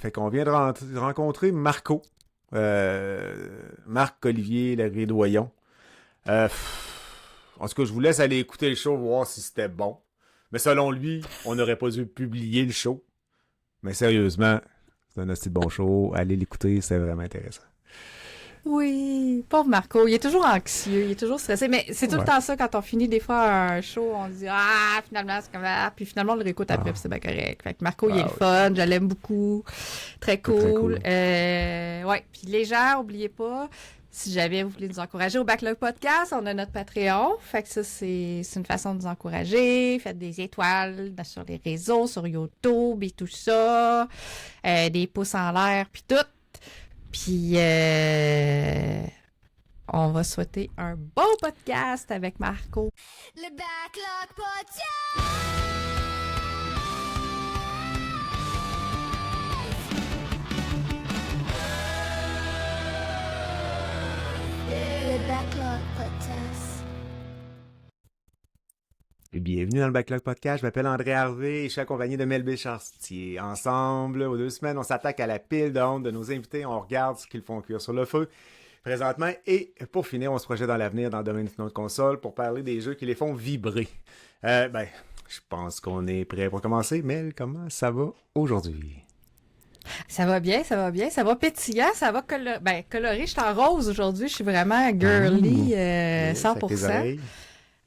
Fait qu'on vient de rencontrer Marco. Marc-Olivier Larédoyon. En tout cas, je vous laisse aller écouter le show, voir si c'était bon. Mais selon lui, on n'aurait pas dû publier le show. Mais sérieusement, c'est un assez bon show. Allez l'écouter, c'est vraiment intéressant. Oui, pauvre Marco, il est toujours anxieux, il est toujours stressé, mais c'est tout le temps ça quand on finit des fois un show, on se dit finalement c'est comme puis finalement on le réécoute après puis c'est bien correct. Fait que Marco il est le fun, je l'aime beaucoup, très cool. Ouais, puis les gens, oubliez pas, si jamais vous voulez nous encourager au Backlog Podcast, on a notre Patreon, fait que ça c'est une façon de nous encourager, faites des étoiles sur les réseaux, sur YouTube et tout ça, des pouces en l'air puis tout. Puis, on va souhaiter un bon podcast avec Marco. Le Backlog Podcast! Le Backlog Podcast. Et bienvenue dans le Backlog Podcast. Je m'appelle André Harvey et je suis accompagné de Mel Béchartier. Ensemble, aux 2 semaines, on s'attaque à la pile de honte de nos invités. On regarde ce qu'ils font cuire sur le feu présentement. Et pour finir, on se projette dans l'avenir dans le domaine de notre console pour parler des jeux qui les font vibrer. Je pense qu'on est prêt pour commencer. Mel, comment ça va aujourd'hui? Ça va bien, ça va bien. Ça va pétillant, ça va coloré. Je suis en rose aujourd'hui. Je suis vraiment girly, 100%.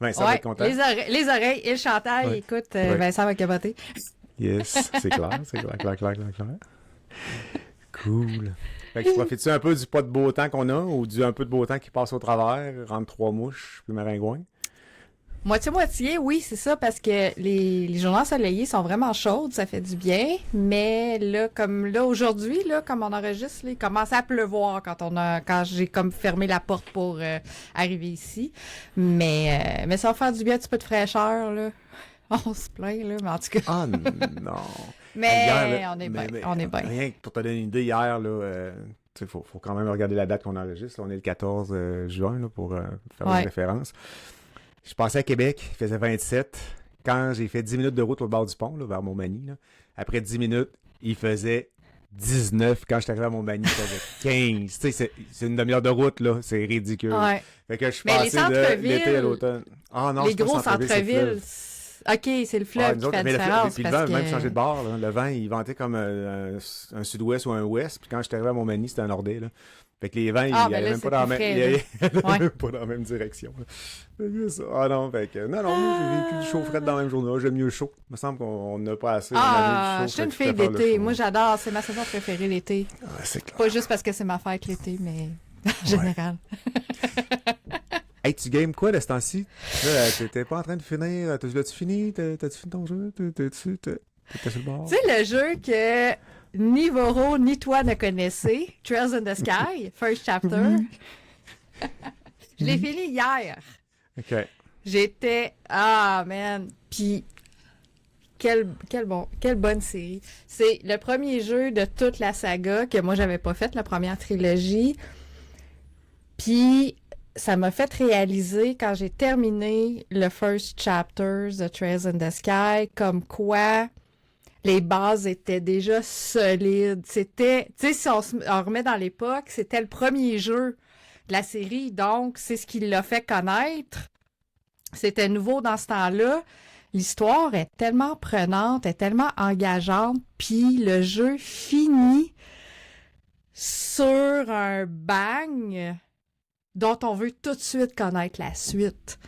Vincent va être content. Les oreilles et le chantail, écoute, Vincent va capoter. Yes, c'est clair. Cool. Fait que tu profites-tu un peu du pas de beau temps qu'on a ou du un peu de beau temps qui passe au travers, entre 3 mouches puis maringouin? Moitié-moitié, oui, c'est ça, parce que les journées ensoleillées sont vraiment chaudes, ça fait du bien, mais là, comme là, aujourd'hui, là, comme on enregistre, il commence à pleuvoir quand j'ai comme fermé la porte pour arriver ici. Mais ça va faire du bien, un petit peu de fraîcheur, là. On se plaint, là, mais en tout cas. Ah non! Mais hier, là, on est bien. Rien que pour te donner une idée, hier, là, faut quand même regarder la date qu'on enregistre. Là, on est le 14 juin, là, pour faire une référence. Je passais à Québec, il faisait 27. Quand j'ai fait 10 minutes de route au bord du pont, là, vers Montmagny, là, après 10 minutes, il faisait 19. Quand je suis arrivé à Montmagny, il faisait 15. Tu sais, c'est une demi-heure de route, là. C'est ridicule. Ouais. Fait que je suis passé de l'été à l'automne. Ah non, les gros centres-villes. OK, c'est le fleuve qui fait la différence. Puis le vent a même changé de bord. Là. Le vent, il ventait comme un sud-ouest ou un ouest. Puis quand je suis arrivé à Montmagny, c'était un nordais. Là. Fait que les vents, ils n'allaient même pas dans la même direction. Ah non, fait que... Non, moi, j'ai vécu du chaud fret dans la même journée. J'aime mieux le chaud. Il me semble qu'on n'a pas assez. Je suis une fille d'été. Moi, j'adore. C'est ma saison préférée, l'été. C'est clair. Pas juste parce que c'est ma fête, l'été, mais en général. Hey, tu games quoi de ce temps-ci? T'étais pas en train de finir? L'as-tu fini? T'as-tu fini ton jeu? T'étais sur le bord? Tu sais, le jeu que ni Voro ni toi ne connaissez, Trails in the Sky, First Chapter. Je l'ai fini hier. OK. J'étais... Ah, man! Puis, quelle bonne série. C'est le premier jeu de toute la saga que moi, j'avais pas fait, la première trilogie. Puis... ça m'a fait réaliser, quand j'ai terminé le First Chapter de Trails in the Sky, comme quoi les bases étaient déjà solides. C'était, tu sais, si on remet dans l'époque, c'était le premier jeu de la série, donc c'est ce qui l'a fait connaître. C'était nouveau dans ce temps-là. L'histoire est tellement prenante, est tellement engageante, puis le jeu finit sur un bang dont on veut tout de suite connaître la suite.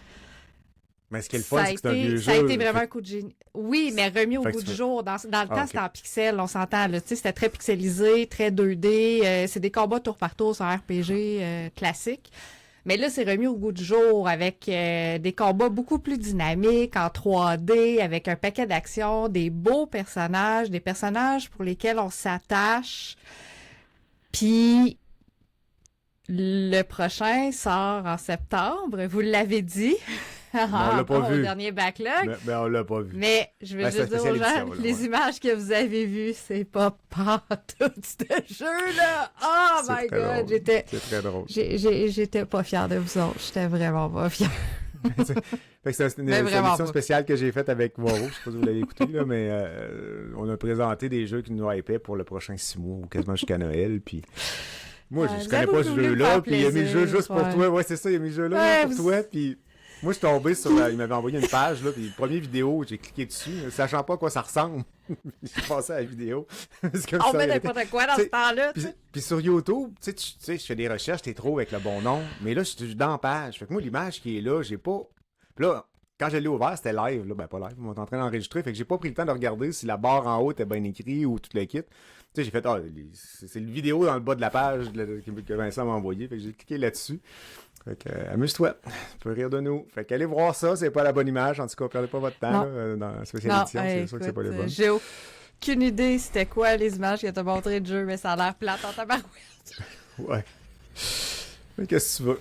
Mais ce qui est le fun, c'est que c'est un vieux jeu. Ça a été vraiment un coup de génie. Oui, mais remis au goût du jour. Dans le temps, c'était en pixels, on s'entend. Là, c'était très pixelisé, très 2D. C'est des combats tour par tour sur un RPG classique. Mais là, c'est remis au goût du jour avec des combats beaucoup plus dynamiques, en 3D, avec un paquet d'actions, des beaux personnages, des personnages pour lesquels on s'attache. Puis... le prochain sort en septembre, vous l'avez dit. On l'a pas vu. Au dernier backlog. Mais on l'a pas vu. Mais je veux juste dire aux gens, les images que vous avez vues, c'est pas tout ce jeu-là. Oh my God! C'est très drôle. J'étais pas fière de vous autres. J'étais vraiment pas fière. Fait que c'est une vraiment émission pas. spéciale que j'ai faite avec Voro. Je sais pas si vous l'avez écouté, là, mais on a présenté des jeux qui nous hypaient pour le prochain 6 mois ou quasiment jusqu'à Noël. Puis moi, je connais pas ce jeu-là. Puis il a mis le jeu juste pour toi. Ouais, c'est ça, il a mis le jeu-là Ouais, juste pour toi. Puis moi, je suis tombé sur. Il m'avait envoyé une page, là. Puis première vidéo, j'ai cliqué dessus, sachant pas à quoi ça ressemble. J'ai passé à la vidéo. C'est comme On ça, met il était- n'importe quoi dans ce T'sais, temps-là. Puis, tu sais. puis sur YouTube, tu sais, je fais des recherches, t'es trop avec le bon nom. Mais là, je suis dans la page. Fait que moi, l'image qui est là, j'ai pas. Puis là, quand je l'ai ouvert, c'était live. Là. Ben, pas live, on est en train d'enregistrer. Fait que j'ai pas pris le temps de regarder si la barre en haut était bien écrite ou tout le kit. Tu sais, j'ai fait, c'est le vidéo dans le bas de la page que Vincent m'a envoyé. Fait que j'ai cliqué là-dessus. Fait que, amuse-toi. Tu peux rire de nous. Fait qu'allez voir ça, c'est pas la bonne image. En tout cas, perdez pas votre temps là, dans la spéciale édition. C'est sûr que c'est pas les bonnes. J'ai aucune idée c'était quoi les images qu'elle t'a montré de jeu, mais ça a l'air plate en tabarouette. Ouais. Mais qu'est-ce que tu veux?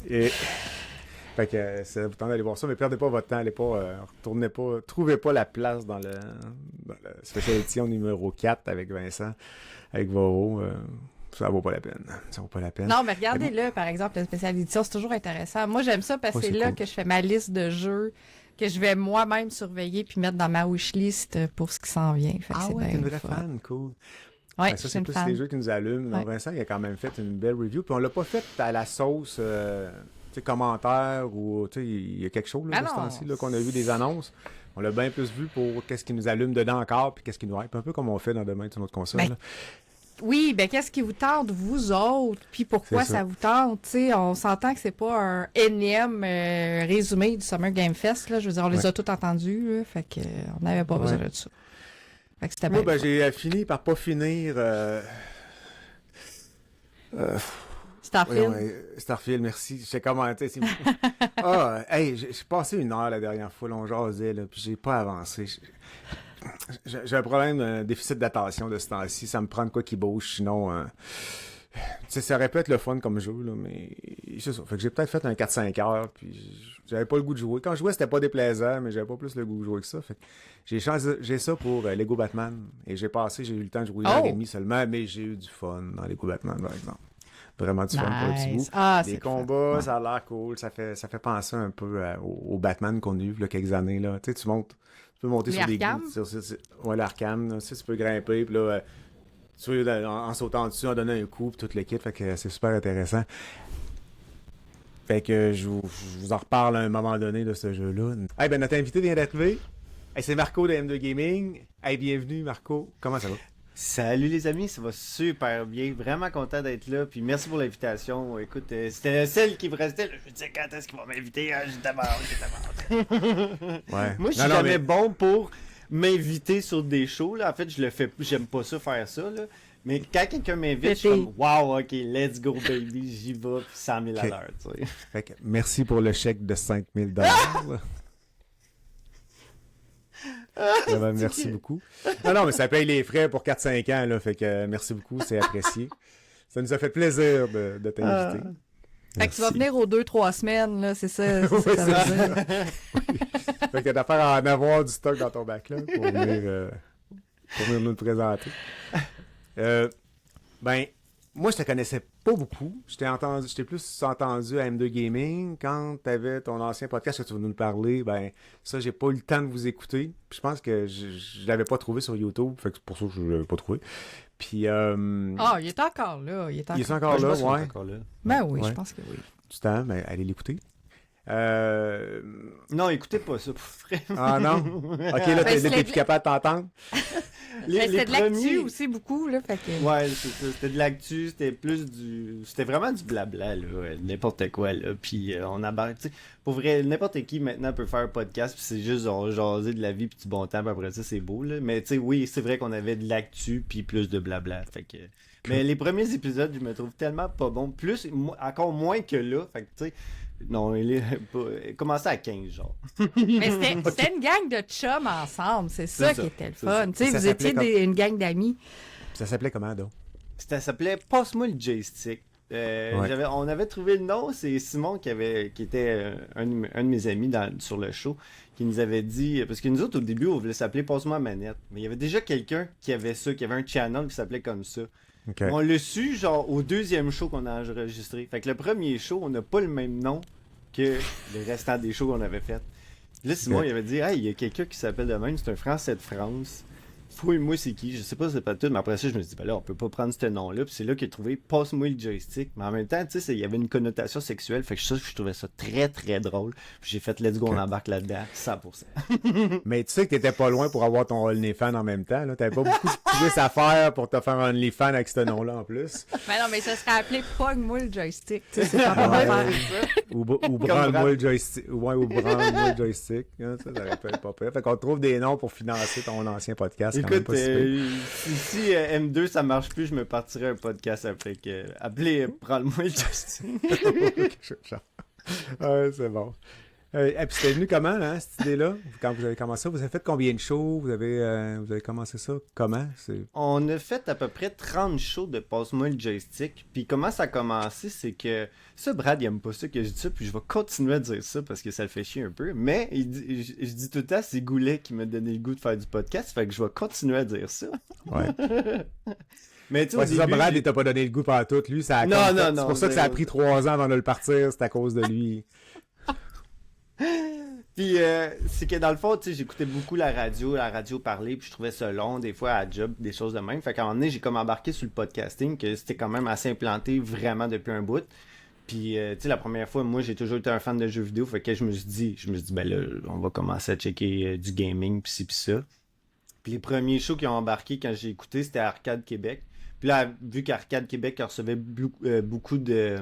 Et. Fait que c'est important d'aller voir ça, mais perdez pas votre temps, allez pas, retournez pas, trouvez pas la place dans la spécial édition numéro 4 avec Vincent, avec Voro. Ça vaut pas la peine. Ça vaut pas la peine. Non, mais regardez-le, par exemple, la spéciale édition, c'est toujours intéressant. Moi, j'aime ça parce que Ouais, c'est c'est là cool. que je fais ma liste de jeux que je vais moi-même surveiller puis mettre dans ma wishlist pour ce qui s'en vient. Fait que Ah c'est ouais, bien t'es une vraie fun. fan, cool. Ouais, Ben, je ça, suis c'est une plus fan. les jeux qui nous allument. Non, Ouais. Vincent, il a quand même fait une belle review. Puis on l'a pas fait à la sauce, tu sais, commentaire ou, tu sais, il y a quelque chose là, Ah de ce non. temps-ci là, qu'on a vu des annonces. On l'a bien plus vu pour qu'est-ce qui nous allume dedans encore puis qu'est-ce qui nous hype. Un peu comme on fait dans Demain sur notre console. Ben, là. Oui, ben qu'est-ce qui vous tente, vous autres, puis pourquoi C'est ça. ça vous tente, tu sais, on s'entend que c'est pas un énième résumé du Summer Game Fest, là, je veux dire, on les Ouais. a tous entendus, là, fait que on n'avait pas besoin Ouais. de ça. Fait que c'était Moi, bien. ben, j'ai fini par pas finir. Starfield. Starfield, merci. J'ai commenté. Hey, j'ai passé 1 heure la dernière fois, là, on jasait, là, puis j'ai pas avancé. J'ai un problème, un déficit d'attention de ce temps-ci. Ça me prend de quoi qui bouge, sinon. Tu sais, ça aurait pu être le fun comme jeu, là, mais c'est ça. Fait que j'ai peut-être fait un 4-5 heures, puis j'avais pas le goût de jouer. Quand je jouais, c'était pas déplaisant, mais j'avais pas plus le goût de jouer que ça. Fait que j'ai ça pour Lego Batman. Et j'ai eu le temps de jouer 1 heure et demie seulement, mais j'ai eu du fun dans Lego Batman, par exemple. Vraiment du fun pour le petit bout. Nice. Ah, Les c'est combats, le fun. ça a l'air cool. Ça fait penser un peu au Batman qu'on a eu il y a quelques années. Là. Tu sais, tu peux monter Les sur des Arkham? Ouais, l'Arkham. Là. Tu peux grimper, puis là, tu veux, en sautant dessus, en donnant un coup, puis tout le kit. Fait que c'est super intéressant. Fait que je vous en reparle à un moment donné de ce jeu-là. Hey, ben notre invité vient d'arriver. Hey, c'est Marco de M2 Gaming. Hey, bienvenue Marco. Comment ça va? Salut les amis, ça va super bien, vraiment content d'être là, puis merci pour l'invitation. Écoute, c'était celle qui me restait, là. Je me disais quand est-ce qu'il va m'inviter, j'étais mort. Ouais. Moi je suis Non, jamais mais- bon pour m'inviter sur des shows, là. En fait je le fais, j'aime pas ça faire ça, là. Mais quand quelqu'un m'invite, je suis comme wow, ok, let's go baby, j'y vais, puis 100 000 à Ok. l'heure, tu sais. Fait que merci pour le chèque de 5 000 Merci beaucoup. Non, mais ça paye les frais pour 4-5 ans, là. Fait que merci beaucoup, c'est apprécié. Ça nous a fait plaisir de t'inviter. Fait que tu vas Merci. venir aux 2-3 semaines, là, c'est ça, c'est Ouais, ça que ça c'est veut dire. Fait que t'as affaire à en avoir du stock dans ton backlog pour venir nous le présenter. Ben, moi, je te connaissais pas beaucoup. J'étais plus entendu à M2 Gaming. Quand t'avais ton ancien podcast que tu vas nous le parler, ben, ça, j'ai pas eu le temps de vous écouter. Puis je pense que je l'avais pas trouvé sur YouTube. Fait que c'est pour ça que je l'avais pas trouvé. Puis, Ah, il est encore là, il est il est encore encore Moi, je là, pense qu'on est ouais. encore là. Ben oui, Ouais. je pense que oui. Du temps, ben, allez l'écouter. Non, écoutez pas ça, pour vrai. Ah non? Ok, là, Ben, c'est t'es plus capable de t'entendre? Mais c'était de l'actu premiers- aussi beaucoup, là, fait que... Ouais, c'est ça. C'était de l'actu, c'était plus du... C'était vraiment du blabla, là. N'importe quoi, là. Puis on abat... Tu sais, pour vrai, n'importe qui maintenant peut faire un podcast, puis c'est juste genre jaser de la vie, puis du bon temps, puis après ça, c'est beau, là. Mais tu sais, oui, c'est vrai qu'on avait de l'actu, puis plus de blabla. Fait que... Mais les premiers épisodes, je me trouve tellement pas bons. Plus, encore moins que là. Fait que, tu sais... Non, il est pas... Commencé à 15, genre. Mais c'était une gang de chums ensemble, c'est ça C'est qui ça, était le c'est fun. ça. Tu sais, Ça vous s'appelait étiez une gang d'amis. Ça s'appelait comment, donc? Ça s'appelait Passe-moi le joystick. Ouais. On avait trouvé le nom, c'est Simon qui était un de mes amis sur le show, qui nous avait dit, parce que nous autres au début on voulait s'appeler Passe-moi la manette, mais il y avait déjà quelqu'un qui avait ça, qui avait un channel qui s'appelait comme ça. Ok. On l'a su genre au deuxième show qu'on a enregistré. Fait que le premier show, on n'a pas le même nom que le restant des shows qu'on avait fait. Là, Simon, il avait dit, hey, il y a quelqu'un qui s'appelle de même, c'est un Français de France. Fouille-moi c'est qui, je sais pas c'est pas tout, mais après ça je me suis dit ben là on peut pas prendre ce nom-là, puis c'est là qu'il a trouvé passe-moi le joystick, mais en même temps tu sais il y avait une connotation sexuelle, fait que ça je trouvais ça très très drôle, puis j'ai fait let's go on embarque là-dedans 100%. Mais tu sais que t'étais pas loin pour avoir ton OnlyFans en même temps, là. T'avais pas beaucoup de quiz à faire pour te faire un OnlyFans avec ce nom-là en plus. Mais non, mais ça serait appelé Pogne-moi le joystick. Tu sais, c'est pas mal faire. Ou branle-moi le joystick. Ouais, ou branle-moi le joystick. Hein, ça aurait pu être pas pire. Fait qu'on trouve des noms pour financer ton ancien podcast. Écoute, si M2 ça marche plus, je me partirai un podcast après que. Appelez Prends-le-moi le joystick. Ouais, c'est bon. Et puis c'était venu comment, là, cette idée-là? Quand vous avez commencé ça, vous avez fait combien de shows? Vous avez commencé ça comment? On a fait à peu près 30 shows de Passe-moi le joystick. Puis comment ça a commencé, c'est que... Ça, Brad, il aime pas ça que je dis ça, puis je vais continuer à dire ça parce que ça le fait chier un peu. Mais je dis tout le temps, c'est Goulet qui m'a donné le goût de faire du podcast, fait que je vais continuer à dire ça. Ouais. Mais tu ouais, c'est ça, Brad, il t'a pas donné le goût par tout. Lui, ça a non, c'est pour ça que ça a pris 3 ans avant de le partir, c'est à cause de lui. Puis c'est que dans le fond, tu sais, j'écoutais beaucoup la radio parler, puis je trouvais ça long, des fois à job, des choses de même. Fait qu'à un moment donné, j'ai comme embarqué sur le podcasting, que c'était quand même assez implanté vraiment depuis un bout. Puis, tu sais, la première fois, moi, j'ai toujours été un fan de jeux vidéo, fait que je me suis dit, ben là, on va commencer à checker du gaming, pis ci, pis ça. Puis les premiers shows qui ont embarqué quand j'ai écouté, c'était Arcade Québec. Puis là, vu qu'Arcade Québec recevait beaucoup de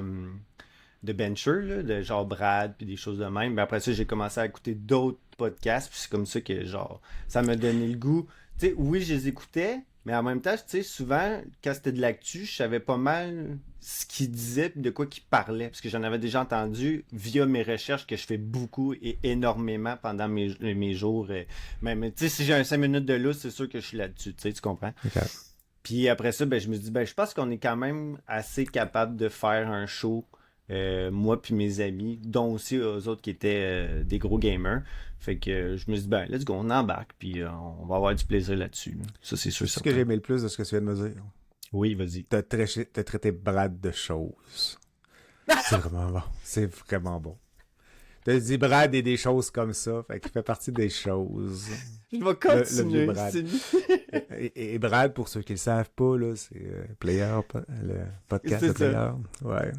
benchers, là, de genre Brad, puis des choses de même. Mais après ça, j'ai commencé à écouter d'autres podcasts, puis c'est comme ça que, genre, ça m'a donné le goût. Tu sais, oui, je les écoutais, mais en même temps, tu sais, souvent, quand c'était de l'actu, je savais pas mal ce qu'ils disaient, puis de quoi qu'ils parlaient, parce que j'en avais déjà entendu via mes recherches que je fais beaucoup et énormément pendant mes jours. Même, tu sais, si j'ai un 5 minutes de lousse, c'est sûr que je suis là-dessus, tu sais, tu comprends? Okay. Puis après ça, ben, je me dis, ben, je pense qu'on est quand même assez capable de faire un show. Moi puis mes amis, dont aussi eux autres qui étaient des gros gamers. Fait que je me suis dit, ben, let's go, on embarque, puis on va avoir du plaisir là-dessus. Là. Ça, c'est sûr. C'est ce que j'ai aimé le plus de ce que tu viens de me dire. Oui, vas-y. T'as traité Brad de choses. C'est vraiment bon. C'est vraiment bon. T'as dit Brad et des choses comme ça, fait qu'il fait partie des choses. Je vais continuer. Le Brad. Et Brad, pour ceux qui le savent pas, là, c'est Player, le podcast c'est de Player. ça. Ouais.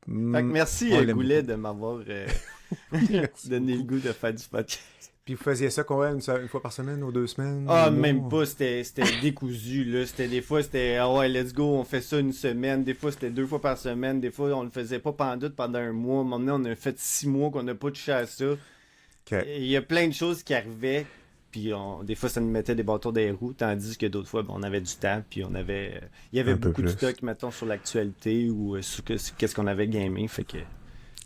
Fait que merci Goulet de m'avoir donné le goût de faire du podcast. Puis vous faisiez ça combien, une fois par semaine ou 2 semaines? Ah, même pas, c'était décousu, là. Des fois, c'était, ah ouais, let's go, on fait ça une semaine. Des fois, c'était 2 fois par semaine. Des fois, on le faisait pas pendant un mois. Maintenant, on a fait 6 mois qu'on n'a pas touché à ça. Okay. Il y a plein de choses qui arrivaient, puis des fois, ça nous mettait des bâtons dans les roues, tandis que d'autres fois, on avait du temps, puis il y avait beaucoup de stock, mettons, sur l'actualité ou sur qu'est-ce qu'on avait gamé, fait que...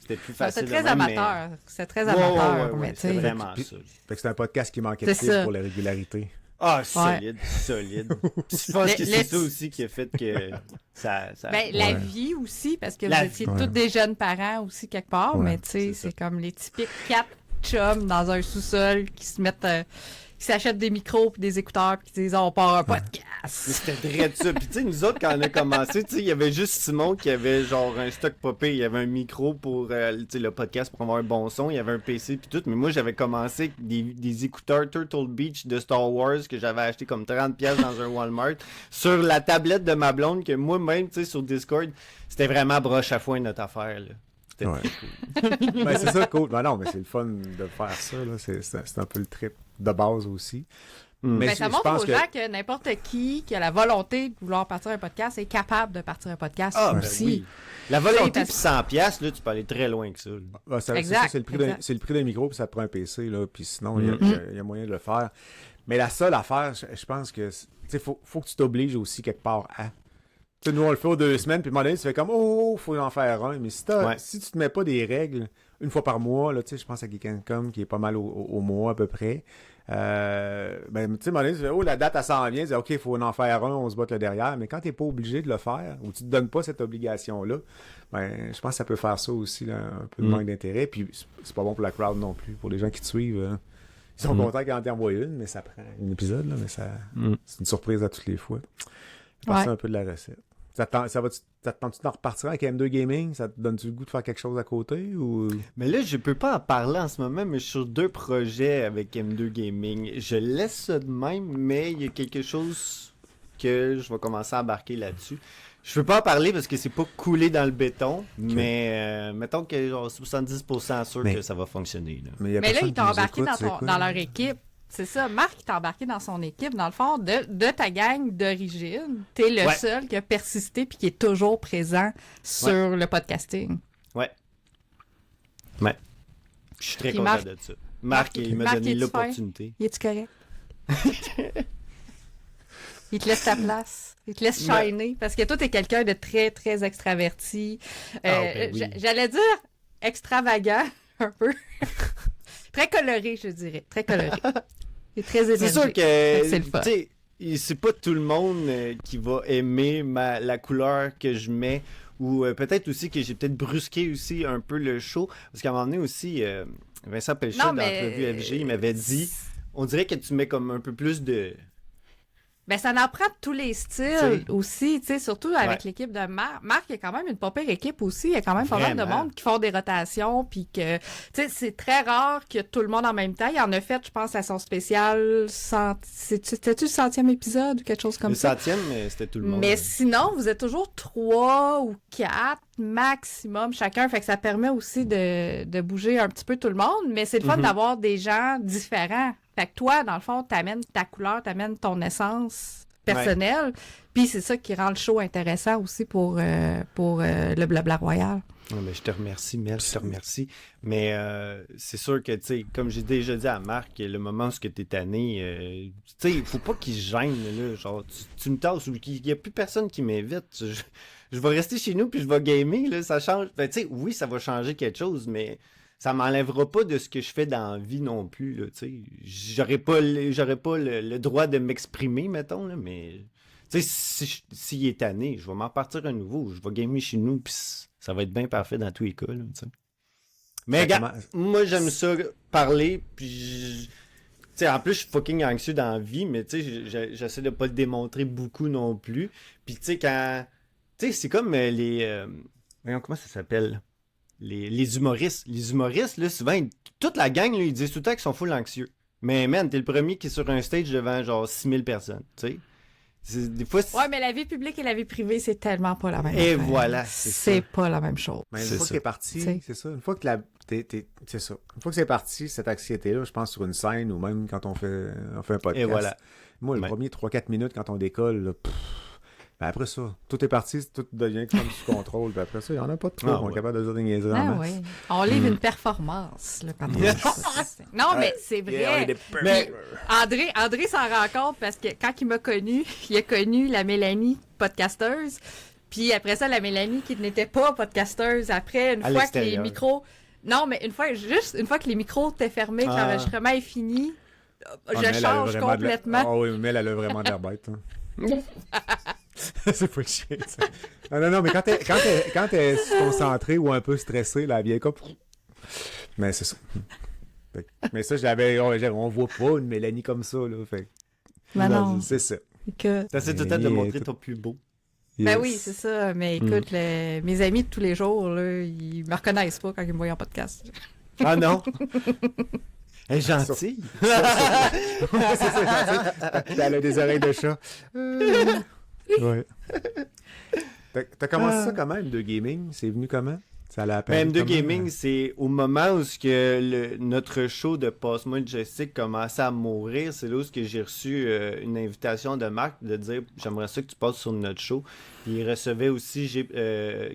C'était plus facile. C'est très amateur. Mais... C'est très amateur. Ouais, c'est vraiment ça. Fait que c'est un podcast qui manquait de titre pour la régularité. Ah, solide. Je pense que c'est ça aussi qui a fait que ça... Ben, la vie aussi, parce que vous étiez tous des jeunes parents aussi quelque part, mais tu sais, c'est comme les typiques 4 chums dans un sous-sol qui se mettent... qui s'achètent des micros puis des écouteurs puis qui disent on part un podcast. C'était vrai de ça. Puis tu sais, nous autres, quand on a commencé, tu sais, il y avait juste Simon qui avait genre un stock popé. Il y avait un micro pour le podcast pour avoir un bon son. Il y avait un PC puis tout. Mais moi, j'avais commencé avec des écouteurs Turtle Beach de Star Wars que j'avais acheté comme 30$ dans un Walmart sur la tablette de ma blonde que moi-même, tu sais, sur Discord, c'était vraiment broche à foin notre affaire, là. Ouais. Ben, c'est ça, cool. Ben non, mais c'est le fun de faire ça. Là. C'est un peu le trip de base aussi. Mais ça montre aux gens que n'importe qui a la volonté de vouloir partir un podcast est capable de partir un podcast aussi. Ben oui. La volonté, puis 100$, là, tu peux aller très loin que ça. Exact. C'est le prix d'un micro, puis ça te prend un PC, là, puis sinon, il y a moyen de le faire. Mais la seule affaire, je pense que, faut que tu t'obliges aussi quelque part à... T'sais, nous, on le fait aux 2 semaines, puis à un moment donné, tu fais comme, faut en faire un. Mais si tu te mets pas des règles une fois par mois, là, je pense à Geek&Com qui est pas mal au mois à peu près. Ben, tu sais, à un moment donné, tu fais, la date, elle s'en vient, tu dis, OK, il faut en faire un, on se bat le derrière. Mais quand t'es pas obligé de le faire, ou tu te donnes pas cette obligation-là, ben, je pense que ça peut faire ça aussi, là, un peu de manque d'intérêt. Puis c'est pas bon pour la crowd non plus, pour les gens qui te suivent. Ils sont contents qu'ils en t'envoient une, mais ça prend un épisode, là, mais c'est une surprise à toutes les fois. C'est un peu de la recette. Ça te tente-tu d'en repartir avec M2 Gaming? Ça te donne-tu le goût de faire quelque chose à côté? Ou... Mais là, je peux pas en parler en ce moment, mais je suis sur 2 projets avec M2 Gaming. Je laisse ça de même, mais il y a quelque chose que je vais commencer à embarquer là-dessus. Je peux pas en parler parce que c'est pas coulé dans le béton, mais mettons que genre 70% sûr que ça va fonctionner. Là. Mais, là, ils t'ont embarqué dans leur équipe. C'est ça, Marc il t'a embarqué dans son équipe. Dans le fond, de ta gang d'origine, t'es le seul qui a persisté puis qui est toujours présent sur le podcasting. Ouais. Je suis très content de ça. Marc, il m'a donné l'opportunité. Il est-tu correct? Il te laisse ta place. Il te laisse shiner. Parce que toi, t'es quelqu'un de très, très extraverti. Oui. J'allais dire extravagant, un peu. Très coloré, je dirais. Très coloré. Et très énergique. C'est sûr que c'est pas tout le monde qui va aimer la couleur que je mets. Ou peut-être aussi que j'ai peut-être brusqué aussi un peu le show. Parce qu'à un moment donné aussi, Vincent Pelchat, dans l'entrevue FG, il m'avait dit, on dirait que tu mets comme un peu plus de... Ben, ça en prend de tous les styles aussi, tu sais, surtout avec l'équipe de Marc. Marc, il y a quand même une pas pire équipe aussi. Il y a quand même pas mal de monde qui font des rotations, puis que, tu sais, c'est très rare que tout le monde en même temps. Il en a fait, je pense, à son spécial, c'était-tu le 100e épisode ou quelque chose comme ça? Le 100e, c'était tout le monde. Mais sinon, vous êtes toujours 3 ou 4 maximum chacun, fait que ça permet aussi de bouger un petit peu tout le monde, mais c'est le fun d'avoir des gens différents. Fait que toi, dans le fond, t'amènes ta couleur, t'amènes ton essence personnelle, puis c'est ça qui rend le show intéressant aussi pour le Blabla Royal. Ouais, mais je te remercie, Mel, je te remercie. Mais c'est sûr que, tu sais, comme j'ai déjà dit à Marc, le moment où t'es tanné, tu sais, il faut pas qu'il se gêne, là. Genre, tu me tasses ou qu'il y a plus personne qui m'invite. Je vais rester chez nous puis je vais gamer, là, ça change. Ben, tu sais, oui, ça va changer quelque chose, mais ça m'enlèvera pas de ce que je fais dans la vie non plus, là, tu sais. J'aurais pas le droit de m'exprimer, mettons, là, mais... Tu sais, s'il est tanné, je vais m'en partir à nouveau. Je vais gamer chez nous, puis ça va être bien parfait dans tous les cas, là, tu sais. Mais regarde, moi, j'aime ça parler, puis... Tu sais, en plus, je suis fucking anxieux dans la vie, mais tu sais, j'essaie de pas le démontrer beaucoup non plus. Puis tu sais, quand... Tu sais, c'est comme les... Voyons, comment ça s'appelle? Les humoristes. Les humoristes, là, souvent, toute la gang, là, ils disent tout le temps qu'ils sont full anxieux. Mais man, t'es le premier qui est sur un stage devant genre 6000 personnes, tu sais. Des fois, ouais, mais la vie publique et la vie privée, c'est tellement pas la même chose. Et voilà, c'est pas la même chose. Mais une fois que t'es parti, c'est ça. Une fois que c'est ça. Une fois que c'est parti, cette anxiété-là, je pense sur une scène ou même quand on fait un podcast. Et voilà. Moi, le premier 3-4 minutes quand on décolle, là, ben après ça, tout est parti, tout devient comme sous contrôle. Puis après ça, il n'y en a pas de trop. On est capable de dire des niaiseries en masse. Oui. On livre une performance, là, non, mais c'est vrai. Mais André s'en rend compte parce que quand il m'a connu, il a connu la Mélanie podcasteuse. Puis après ça, la Mélanie qui n'était pas podcasteuse. Après, une fois que les micros... Non, mais une fois que les micros étaient fermés, que l'enregistrement est fini, je change complètement. Ah oui, mais elle a vraiment de l'air bête. Hein. C'est pas chiant, ça. Non, mais quand t'es concentré ou un peu stressé, la vieille coupe. Mais c'est ça. Mais ça, on voit pas une Mélanie comme ça, là. Fait. Non. C'est ça. T'essaies tout le temps de montrer ton plus beau. Yes. Ben oui, c'est ça. Mais écoute, mes amis de tous les jours, là, ils me reconnaissent pas quand ils me voient en podcast. Ah non? Elle est gentille. C'est ça, gentil. Elle a des oreilles de chat. Ouais. T'as commencé ça comment, M2 Gaming? C'est venu comment? Ça allait à peine. M2 Gaming, c'est au moment où notre show de Passe-moi le joystick commençait à mourir. C'est là où j'ai reçu une invitation de Marc de dire « J'aimerais ça que tu passes sur notre show. » Puis il recevait aussi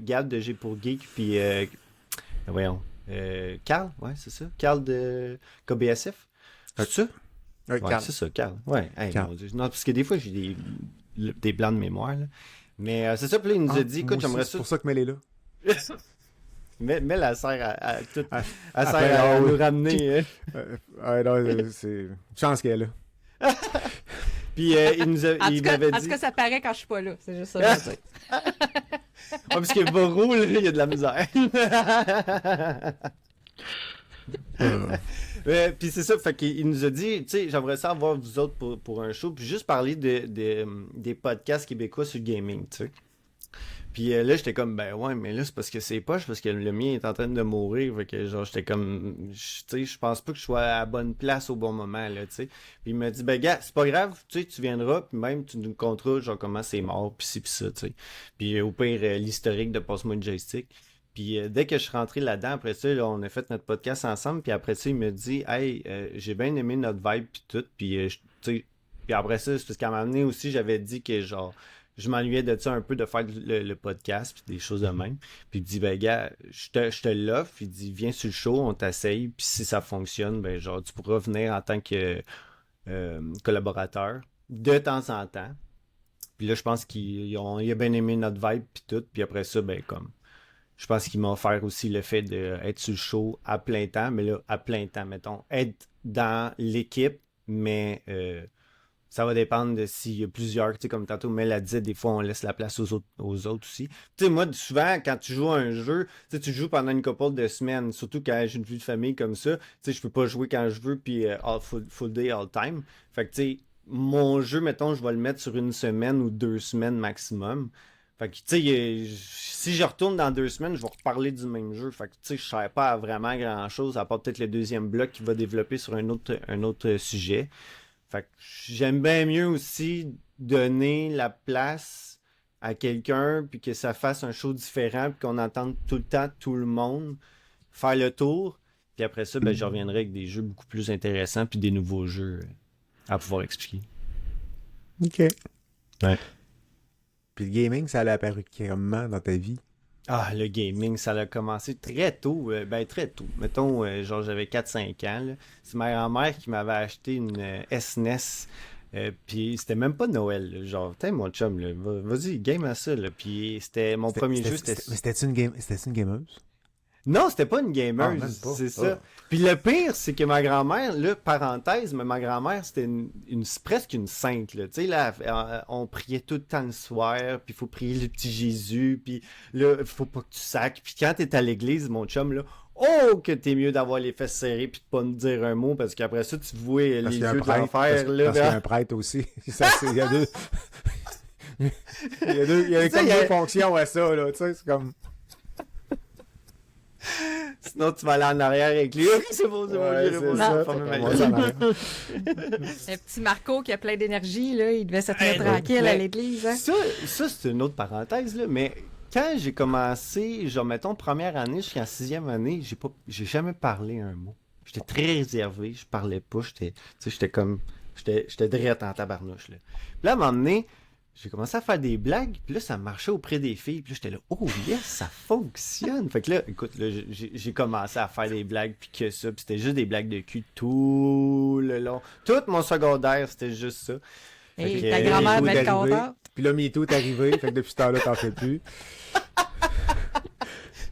Gab de G pour Geek, puis voyons, Carl, ouais, c'est ça. Carl de KBSF. C'est ça? Ouais, Carl. C'est ça, Carl. Ouais, hey, Carl. Mon Dieu. Non, parce que des fois, j'ai des blancs de mémoire, là. Mais c'est ça, puis là, il nous a dit, écoute, j'aimerais ça. C'est pour ça que Mel est là. Mais elle sert à tout. Elle sert à nous ramener. Non, c'est une chance qu'elle est là. Puis il m'avait dit. En tout cas, ça paraît quand je suis pas là. C'est juste ça que je veux dire. Parce que Boro, là, il y a de la misère. Puis c'est ça, fait qu'il nous a dit, tu sais, j'aimerais ça avoir vous autres pour un show, puis juste parler des podcasts québécois sur le gaming, tu sais. Puis là, j'étais comme, ben ouais, mais là, c'est parce que c'est poche, parce que le mien est en train de mourir. Fait que genre, j'étais comme, tu sais, je pense pas que je sois à la bonne place au bon moment, là, tu sais. Puis il m'a dit, ben gars, c'est pas grave, tu sais, tu viendras, puis même, tu nous conteras, genre, comment c'est mort, pis ci, pis ça, tu sais. Puis au pire, l'historique de Passe-moi une joystick. Puis dès que je suis rentré là-dedans, après ça, là, on a fait notre podcast ensemble, puis après ça, il me dit, hey, j'ai bien aimé notre vibe, puis tout, puis tu sais, puis après ça, c'est parce qu'à un moment donné aussi, j'avais dit que, genre, je m'ennuyais de ça un peu, de faire le podcast, puis des choses de même. Puis il dit, ben gars, je te l'offre. Il dit, viens sur le show, on t'essaye. Puis si ça fonctionne, ben genre, tu pourras venir en tant que collaborateur de temps en temps. Puis là, je pense qu'il a bien aimé notre vibe, puis tout. Puis après ça, ben comme, je pense qu'il m'a offert aussi le fait d'être sur le show à plein temps. Mais là, à plein temps, mettons, être dans l'équipe, mais... ça va dépendre de s'il y a plusieurs, tu sais, comme tantôt Mel a dit, des fois on laisse la place aux autres aussi. Tu sais, moi, souvent, quand tu joues à un jeu, tu sais, tu joues pendant une couple de semaines, surtout quand j'ai une vie de famille comme ça, tu sais, je peux pas jouer quand je veux, puis full day, all time. Fait que, tu sais, mon jeu, mettons, je vais le mettre sur une semaine ou 2 semaines maximum. Fait que, tu sais, si je retourne dans 2 semaines, je vais reparler du même jeu. Fait que, tu sais, je ne sers pas à vraiment grand-chose, à part peut-être le deuxième bloc qui va développer sur un autre sujet. Fait que j'aime bien mieux aussi donner la place à quelqu'un puis que ça fasse un show différent puis qu'on entende tout le temps tout le monde faire le tour. Puis après ça, ben, je reviendrai avec des jeux beaucoup plus intéressants puis des nouveaux jeux à pouvoir expliquer. OK. Ouais. Puis le gaming, ça a apparu comment dans ta vie? Ah, le gaming, ça a commencé très tôt. Très tôt. Mettons, genre, j'avais 4-5 ans. Là. C'est ma grand-mère qui m'avait acheté une SNES. Puis c'était même pas Noël. Là. Genre, t'es mon chum, là, vas-y, game à ça. Là. Puis c'était mon premier jeu. C'était une gameuse? Non, c'était pas une gamer, c'est ça. Puis le pire, c'est que ma grand-mère, là, parenthèse, mais ma grand-mère, c'était presque une sainte, là. Tu sais, là, on priait tout le temps le soir, puis il faut prier le petit Jésus, puis là, il faut pas que tu sacs. Puis quand t'es à l'église, mon chum, là, oh, que t'es mieux d'avoir les fesses serrées puis de pas nous dire un mot, parce qu'après ça, tu vois les yeux de l'enfer, là. Parce qu'il y a un prêtre aussi. Il y a deux... il y a comme deux fonctions à ça, là. Tu sais, c'est comme... Sinon, tu vas aller en arrière avec lui. Ok, c'est bon, j'irai pas ça. Le petit Marco qui a plein d'énergie, là, il devait se tenir tranquille à l'église. Hein? Ça, c'est une autre parenthèse, là, mais quand j'ai commencé, genre, mettons, première année jusqu'à 6e année, j'ai jamais parlé un mot. J'étais très réservé, je parlais pas, j'étais drette en tabarnouche, là. Puis là, à un moment donné, j'ai commencé à faire des blagues, puis là, ça marchait auprès des filles. Puis là, j'étais là, oh yes, ça fonctionne! Fait que là, écoute, là, j'ai commencé à faire des blagues, puis que ça. Puis c'était juste des blagues de cul tout le long. Tout mon secondaire, c'était juste ça. Et ta grand-mère devait être contente. Puis là, MeToo est arrivé, fait que depuis ce temps-là, t'en fais plus.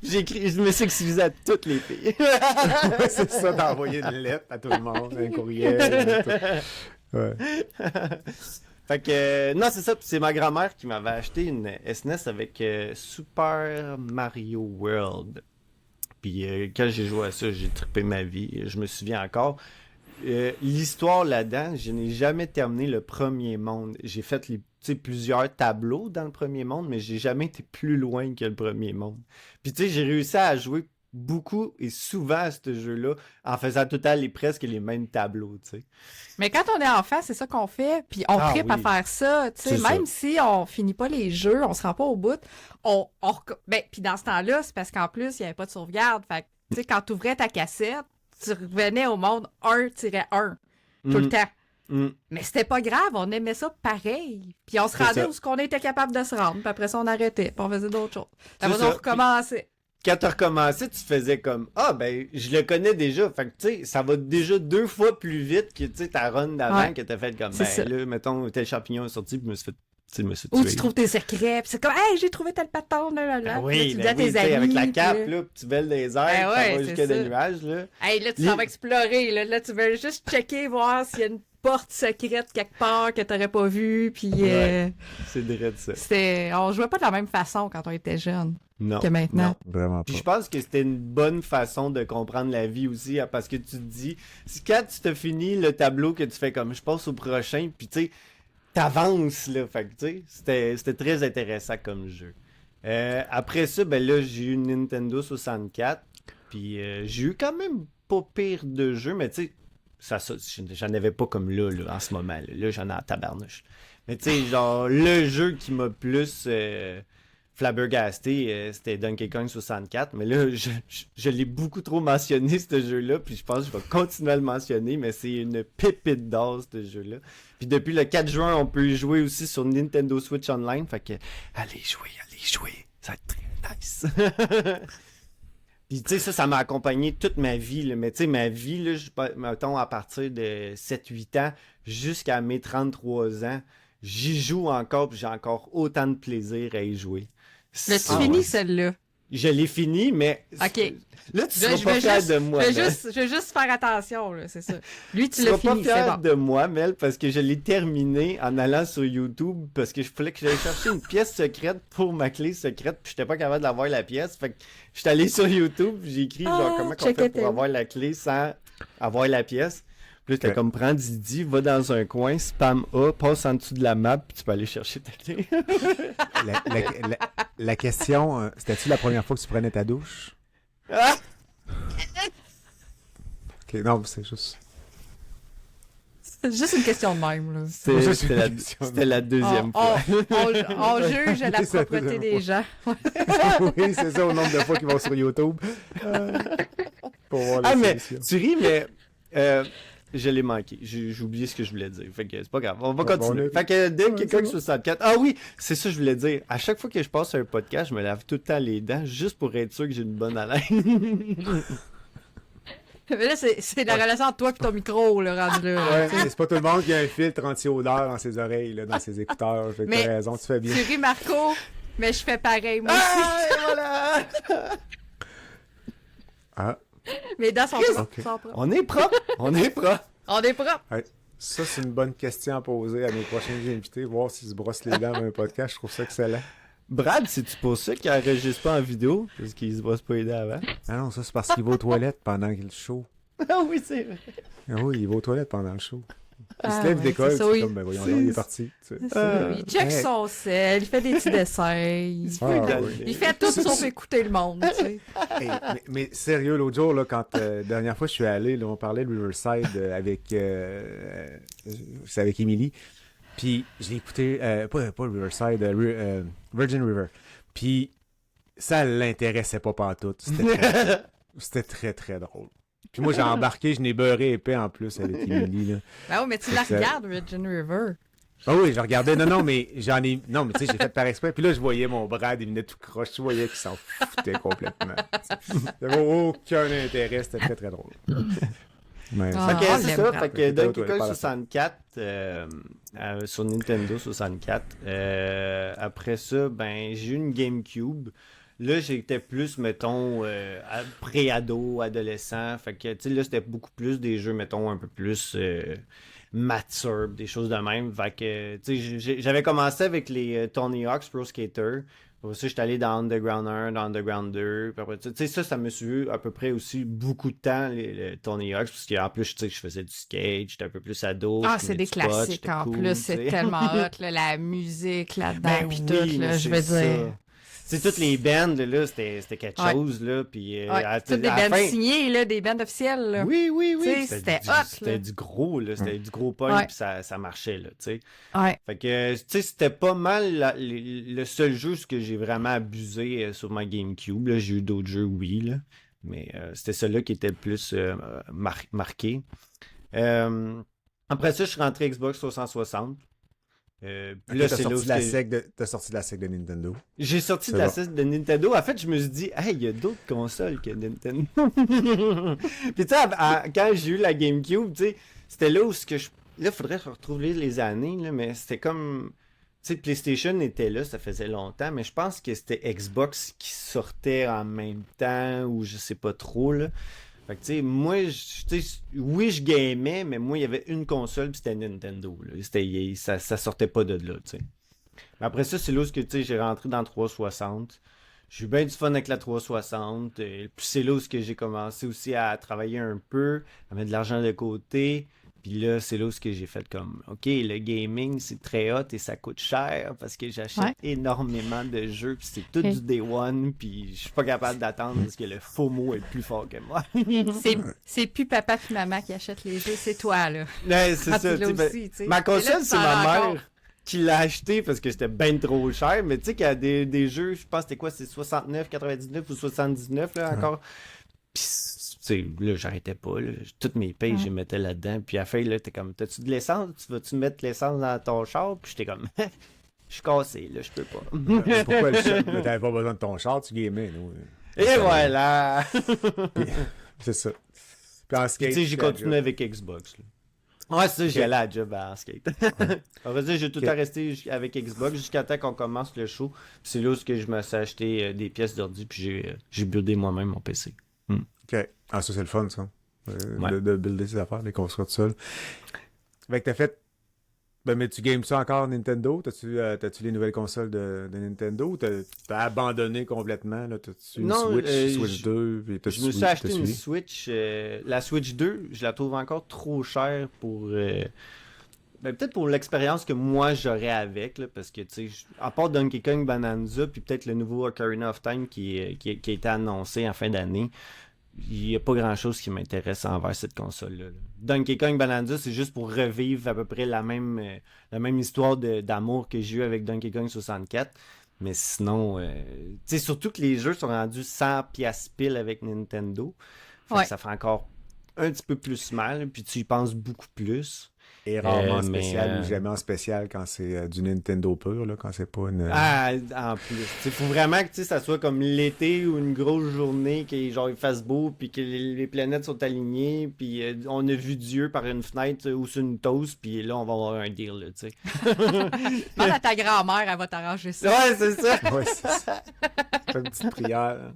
Je me sexualisais à toutes les filles. Ouais, c'est ça, t'as envoyé une lettre à tout le monde, un courriel, tout. Ouais. Fait que, non, c'est ça. C'est ma grand-mère qui m'avait acheté une SNES avec Super Mario World. Puis quand j'ai joué à ça, j'ai trippé ma vie. Je me souviens encore. L'histoire là-dedans, je n'ai jamais terminé le premier monde. J'ai fait plusieurs tableaux dans le premier monde, mais j'ai jamais été plus loin que le premier monde. Puis tu sais, j'ai réussi à jouer beaucoup et souvent à ce jeu-là en faisant presque les mêmes tableaux, tu sais. Mais quand on est enfant, c'est ça qu'on fait, puis on trippe à faire ça, tu sais, même si on finit pas les jeux, on se rend pas au bout, puis dans ce temps-là, c'est parce qu'en plus, il y avait pas de sauvegarde, fait que, tu sais, quand tu ouvrais ta cassette, tu revenais au monde 1-1, tout le temps. Mais c'était pas grave, on aimait ça pareil. Puis on se rendait où on était capable de se rendre, puis après ça, on arrêtait, puis on faisait d'autres choses. Après ça, on recommençait. Quand tu recommençais, tu faisais comme je le connais déjà. Fait que tu sais, ça va déjà 2 fois plus vite que tu sais ta run d'avant que t'as fait comme là, mettons, tel champignon est sorti puis me suis tué. Ou tu trouves tes secrets, puis c'est comme hey, j'ai trouvé tel patron là. Oui, tu dis à tes amis. Avec la cape, là, tu belles des airs, ça va jusqu'à des nuages, là. Hey, là, tu s'en vas explorer, là, tu veux juste checker, voir s'il y a une porte secrète quelque part que t'aurais pas vue, puis c'est direct ça. On jouait pas de la même façon quand on était jeune. Non. Que maintenant. Non, vraiment pas. Puis je pense que c'était une bonne façon de comprendre la vie aussi, parce que tu te dis, quand tu te finis le tableau que tu fais comme je passe au prochain, puis tu sais, t'avances là, fait que tu sais, c'était très intéressant comme jeu. Après ça, ben là, j'ai eu une Nintendo 64. Puis j'ai eu quand même pas pire de jeux, mais tu sais, j'en avais pas comme là, en ce moment. Là, j'en ai en tabarnouche. Mais tu sais, genre, le jeu qui m'a plus flabbergasté, c'était Donkey Kong 64. Mais là, je l'ai beaucoup trop mentionné, ce jeu-là. Puis je pense que je vais continuer à le mentionner, mais c'est une pépite d'or, ce jeu-là. Puis depuis le 4 juin, on peut y jouer aussi sur Nintendo Switch Online. Fait que, allez jouer. Ça va être très nice. Puis tu sais, ça m'a accompagné toute ma vie, là. Mais tu sais, ma vie, là, mettons, à partir de 7-8 ans jusqu'à mes 33 ans, j'y joue encore, puis j'ai encore autant de plaisir à y jouer. L'as-tu fini, celle-là? Je l'ai fini, mais... OK. Là, tu seras pas fier de moi. Je vais juste faire attention, là, c'est ça. Lui, tu l'as seras fini, pas fier bon. de moi, Mel, parce que je l'ai terminé en allant sur YouTube, parce que je voulais que j'aille chercher une pièce secrète pour ma clé secrète, puis j'étais pas capable d'avoir la pièce. Fait que j'étais allé sur YouTube, j'ai écrit genre comment on fait pour avoir la clé sans avoir la pièce. Puis là, t'as comme prends Didi, va dans un coin, spam A, passe en dessous de la map, puis tu peux aller chercher ta clé. La question, c'était-tu la première fois que tu prenais ta douche? Ah! Ok, non, c'est juste... C'est juste une question de même, là. C'était la deuxième fois. On juge la C'est ça, propreté deuxième des gens. Oui, c'est ça, au nombre de fois qu'ils vont sur YouTube. Pour voir la mais solution. tu ris, mais je l'ai manqué. J'ai oublié ce que je voulais dire. Fait que c'est pas grave. On va continuer. Fait que Donkey Kong 64. Ah oui, c'est ça que je voulais dire. À chaque fois que je passe un podcast, je me lave tout le temps les dents juste pour être sûr que j'ai une bonne haleine. Mais là, c'est la relation entre toi et ton micro, là, rendu là. Ouais, c'est pas tout le monde qui a un filtre anti-odeur dans ses oreilles, là, dans ses écouteurs. Fait que t'as raison, tu fais bien. Tu ris, Marco, mais je fais pareil, moi aussi. Ah, et voilà! Ah, Mes dents sont Ok. propres. On est propre! On est propre! On est propre. ouais. Ça, c'est une bonne question à poser à nos prochains invités, voir s'ils se brossent les dents dans un podcast. Je trouve ça excellent. Brad, c'est-tu pour ça qu'il enregistre pas en vidéo? Parce qu'il se brosse pas les dents avant? Ah non, ça, c'est parce qu'il va aux toilettes pendant le show. Ah oui, c'est vrai. Ah oui, il va aux toilettes pendant le show. Il Ah se lève ouais, d'école, c'est ça, c'est oui. comme, ben voyons, donc, il est parti. Tu sais. C'est ça. Il check Ouais. son sel, il fait des petits dessins. Ah, oui. Il fait tout sauf écouter le monde, tu sais. Hey, mais sérieux, l'autre jour, là, quand dernière fois je suis allé, là, on parlait de Riverside c'est avec Emily. Puis je l'ai écouté, pas Riverside, Virgin River. Puis ça l'intéressait pas pantoute. C'était très, très drôle. Puis moi, j'ai embarqué, je n'ai beurré épais en plus avec Emily. Là. Ben oui, mais tu la regardes, Virgin River. Ah oui, je regardais. Non, mais j'en ai. Non, mais tu sais, j'ai fait par exprès. Puis là, je voyais mon Brad, il venait tout croche. Je voyais qu'il s'en foutait complètement. Il n'y avait aucun intérêt. C'était très, très drôle. Mais, Ah. Fait que on c'est l'aime, ça, Brad. fait que Fait que Donkey toi, Kong par la 64 sur Nintendo 64. Après ça, ben j'ai eu une GameCube. Là, j'étais plus, mettons, pré-ado, adolescent. Fait que, tu sais, là, c'était beaucoup plus des jeux, mettons, un peu plus matures, des choses de même. Fait que, tu sais, j'avais commencé avec les Tony Hawk's Pro Skater. Après ça, j'étais allé dans Underground 1, dans Underground 2. Puis après, tu sais, ça me suivi à peu près aussi beaucoup de temps, les Tony Hawk's. Parce qu'en plus, tu sais, je faisais du skate, j'étais un peu plus ado. Ah, je c'est fumais des du pot, classiques j'étais en cool, plus. tu C'est sais. tellement hot, là, la musique là-dedans, Ben puis oui, tout, là, mais je veux c'est dire. ça. C'est toutes les bands, là, c'était quelque Ouais. chose, là, puis Ouais, toutes des à la bandes fin- signées, là, des bandes officielles, là. Oui, oui, Tu sais, oui. c'était du- hot, C'était là. du gros, là, c'était du gros punk, Ouais. puis ça marchait, là, tu sais. Ouais. Fait que, tu sais, c'était pas mal le seul jeu que j'ai vraiment abusé sur ma GameCube, là. J'ai eu d'autres jeux, oui, là, mais c'était celui-là qui était le plus marqué. Après ça, je suis rentré Xbox 360. Puis là, t'as c'est là où t'as sorti de la SEC de Nintendo. j'ai sorti C'est de la bon. ceste de Nintendo. En fait, je me suis dit, hey, il y a d'autres consoles que Nintendo. Puis tu sais, quand j'ai eu la GameCube, tu sais, c'était là où ce que je. Là, il faudrait retrouver les années, là, mais c'était comme. Tu sais, PlayStation était là, ça faisait longtemps, mais je pense que c'était Xbox qui sortait en même temps, ou je sais pas trop, là. Fait que, tu sais, moi, tu sais, oui, je gamais, mais moi, il y avait une console, puis c'était Nintendo, là. Ça sortait pas de là, tu sais. Mais après ça, c'est là où que, tu sais, j'ai rentré dans 360. J'ai eu bien du fun avec la 360. Puis c'est là où que j'ai commencé aussi à travailler un peu, à mettre de l'argent de côté. Puis là, c'est là où j'ai fait comme, OK, le gaming, c'est très hot et ça coûte cher parce que j'achète énormément de jeux, puis c'est tout du day one, puis je suis pas capable d'attendre parce que le FOMO est plus fort que moi. C'est plus papa puis maman qui achètent les jeux, c'est toi, là. Ouais, c'est ça. Ma console, c'est ma mère qui l'a acheté parce que c'était bien trop cher, mais tu sais qu'il y a des jeux, je pense, c'était quoi, c'est 69, 99 ou 79, là, encore. Puis, tu sais, là, j'arrêtais pas, là. Toutes mes payes, je les mettais là-dedans. Puis à la fin, là, t'es comme, t'as-tu de l'essence? Tu vas-tu mettre l'essence dans ton char? Puis j'étais comme, je suis cassé, là, je peux pas. Pourquoi le char? T'avais pas besoin de ton char, tu gamais, nous. Et voilà! C'est ça. Puis en skate, tu sais, j'ai continué avec Xbox, là. Ouais, c'est ça, j'y allais à la job en skate. On va dire, j'ai tout le temps resté avec Xbox jusqu'à temps qu'on commence le show. Puis c'est là où je me suis acheté des pièces d'ordi, puis j'ai buildé moi-même mon PC. OK. Ah, ça, c'est le fun, ça. De builder ses affaires, les construire tout seul. Fait que t'as fait... Ben, mais tu games ça encore Nintendo? T'as-tu les nouvelles consoles de Nintendo? Ou t'as abandonné complètement? Là? T'as-tu une Switch 2? Je me suis acheté une Switch. La Switch 2, je la trouve encore trop chère pour... peut-être pour l'expérience que moi j'aurais avec, là, parce que, tu sais, à part Donkey Kong Bonanza, puis peut-être le nouveau Ocarina of Time qui a été annoncé en fin d'année, il n'y a pas grand-chose qui m'intéresse envers cette console-là. Donkey Kong Bonanza, c'est juste pour revivre à peu près la même histoire d'amour que j'ai eu avec Donkey Kong 64. Mais sinon, tu sais, surtout que les jeux sont rendus 100$ pile avec Nintendo. Fait que ça fait encore un petit peu plus mal, puis tu y penses beaucoup plus. Et rarement spécial ou jamais en spécial quand c'est du Nintendo pur, là, quand c'est pas une... Ah, en plus. Il faut vraiment que ça soit comme l'été ou une grosse journée, qu'il fasse beau, puis que les planètes sont alignées, puis on a vu Dieu par une fenêtre ou sur une toast, puis là, on va avoir un deal, là, tu sais. Demande à ta grand-mère, elle va t'arranger ça. Ouais, c'est ça. Ouais, c'est ça. Fais une petite prière.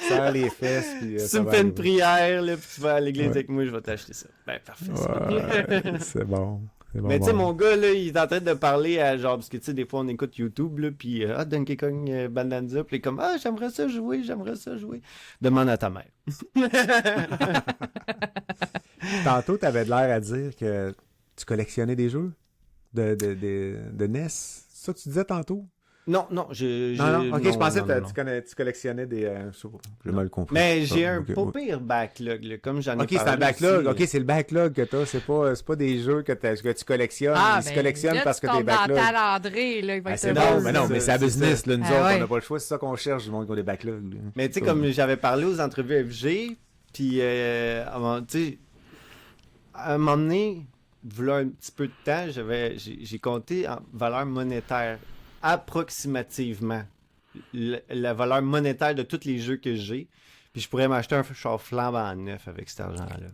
Serre les fesses. Puis, tu me fais une prière, là, puis tu vas à l'église avec moi, je vais t'acheter ça. Ben, parfait. C'est bon. Mais tu sais, mon gars, là, il est en train de parler à genre, parce que tu sais, des fois, on écoute YouTube, là, puis Donkey Kong Bonanza, puis il est comme, j'aimerais ça jouer. Demande à ta mère. Tantôt, t'avais de l'air à dire que tu collectionnais des jeux de NES. C'est ça que tu disais tantôt? Non, ok, je pensais que tu collectionnais des... j'ai mal compris. Mais j'ai un pas pire backlog, là, comme j'en ai parlé. Ok, c'est un backlog. Aussi. Ok, c'est le backlog que t'as. C'est pas des jeux que tu collectionnes. Ils se collectionnent parce que t'es backlog. Dans Talandré, là, il va être c'est bon, mais non, mais c'est la business, là. Nous autres, on n'a pas le choix. C'est ça qu'on cherche, du monde qui a des backlogs. Mais tu sais, comme j'avais parlé aux entrevues FG, puis, tu sais, à un moment donné, voilà un petit peu de temps, j'ai compté en valeur monétaire approximativement la valeur monétaire de tous les jeux que j'ai, puis je pourrais m'acheter un char flambant neuf avec cet argent-là.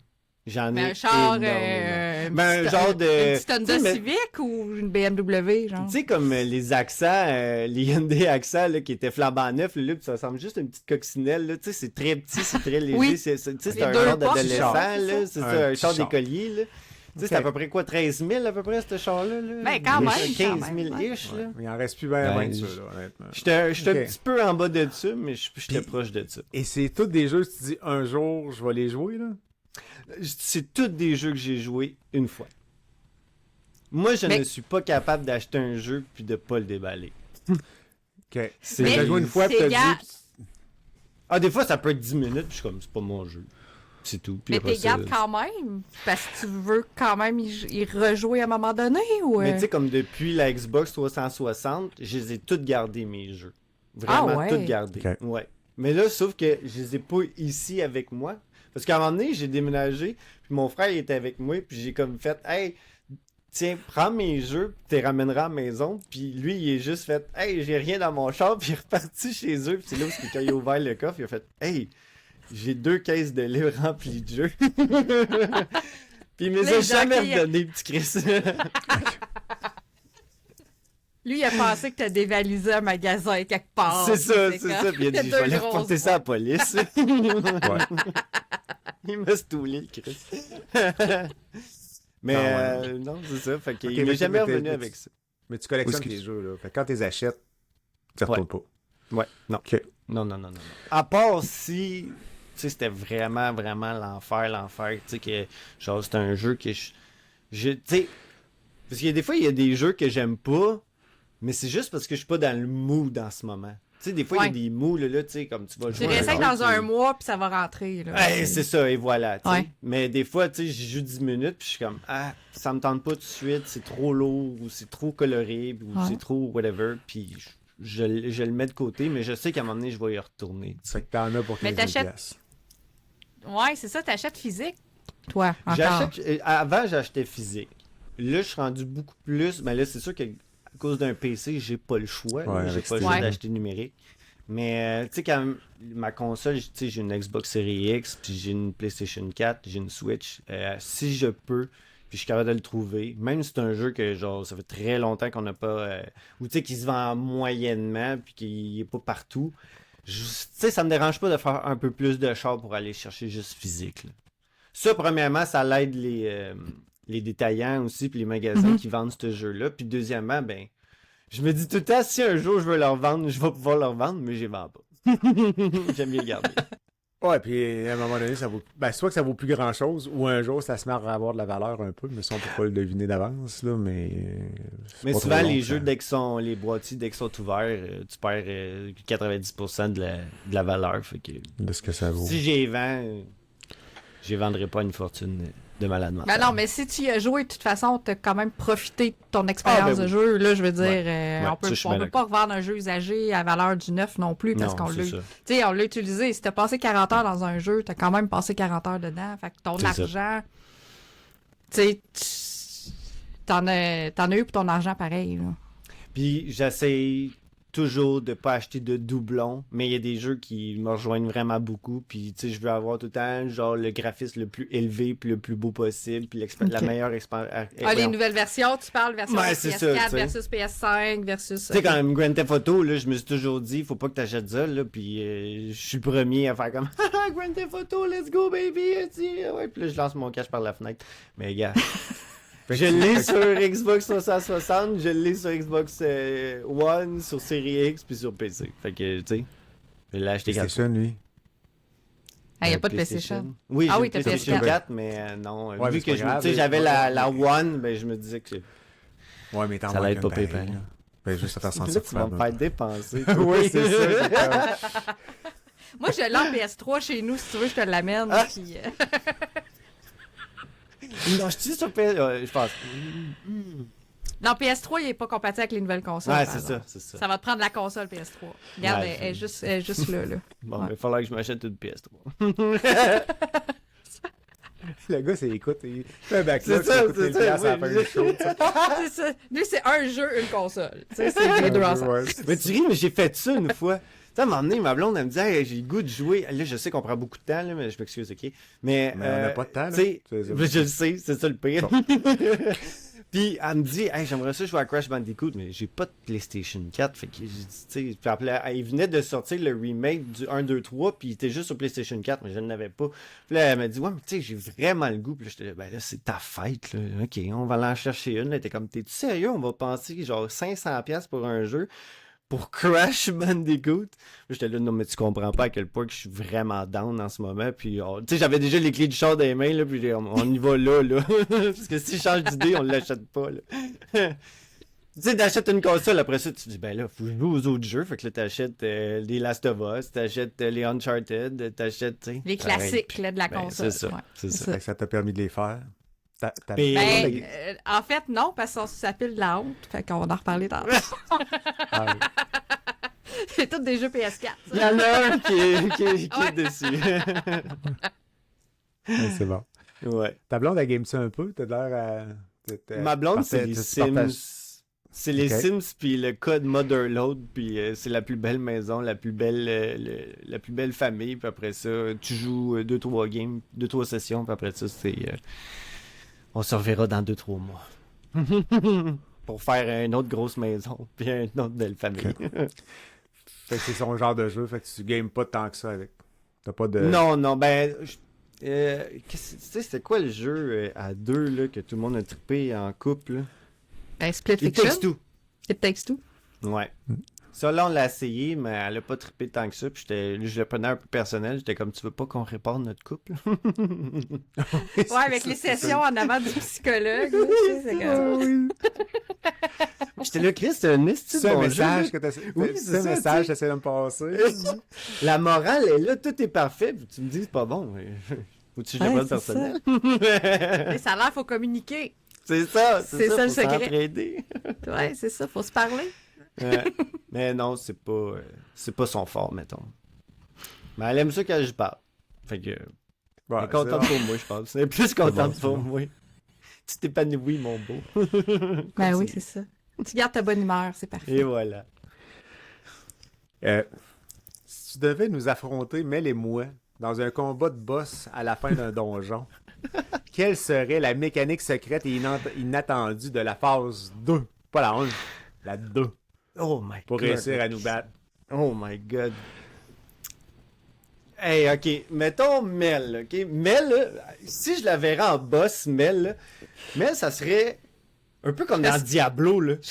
J'en ai un char, un genre de... Une petite Honda Civic ou une BMW, genre? Tu sais, comme les accents, les Hyundai accents, là, qui étaient flambant neufs, là, puis ça ressemble juste à une petite coccinelle, là, tu sais, c'est très petit, c'est très léger, oui. c'est un genre d'adolescent, là, c'est ça, un char d'écolier, là. Tu sais, c'est à peu près quoi, 13 000 à peu près, ce char-là? Là? Ben, quand même. 15 000-ish, là. Mais il en reste plus bien de ça, là, honnêtement. J'étais un petit peu en bas de ça, mais j'étais proche de ça. Et c'est tous des jeux, tu te dis, un jour, je vais les jouer, là? C'est tous des jeux que j'ai joués une fois. Moi, je ne suis pas capable d'acheter un jeu puis de pas le déballer. OK. J'ai joué une fois, puis t'as dit... des fois, ça peut être 10 minutes, puis je suis comme, c'est pas mon jeu. C'est tout. Puis mais t'es gardes quand même, parce que tu veux quand même y rejouer à un moment donné, ou... Mais tu sais, comme depuis la Xbox 360, je les ai toutes gardées, mes jeux. Vraiment toutes gardées. Okay. Ouais. Mais là, sauf que je les ai pas ici avec moi. Parce qu'à un moment donné, j'ai déménagé, puis mon frère il était avec moi, puis j'ai comme fait, hey, tiens, prends mes jeux, tu les ramèneras à la maison. Puis lui, il est juste fait, hey, j'ai rien dans mon char, puis il est reparti chez eux. Puis c'est là où quand il a ouvert le coffre, il a fait, hey, j'ai 2 caisses de livres remplies de jeux. Puis il me les a jamais redonné, petit Chris. Lui, il a pensé que t'as dévalisé un magasin quelque part. C'est ça. Puis il a dit, je vais aller reporter ça à la police. Il m'a stoulé, le Chris. Mais non, c'est ça. Fait qu'il m'est jamais revenu avec ça. Mais tu collectionnes tes jeux, là. Fait que quand tu les achètes, tu ne retournes pas. Ouais, non. Okay. Non. À part si, tu sais, c'était vraiment l'enfer. Tu sais, que genre, c'était un jeu que Tu sais, parce qu'il y a des fois, il y a des jeux que j'aime pas, mais c'est juste parce que je suis pas dans le mood en ce moment. Tu sais, des fois, il y a des moods, là, tu sais, comme tu vas Tu jouer réessayes jeu, dans un mois, puis ça va rentrer. Là. Ouais, c'est ça, et voilà, tu sais. Ouais. Mais des fois, tu sais, j'y joue 10 minutes, puis je suis comme, ça me tente pas tout de suite, c'est trop lourd, ou c'est trop coloré, ou c'est trop whatever, puis je le mets de côté, mais je sais qu'à un moment donné, je vais y retourner. C'est que t'en as pour 15 Mais 000 piastres. Ouais, c'est ça, t'achètes physique, toi, encore. Avant, j'achetais physique. Là, je suis rendu beaucoup plus, mais là, c'est sûr qu'à cause d'un PC, j'ai pas le choix. Ouais, J'ai avec pas le Steam. choix d'acheter numérique. Mais, tu sais, quand ma console, tu sais, j'ai une Xbox Series X, puis j'ai une PlayStation 4, j'ai une Switch. Si je peux, puis je suis capable de le trouver, même si c'est un jeu que, genre, ça fait très longtemps qu'on n'a pas... ou, tu sais, qui se vend moyennement, puis qui est pas partout. Tu sais, ça me dérange pas de faire un peu plus de char pour aller chercher juste physique, là. Ça, premièrement, ça l'aide les détaillants aussi, puis les magasins qui vendent ce jeu-là. Puis deuxièmement, ben... Je me dis tout le temps, si un jour je veux leur vendre, je vais pouvoir leur vendre, mais je les vends pas. J'aime bien les garder. Ouais, puis à un moment donné, ça vaut. Ben, soit que ça vaut plus grand chose, ou un jour ça se met à avoir de la valeur un peu, mais ça on peut pas le deviner d'avance, là, mais. C'est Mais pas souvent, trop long, les ça. jeux, les boîtiers, dès qu'ils sont ouverts, tu perds 90% de la valeur. Fait que De ce que ça vaut. si j'y vends, je les vendrai pas une fortune de malade mental. Ben non, mais si tu y as joué, de toute façon, t'as quand même profité de ton expérience ben de oui. jeu. Là, je veux dire, Ouais, on peut, ça, je suis on bien peut pas revendre un jeu usagé à valeur du neuf non plus, parce Non, qu'on c'est l'a... ça. Tu sais, on l'a utilisé. Si t'as passé 40 heures dans un jeu, t'as quand même passé 40 heures dedans. Fait que ton C'est ça. argent... Tu sais, t'en as eu pour ton argent pareil, là. Puis j'essaie toujours de pas acheter de doublons, mais il y a des jeux qui me rejoignent vraiment beaucoup. Puis tu sais, je veux avoir tout le temps genre le graphisme le plus élevé puis le plus beau possible, puis la meilleure expérience. Les nouvelles versions, tu parles version Ouais, c'est PS4 ça, tu sais. versus PS5 versus... Tu sais, quand même, Grand Theft Auto, là, je me suis toujours dit, faut pas que t'achètes ça, là, puis je suis le premier à faire comme Grand Theft Auto, let's go, baby! Ouais, puis là, je lance mon cash par la fenêtre. Mais, gars, je l'ai sur Xbox 360, je l'ai sur Xbox One, sur Series X, puis sur PC. Fait que, tu sais, je l'ai acheté C'est 4 ça, lui. Ah, il n'y a pas de PlayStation. Oui, Ah j'ai oui, une t'as PlayStation PS4. 4, mais non. Ouais, mais vu c'est que pas grave, tu sais, j'avais là. la One, ben, je me disais que Ouais, mais t'en ça allait être manques pas un pire. pareil, là. Ben, juste à faire Là, sentir tu vas me faire dépenser. Oui, c'est ça. c'est comme- Moi, je l'ai en PS3 chez nous, si tu veux, je te l'amène. Ah! Puis, Non, je suis sur PS... je pense. Non, PS3, il n'est pas compatible avec les nouvelles consoles. Ouais, par c'est exemple. ça, c'est ça. Ça va te prendre la console PS3. Regarde, Ouais, elle est juste là. Bon, Ouais. mais il va falloir que je m'achète une PS3. Le gars, c'est écoute, il fait un backlog, C'est ça, ça coûte c'est 1000 ça, piastres à la oui. fin du show, tu sais. C'est ça. Lui, c'est un jeu, une console. Tu sais, c'est les deux ensemble. Ouais, Mais tu ris, mais j'ai fait ça une fois. Tu sais, à un moment donné, ma blonde, elle me dit, hey, j'ai le goût de jouer. Là, je sais qu'on prend beaucoup de temps, là, mais je m'excuse, ok. Mais Mais on n'a pas de temps, là. Tu sais, C'est- je le sais, c'est ça le pire. Puis elle me dit, hey, j'aimerais ça jouer à Crash Bandicoot, mais j'ai pas de PlayStation 4. Fait que j'ai dit, tu sais, puis après, il venait de sortir le remake du 1, 2, 3, puis il était juste sur PlayStation 4, mais je ne l'avais pas. Puis là, elle m'a dit, ouais, mais tu sais, j'ai vraiment le goût. Puis là, j'étais là, ben là, c'est ta fête, là. Ok, on va aller en chercher une. Elle était comme, t'es-tu sérieux? On va penser genre 500$ pour un jeu pour Crash Bandicoot. J'étais là, non, mais tu comprends pas à quel point que je suis vraiment down en ce moment. Puis, tu sais, j'avais déjà les clés du char dans les mains, là, puis on y va là. Parce que si je change d'idée, on l'achète pas, là. Tu sais, t'achètes une console, après ça, tu te dis, ben là, faut jouer aux autres jeux. Fait que là, t'achètes les Last of Us, t'achètes les Uncharted, t'achètes, tu sais. Les classiques là, de la Ben, console. c'est ça, ouais. c'est ça. Fait que ça t'a permis de les faire. Mais- Ben, en fait, non, parce que ça s'appelle de la honte. Fait qu'on va en reparler tantôt. Ah, oui. C'est tous des jeux PS4. Il y en a un qui est Ouais. dessus. Ouais, c'est bon. Ouais. Ta blonde, elle game ça un peu? T'as l'air à... Ma blonde, c'est les Sims. C'est les Ok. Sims, puis le code Motherload, puis c'est la plus belle maison, la plus belle famille, puis après ça, tu joues 2-3 games, 2-3 sessions, puis après ça, c'est... on se reverra dans 2-3 mois. Pour faire une autre grosse maison, puis une autre belle famille. Fait que c'est son genre de jeu, fait que tu games pas tant que ça avec. T'as pas de... Non, ben... tu sais, c'était quoi le jeu à deux, là, que tout le monde a trippé en couple, là? Ben, Split It Fiction. Takes Two. It Takes Two. Ouais. Ça, là, on l'a essayé, mais elle a pas trippé tant que ça. Puis je le prenais un peu personnel. J'étais comme, tu veux pas qu'on répare notre couple? Ouais, avec les sessions en avant du psychologue. Là, tu sais, c'est comme... J'étais là, Chris, c'est un esti de C'est un bon message jeu, que t'as. Oui, C'est c'est un ça, message tu que t'essaies de me passer. La morale est là, tout est parfait. Puis tu me dis, c'est pas bon. Faut-tu que je le prenne c'est personnel? Mais ça a l'air, faut communiquer. C'est ça, C'est ça, le faut secret. s'entraider. Ouais, c'est ça, faut se parler. Ouais. Mais non, c'est pas son fort, mettons. Mais elle aime ça quand je parle. Fait que, Ouais, elle est contente c'est- pour moi, je pense. Elle est plus contente c'est pour bon. moi. Tu t'épanouis, mon beau. Ben oui, c'est ça. Tu gardes ta bonne humeur, c'est parfait. Et voilà. Si tu devais nous affronter, Mel et moi, dans un combat de boss à la fin d'un donjon, quelle serait la mécanique secrète et inattendue de la phase 2? Pas la 1, la 2, Oh my pour god. réussir à nous battre. Oh my god. Hey, ok, mettons Mel, ok? Mel, là, si je la verrais en boss, Mel, là, Mel, ça serait un peu comme dans Diablo, là. Je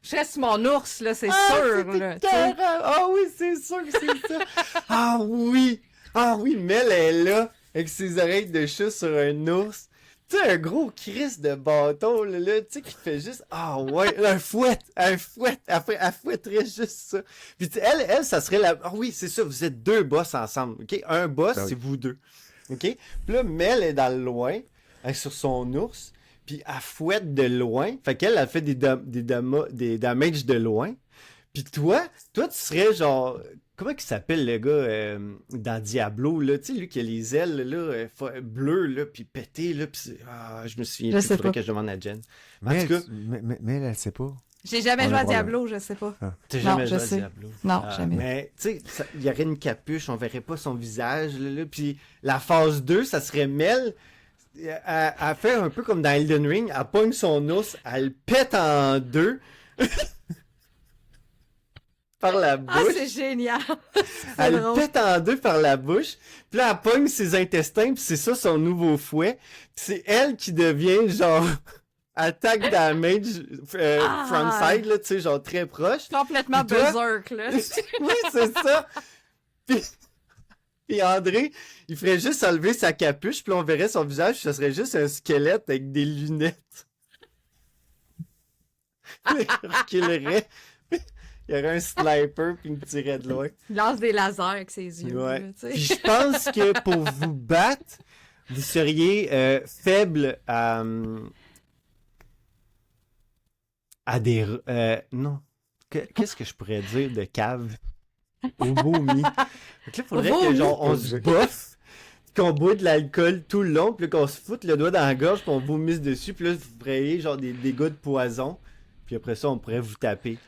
serais sur mon ours, là, c'est sûr, là. tu sais. Ah oui, c'est sûr que c'est ça. Ah oui. Ah oui, Mel est là, avec ses oreilles de chat sur un ours. Tu sais, un gros Chris de bâton, là, tu sais, qui fait juste... Ah ouais, un fouet. Elle fouetterait juste ça. Puis tu sais, elle, ça serait la... Ah oui, c'est ça, vous êtes deux boss ensemble, OK? Un boss, Ah oui. c'est vous deux, OK? Puis là, Mel est dans le loin, elle est sur son ours, puis elle fouette de loin. Fait qu'elle, elle fait des damages de loin. Puis toi, tu serais genre... Comment il s'appelle le gars dans Diablo, là? Tu sais, lui qui a les ailes, là, bleues, là, puis pétées, là, puis je me souviens Je plus, sais faudrait pas. que je demande à Jen. En Mel, tout cas, Mel, elle sait pas. J'ai jamais On joué a à pas Diablo, je sais pas. t'as Non, jamais je joué à sais. Diablo. Non, jamais. Mais, tu sais, il y aurait une capuche, on verrait pas son visage, là, puis la phase 2, ça serait Mel... Elle fait un peu comme dans Elden Ring, elle pogne son ours, elle le pète en deux par la Ah, bouche. c'est génial! Elle le drôle. pète en deux par la bouche. Puis là, elle pogne ses intestins, puis c'est ça son nouveau fouet. Puis c'est elle qui devient genre attaque damage frontside, là, tu sais, genre très proche. Complètement Puis toi- berserk, là. Oui, c'est ça. Puis André, il ferait juste enlever sa capuche, puis on verrait son visage, ce serait juste un squelette avec des lunettes. Il reculerait. Il y aurait un sniper, puis il me tirait de loin. Il lance des lasers avec ses yeux. Ouais. là, tu sais. Puis je pense que pour vous battre, vous seriez faible à des... non. Qu'est-ce que je pourrais dire de cave? Au vomi. Donc là, faudrait Au que vomi? genre on se boffe, qu'on boit de l'alcool tout le long, puis là, qu'on se foute le doigt dans la gorge, puis on vomisse dessus, puis là, vous feriez genre des dégâts de poison, puis après ça, on pourrait vous taper.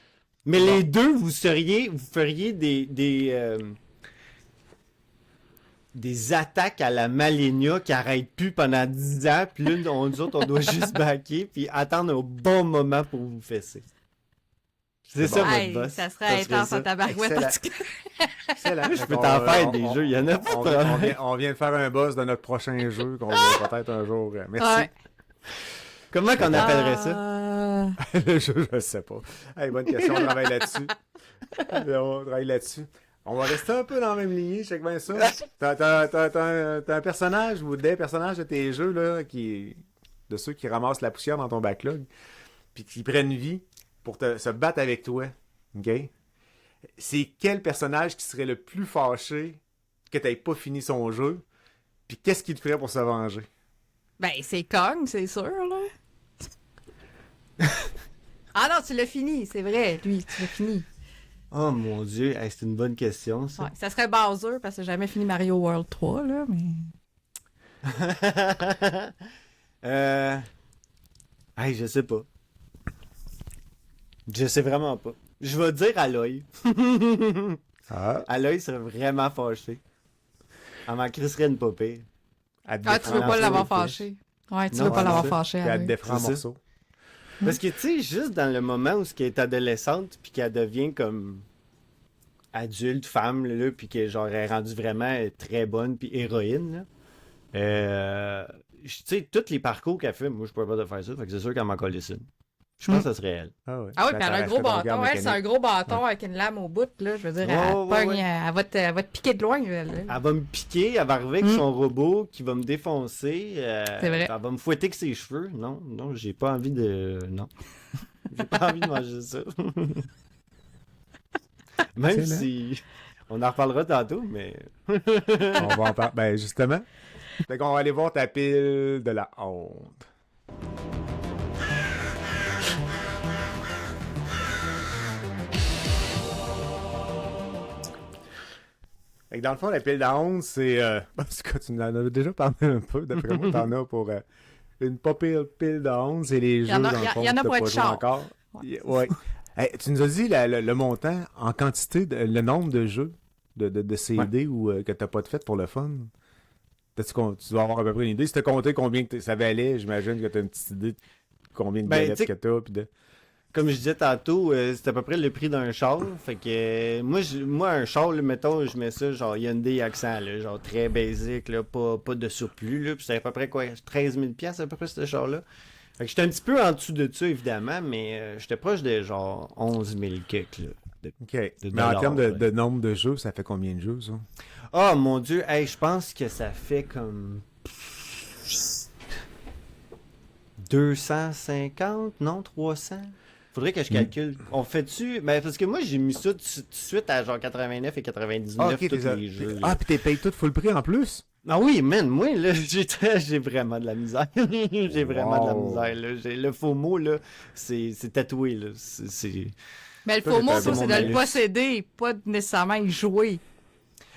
Mais les deux, vous feriez des attaques à la Malenia qui arrêtent plus pendant 10 ans, puis là, nous autres, on doit juste backer, puis attendre un bon moment pour vous fesser. C'est ça, Hey, votre boss. ça serait intense ça. en tabarouette, en Excellent. tout cas. Excellent. Je peux t'en faire des jeux, il y en a pas de problème. On vient de faire un boss de notre prochain jeu qu'on va peut-être un jour. Merci. Ouais. Comment qu'on appellerait ça? Le jeu, je sais pas. Hey, bonne question, on travaille là-dessus. On travaille là-dessus. On va rester un peu dans la même lignée, check bien ça. T'as un personnage ou des personnages de tes jeux, là, de ceux qui ramassent la poussière dans ton backlog, puis qui prennent vie pour se battre avec toi. OK? C'est quel personnage qui serait le plus fâché que t'aies pas fini son jeu, puis qu'est-ce qu'il te ferait pour se venger? Ben, c'est Kong, c'est sûr, là. Ah non, tu l'as fini, c'est vrai, lui, tu l'as fini. Oh mon dieu, hey, c'est une bonne question, ça. Ouais, ça serait Bowser, parce que j'ai jamais fini Mario World 3, là, mais... Hey, je sais pas. Je sais vraiment pas. Je vais dire Aloy. Ah, Aloy serait vraiment fâché. Elle m'en crisserait une pas pire. Ah, tu veux défend pas en l'avoir morceaux. fâché. Ouais, tu Non, veux pas c'est l'avoir ça. fâché, puis elle te Aloy. défend en C'est ça. morceaux. Parce que, tu sais, juste dans le moment où elle est adolescente, puis qu'elle devient comme adulte, femme, là, puis qu'elle genre, elle est rendue vraiment très bonne, puis héroïne, là. Tu sais, tous les parcours qu'elle fait, moi, je pourrais pas de faire ça, fait que c'est sûr qu'elle m'en colle une. Je pense que ça serait elle. Ah ouais. Ah oui, Ça puis elle a un gros t'arracherait ton bâton. regard Elle, c'est un mécanique. gros bâton avec une lame au bout, là. Je veux dire, Ouais, elle, ouais, pogne, ouais. elle va te piquer de loin, elle. Elle va me piquer, elle va arriver avec son robot qui va me défoncer. C'est vrai. Elle va me fouetter avec ses cheveux. Non, j'ai pas envie de... Non. J'ai pas envie de manger ça. Même Excellent. si... On en reparlera tantôt, mais... On va en parler. Ben, justement. Fait qu'on va aller voir ta pile de la honte. Fait que dans le fond, la pile de la honte, c'est... Parce que tu en as déjà parlé un peu. D'après moi, t'en as pour une pas pile de honte. C'est les jeux, en a- dans le fond, il y en a que pas t'as de joué char. encore. Ouais. Ouais. Hey, tu nous as dit le montant en quantité, le nombre de jeux de CD ou que t'as pas de fait pour le fun. Tu dois avoir à peu près une idée. Si t'as compté combien que ça valait, j'imagine que t'as une petite idée de combien de Ben, galettes tu sais- que t'as. Puis de... Comme je disais tantôt, c'est à peu près le prix d'un char. Fait que moi, un char, là, mettons, je mets ça genre Hyundai Accent, là, genre très basic, là, pas de surplus. Là, puis c'est à peu près quoi, 13 000 $ à peu près ce char-là. Fait que j'étais un petit peu en dessous de ça, évidemment, mais j'étais proche de genre 11 000 kicks. Là. OK. de Mais en dollars, termes ouais. de nombre de jeux, ça fait combien de jeux, ça? Oh mon dieu, hey, je pense que ça fait comme 250, non 300. Faudrait que je calcule. On fait-tu? Ben, parce que moi, j'ai mis ça tout de suite à genre 89 et 99 tous les jeux. Ah, puis t'es payé tout full prix en plus? Ah oui, man, moi, là, j'ai vraiment de la misère. J'ai vraiment de la Wow. misère, là. Le faux mot, là, c'est tatoué, là. C'est... Mais le Toi, faux t'es mot, un ça, bon c'est de malus. le posséder, pas nécessairement y jouer.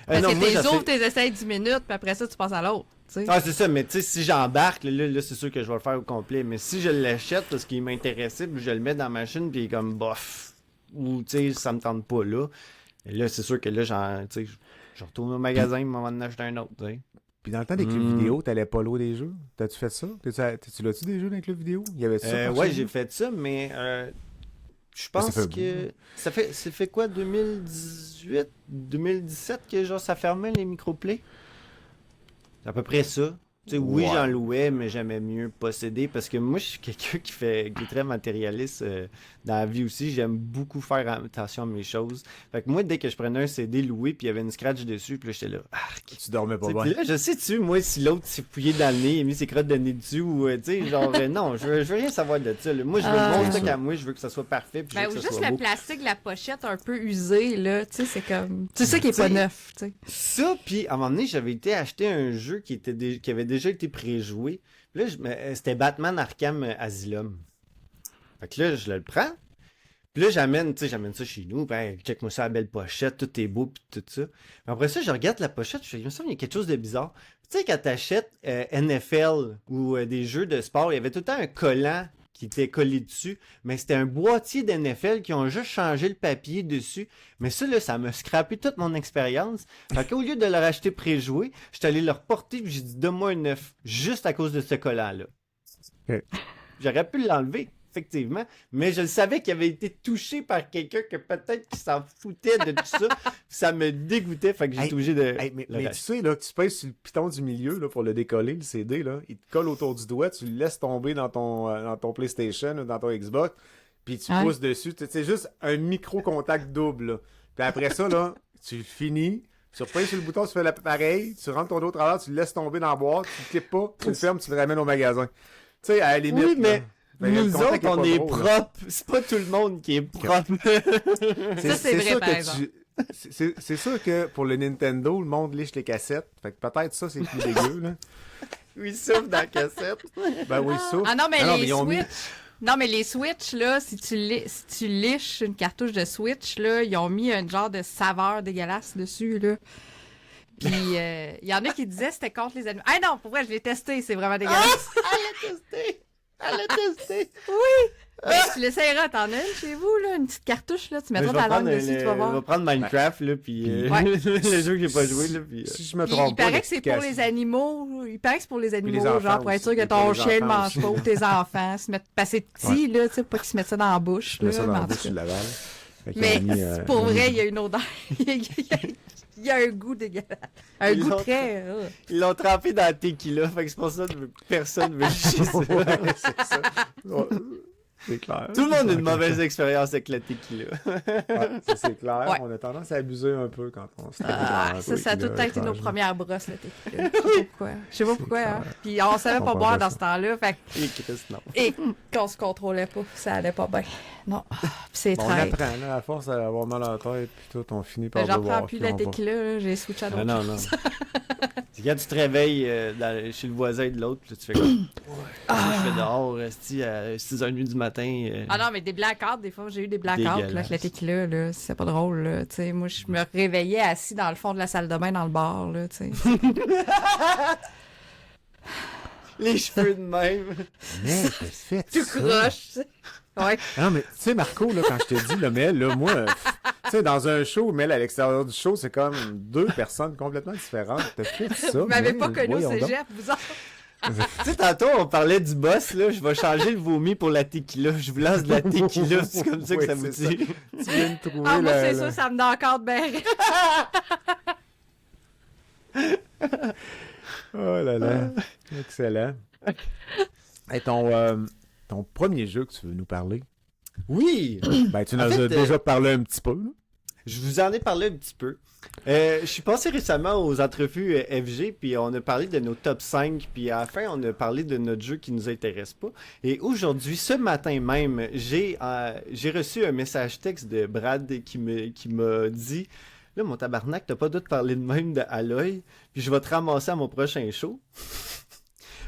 Parce non, que moi, t'es ça ouvres, fait- t'es essais 10 minutes, puis après ça, tu passes à l'autre. Tu sais. Ah, c'est ça, mais tu sais, si j'embarque, là, c'est sûr que je vais le faire au complet. Mais si je l'achète parce qu'il m'intéressait, puis je le mets dans ma machine, puis il est comme bof, ou tu sais, ça me tente pas là, et là, c'est sûr que là, tu sais, je retourne au magasin, il m'en va en acheter un autre, tu sais. Puis dans le temps des clubs vidéo, t'allais pas louer des jeux? T'as-tu fait ça? Tu l'as-tu des jeux dans les clubs vidéo? Il y avait ça? Ouais, j'ai fait ça, mais je pense fait un que ça fait quoi, 2018, 2017 que genre ça fermait les microplays? C'est à peu près ça. Tu sais, oui, Ouais. j'en louais, mais j'aimais mieux posséder parce que moi, je suis quelqu'un qui est très matérialiste dans la vie aussi. J'aime beaucoup faire attention à mes choses. Fait que moi, dès que je prenais un CD loué puis il y avait une scratch dessus, puis là, j'étais là, Tu dormais pas T'sais, bien. puis là, je sais-tu, moi, si l'autre s'est fouillé dans le nez, il a mis ses crottes de nez dessus, ou, tu sais, genre, non, je veux rien savoir de ça. Là. Moi, je veux Ah. mon stock à moi, je veux que ça soit parfait, puis je Ben, veux ou que ça juste soit le beau. plastique de la pochette un peu usé, là. Tu sais, c'est comme. Tu sais, qui est pas T'sais, neuf, tu sais. Ça, puis à un moment donné, j'avais été acheter un jeu qui avait déjà été préjoué. Puis là, c'était Batman Arkham Asylum. Fait que là, je le prends. Puis là, j'amène ça chez nous. Ben, check-moi ça, la belle pochette, tout est beau, puis tout ça. Mais après ça, je regarde la pochette, je me sens qu'il y a quelque chose de bizarre. Tu sais, quand t'achètes NFL ou des jeux de sport, il y avait tout le temps un collant qui était collé dessus, mais c'était un boîtier d'NFL qui ont juste changé le papier dessus. Mais ça, là, ça m'a scrappé toute mon expérience. Fait qu'au lieu de le racheter préjoué, j'étais allé le reporter et j'ai dit, donne-moi un neuf, juste à cause de ce collant-là. Ok. J'aurais pu l'enlever, effectivement, mais je savais qu'il avait été touché par quelqu'un que peut-être qu'il s'en foutait de tout ça. Ça me dégoûtait, fait que j'ai Hey, été obligé de Hey, mais le tu racheter. sais, là, tu pèses sur le piton du milieu là, pour le décoller, le CD, là. Il te colle autour du doigt, tu le laisses tomber dans ton PlayStation ou dans ton Xbox, puis tu Ouais. pousses dessus. C'est juste un micro-contact double. Là. Puis après ça, là, tu le finis, tu repèses sur le bouton, tu fais pareil, tu rentres ton dos au travers, tu le laisses tomber dans la boîte, tu le clips pas, tu le fermes, tu le ramènes au magasin. Tu sais, à la limite. Oui, mais là, ben, le nous contact autres, on pas est gros, là. propre. C'est pas tout le monde qui est propre. Ça, c'est vrai, sûr par que exemple. c'est sûr que pour le Nintendo, le monde liche les cassettes. Fait que peut-être ça, c'est plus dégueu, là. Oui, sauf dans la cassette. Ben oui, ça. Ah non, mais Ah non, les ils ont mis- Switch. Non, mais les Switch, là, si tu liches une cartouche de Switch, là, ils ont mis un genre de saveur dégueulasse dessus, là. Puis, il y en a qui disaient que c'était contre les animaux. Ah non, pour vrai, je l'ai testé, c'est vraiment dégueulasse. Elle a testé. Mais tu l'essayeras, t'en as une chez vous, là, une petite cartouche, là, tu Mais mettras je vais ta langue prendre, dessus, tu vas je vais voir. prendre Minecraft, là, puis Ouais. le jeu que j'ai pas joué, là, puis... Si je me Puis, trompe il pas, paraît que c'est pour les l'application- animaux. Il paraît que c'est pour les animaux, les enfants genre pour être sûr aussi, que et pour ton les chien le enfants mange aussi. pas ou tes enfants se mettent passer petit, là, tu sais, pas qu'ils se mettent ça dans la bouche. Je mets là, ça dans mais la en tout bouche sur cas. Laval. Fait qu'ils Mais ont mis, pour vrai, il y a une odeur. Il y a un goût dégueulasse. Un Ils goût l'ont- très. Ils l'ont trempé dans la tequila, fait que c'est pour ça que personne veut chier ça. Ouais, c'est ça. Ouais. C'est clair. Tout le monde a une mauvaise expérience avec la tequila. Ouais, ça, c'est clair. Ouais. On a tendance à abuser un peu quand on se Ça a tout le temps été nos premières brosses, le tequila. Je sais pas pourquoi, hein. Puis on savait pas On boire pense dans à ce temps-là, fait que- Et Chris, non. et qu'on se contrôlait pas, ça allait pas bien. Non, puis c'est Bon, on traître. apprend, là, à force d'avoir mal à la tête, puis tout, on finit par J'en devoir prends plus la qu'on va- tequila, là, j'ai switché à d'autres Non, non. choses. C'est quand tu te réveilles chez le voisin de l'autre, puis là, tu fais comme. Je fais dehors, esti, à 6h30 du matin. Ah non, mais des blackouts, des fois, j'ai eu des blackouts là, Dégueulasse. avec la tequila, là, c'est pas drôle, là, tu sais. Moi, je me réveillais assis dans le fond de la salle de bain dans le bar, là, tu sais. Les cheveux de même. Mais t'as fait Tout ça? croche, tu sais. Ouais. Ah non, mais tu sais, Marco, là, quand je te dis, là, Mel, là, moi, tu sais, dans un show, Mel, à l'extérieur du show, c'est comme deux personnes complètement différentes. T'as fait ça? Vous m'avez Mel? pas connu au Voyons donc. cégep, vous autres. Tu sais, tantôt, on parlait du boss, là. Je vais changer le vomi pour la tequila. Je vous lance de la tequila. C'est comme ça que Oui, ça vous c'est dit. Tu viens de trouver Ah, moi, la- c'est la- ça, ça me donne encore de bien. Oh là là. Excellent. Hey, ton premier jeu que tu veux nous parler, Oui! ben, tu nous En as fait, déjà parlé un petit peu, là. Je vous en ai parlé un petit peu. Je suis passé récemment aux entrevues FG, puis on a parlé de nos top 5, puis à la fin, on a parlé de notre jeu qui nous intéresse pas. Et aujourd'hui, ce matin même, j'ai reçu un message texte de Brad qui m'a dit « Là, mon tabarnak, t'as pas d'autre parler de même de Aloy, puis je vais te ramasser à mon prochain show. »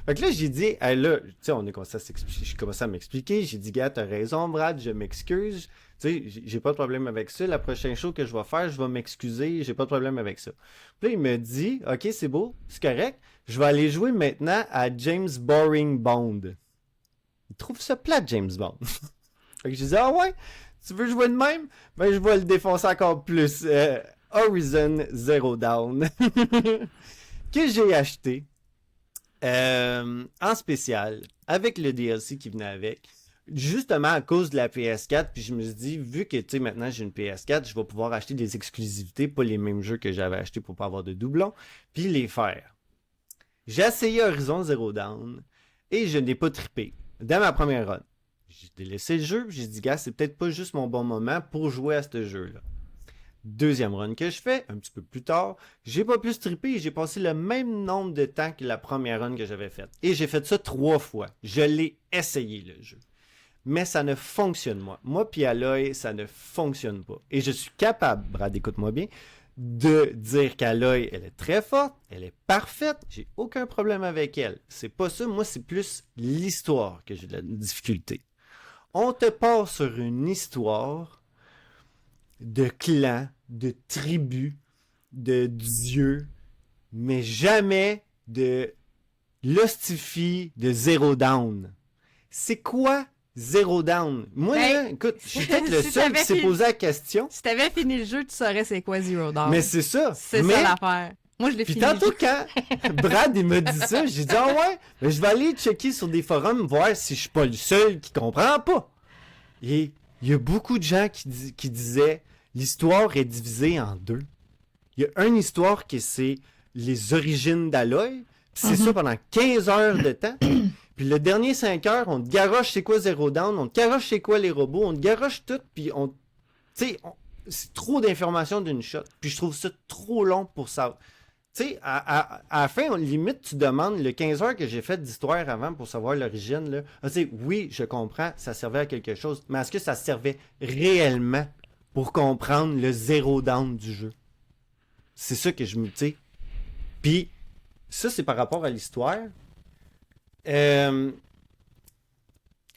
Fait que là, j'ai dit, hey, là, tu sais, j'ai commencé à m'expliquer. J'ai dit, gars, t'as raison, Brad, je m'excuse. Tu sais, j'ai pas de problème avec ça. La prochaine show que je vais faire, je vais m'excuser. J'ai pas de problème avec ça. Puis là, il me dit, OK, c'est beau, c'est correct. Je vais aller jouer maintenant à James Boring Bond. Il trouve ça plate, James Bond. Fait que je dis, ah ouais, tu veux jouer de même? Ben, je vais le défoncer encore plus. Horizon Zero Dawn. Que j'ai acheté. En spécial, avec le DLC qui venait avec, justement à cause de la PS4, puis je me suis dit, vu que tu sais maintenant j'ai une PS4, je vais pouvoir acheter des exclusivités, pas les mêmes jeux que j'avais achetés pour pas avoir de doublons, puis les faire. J'ai essayé Horizon Zero Dawn et je n'ai pas trippé dans ma première run. J'ai délaissé le jeu, j'ai dit, gars, c'est peut-être pas juste mon bon moment pour jouer à ce jeu-là. Deuxième run que je fais, un petit peu plus tard, j'ai pas pu stripper et j'ai passé le même nombre de temps que la première run que j'avais faite. Et j'ai fait ça 3 fois. Je l'ai essayé, le jeu. Mais ça ne fonctionne pas. Moi puis Aloy, ça ne fonctionne pas. Et je suis capable, Brad, écoute-moi bien, de dire qu'Aloy, elle est très forte, elle est parfaite, j'ai aucun problème avec elle. C'est pas ça, moi c'est plus l'histoire que j'ai de la difficulté. On te part sur une histoire de clans, de tribus, de dieux, mais jamais de l'hostifie de Zero Dawn. C'est quoi Zero Dawn? Moi, Hey, là, écoute, je suis peut-être le si seul qui t'avais s'est fini- posé la question, Si t'avais fini le jeu, tu saurais c'est quoi Zero Dawn. mais c'est ça. C'est Mais- ça l'affaire. Moi, je l'ai Puis fini. tantôt, quand Brad il m'a dit ça, j'ai dit, ah ouais, mais je vais aller checker sur des forums, voir si je suis pas le seul qui comprend pas. Et il y a beaucoup de gens qui disaient, l'histoire est divisée en deux. Il y a une histoire qui c'est les origines d'Aloy, puis c'est ça pendant 15 heures de temps. Puis le dernier 5 heures, on te garoche c'est quoi Zero Dawn, on te garoche c'est quoi les robots, on te garoche tout, puis on... Tu sais, c'est trop d'informations d'une shot. Puis je trouve ça trop long pour ça. Tu sais, à la fin, limite, tu demandes le 15 heures que j'ai fait d'histoire avant pour savoir l'origine. Là. Tu sais, oui, je comprends, ça servait à quelque chose, mais est-ce que ça servait réellement pour comprendre le Zero Dawn du jeu? C'est ça que je me... Tu sais. Puis, ça, c'est par rapport à l'histoire.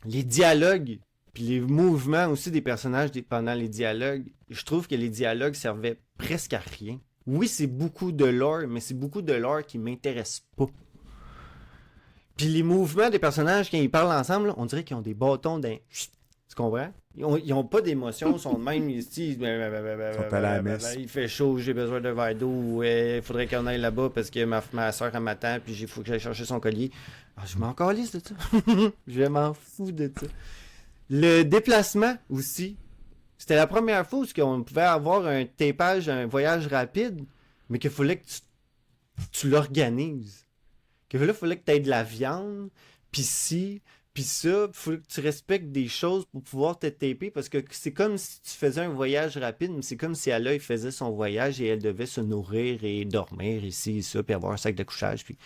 Les dialogues, puis les mouvements aussi des personnages pendant les dialogues, je trouve que les dialogues servaient presque à rien. Oui, c'est beaucoup de lore, mais c'est beaucoup de lore qui m'intéresse pas. Puis les mouvements des personnages, quand ils parlent ensemble, là, on dirait qu'ils ont des bâtons d'un... Tu comprends? Ils ont pas d'émotion, ils sont de même, ils se disent... Ils sont à la messe. Il fait chaud, j'ai besoin d'un verre d'eau, il faudrait qu'on aille là-bas parce que ma soeur elle m'attend, puis il faut que j'aille chercher son collier. Ah, je m'en calisse de ça. Je m'en fous de ça. Le déplacement aussi. C'était la première fois où on pouvait avoir un tapage, un voyage rapide, mais qu'il fallait que tu l'organises. Que là, il fallait que tu aies de la viande, puis ci, Puis ça, faut que tu respectes des choses pour pouvoir te taper parce que c'est comme si tu faisais un voyage rapide, mais c'est comme si elle faisait son voyage et elle devait se nourrir et dormir ici et ça, puis avoir un sac de couchage. Puis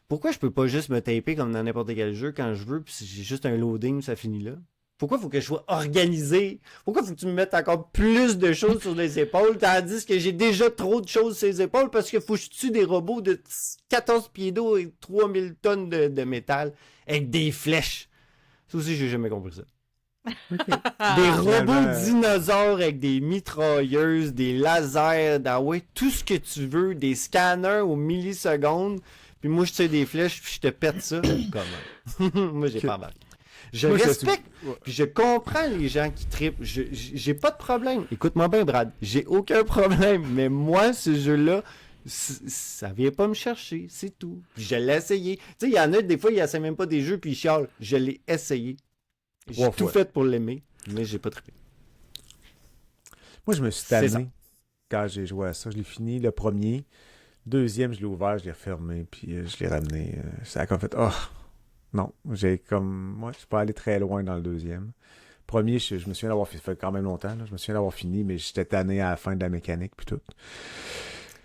pourquoi je peux pas juste me taper comme dans n'importe quel jeu quand je veux, puis j'ai juste un loading, ça finit là? Pourquoi faut que je sois organisé? Pourquoi faut que tu me mettes encore plus de choses sur les épaules, tandis que j'ai déjà trop de choses sur les épaules parce qu'il faut que je tue des robots de 14 pieds d'eau et 3000 tonnes de métal avec des flèches. Ça aussi, j'ai jamais compris ça. Des robots dinosaures avec des mitrailleuses, des lasers, tout ce que tu veux, des scanners aux millisecondes, puis moi je tire des flèches puis je te pète ça. Comment? Moi j'ai pas embarqué. Je respecte, puis je comprends les gens qui trippent. J'ai pas de problème. Écoute-moi bien, Brad. J'ai aucun problème. Mais moi, ce jeu-là, ça vient pas me chercher. C'est tout. Puis je l'ai essayé. Tu sais, il y en a des fois, ils essaient même pas des jeux, puis ils chialent. Je l'ai essayé. J'ai tout fait pour l'aimer, mais j'ai pas trippé. Moi, je me suis tanné quand j'ai joué à ça. Je l'ai fini, le premier. Deuxième, je l'ai ouvert, je l'ai refermé, puis je l'ai ramené. Ça a comme fait... Oh! Non, moi, je suis pas allé très loin dans le deuxième. Premier, je me souviens d'avoir fait quand même longtemps, là. Je me souviens d'avoir fini, mais j'étais tanné à la fin de la mécanique puis tout.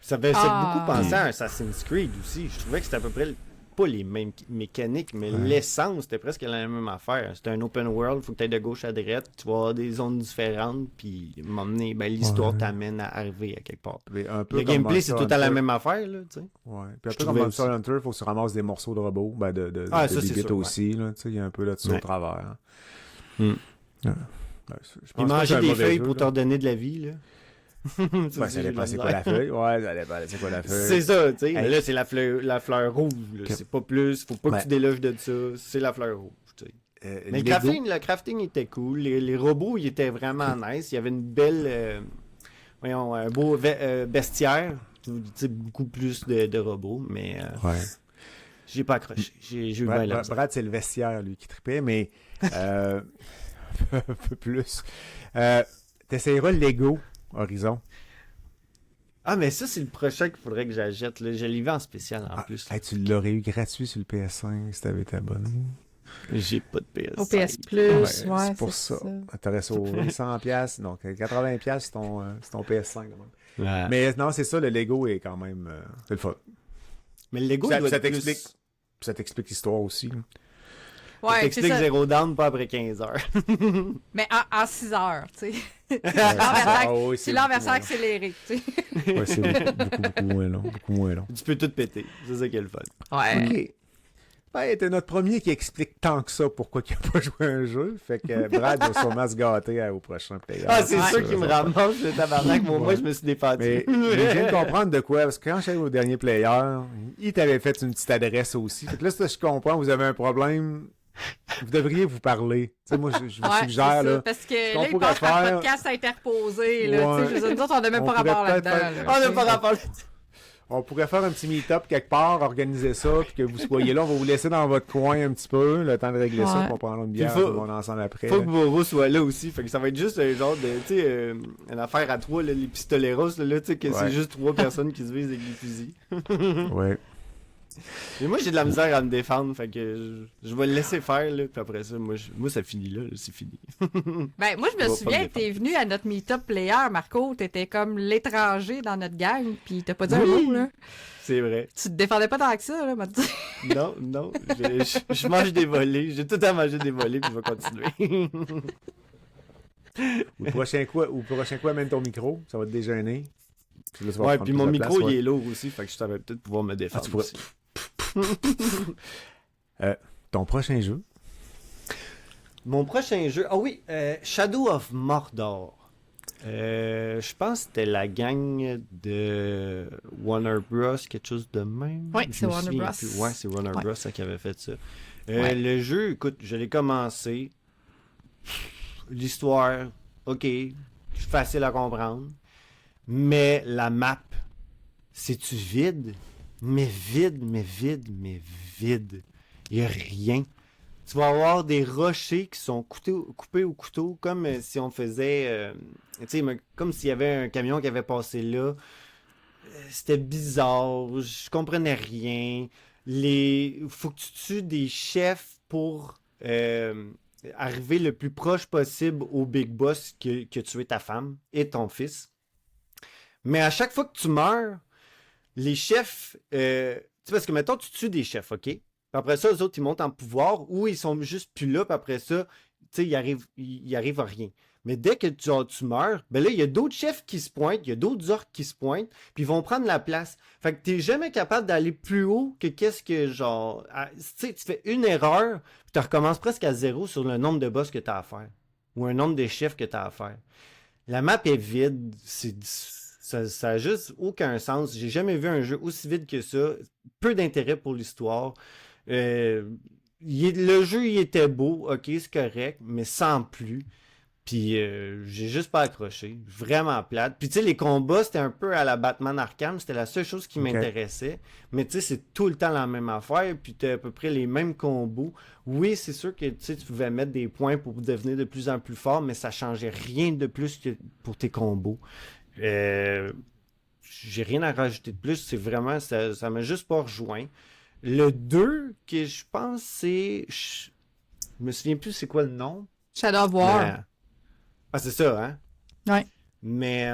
Ça fait beaucoup penser à Assassin's Creed aussi. Je trouvais que c'était à peu près pas les mêmes mécaniques, mais l'essence, c'était presque la même affaire. C'était un open world, il faut que tu ailles de gauche à droite, tu vas avoir des zones différentes, puis m'emmener, l'histoire t'amène à arriver à quelque part. Le gameplay, c'est tout à la même affaire, là, tu sais. Ouais. Puis après, comme Monster Hunter, il faut que tu ramasses des morceaux de robots, de bibite aussi, là, tu sais, il y a un peu là-dessus au travers. Puis manger des feuilles pour te redonner de la vie, là. Ça dépend c'est quoi la feuille. Ouais, ça dépend c'est quoi la feuille. C'est ça, tu sais. Là, c'est la fleur rouge. C'est pas plus. Faut pas que tu déloges de ça. C'est la fleur rouge, tu sais. Mais le crafting était cool. Les robots, ils étaient vraiment nice. Il y avait une belle... un beau bestiaire. Tu sais, beaucoup plus de robots, mais... J'ai pas accroché. J'ai eu bien là. Brad, c'est le vestiaire, lui, qui trippait, mais... un peu plus. T'essayeras le Lego Horizon. Ah, mais ça, c'est le prochain qu'il faudrait que j'achète. Là. Je l'ai vu en spécial en plus. Tu l'aurais eu gratuit sur le PS5 si t'avais été abonné. J'ai pas de PS5. Au PS Plus, c'est pour ça. T'aurais sauvé 100$, donc 80$ c'est ton PS5. Ouais. Mais non, c'est ça, le Lego est quand même... c'est le fun. Mais le Lego, ça t'explique l'histoire aussi. Ouais, ça t'explique Zero Down pas après 15 heures. Mais en 6 heures, tu sais. C'est l'enversant accéléré, tu sais. Ouais, c'est beaucoup moins long. Tu peux tout péter. C'est ça qui est le fun. Ouais. OK. Ben, t'es notre premier qui explique tant que ça pourquoi il n'a pas joué à un jeu. Fait que Brad va sûrement se gâter au prochain player. Ah, c'est sûr qu'il me ramasse le tabarnak. Moi, je me suis défendu. Mais je viens de comprendre de quoi. Parce que quand j'allais au dernier player, il t'avait fait une petite adresse aussi. Fait que là, ça, je comprends, vous avez un problème. Vous devriez vous parler. Tu sais, moi, je vous suggère. Là, parce que là, il passe par podcast interposé. Là, tu sais, nous autres, on n'a même pas rapport là-dedans. On n'a pas rapport là-dedans. On pourrait faire un petit meet-up quelque part, organiser ça, puis que vous soyez là. On va vous laisser dans votre coin un petit peu, le temps de régler ça, pour prendre une bière, tout le monde ensemble après. Faut que Boro soit là aussi. Fait que ça va être juste un genre de, tu sais, une affaire à trois, là, les pistoleros, là, tu sais, que c'est juste 3 personnes qui se visent avec des fusils. Ouais. Mais moi, j'ai de la misère à me défendre, fait que je vais le laisser faire, là, puis après ça, moi ça finit là, c'est fini. Ben, moi, je me souviens que t'es venu à notre meet-up player, Marco, t'étais comme l'étranger dans notre gang, puis t'as pas dit un mot, là. C'est vrai. Tu te défendais pas tant que ça, là, m'a dit. Non, je mange des volets, j'ai tout à manger des volets, puis je vais continuer. Ou le prochain coup, amène ton micro, ça va te déjeuner. Ouais, puis mon micro, il est lourd aussi, fait que je savais peut-être pouvoir me défendre aussi. Ton prochain jeu? Mon prochain jeu... Ah oui, Shadow of Mordor. Je pense que c'était la gang de Warner Bros. Quelque chose de même. Oui, c'est Warner Bros. Ouais, c'est Warner Bros. Qui avait fait ça. Le jeu, écoute, je l'ai commencé. L'histoire, ok, facile à comprendre. Mais la map, c'est-tu vide? Mais vide. Il n'y a rien. Tu vas avoir des rochers qui sont coupés au couteau, comme si on faisait... tu sais, comme s'il y avait un camion qui avait passé là. C'était bizarre. Je comprenais rien. Faut que tu tues des chefs pour arriver le plus proche possible au Big Boss que tu es ta femme et ton fils. Mais à chaque fois que tu meurs, les chefs... tu sais, parce que, mettons, tu tues des chefs, OK? Puis après ça, eux autres, ils montent en pouvoir ou ils sont juste plus là, puis après ça, tu sais, il arrive à rien. Mais dès que tu meurs, ben là, il y a d'autres chefs qui se pointent, il y a d'autres orques qui se pointent, puis ils vont prendre la place. Fait que t'es jamais capable d'aller plus haut que qu'est-ce que, genre... Tu sais, tu fais une erreur, puis tu recommences presque à 0 sur le nombre de boss que t'as à faire. Ou un nombre de chefs que t'as à faire. La map est vide, ça a juste aucun sens. J'ai jamais vu un jeu aussi vide que ça. Peu d'intérêt pour l'histoire. Le jeu, il était beau, ok, c'est correct, mais sans plus. Puis j'ai juste pas accroché. Vraiment plate. Puis tu sais, les combats, c'était un peu à la Batman Arkham. C'était la seule chose qui m'intéressait. Mais tu sais, c'est tout le temps la même affaire. Puis t'as à peu près les mêmes combos. Oui, c'est sûr que tu pouvais mettre des points pour devenir de plus en plus fort, mais ça changeait rien de plus que pour tes combos. J'ai rien à rajouter de plus. C'est vraiment... Ça m'a juste pas rejoint. Le 2, que je pense c'est... Je me souviens plus c'est quoi le nom. Shadow of War. Mais... Ah, c'est ça, hein? Ouais. Mais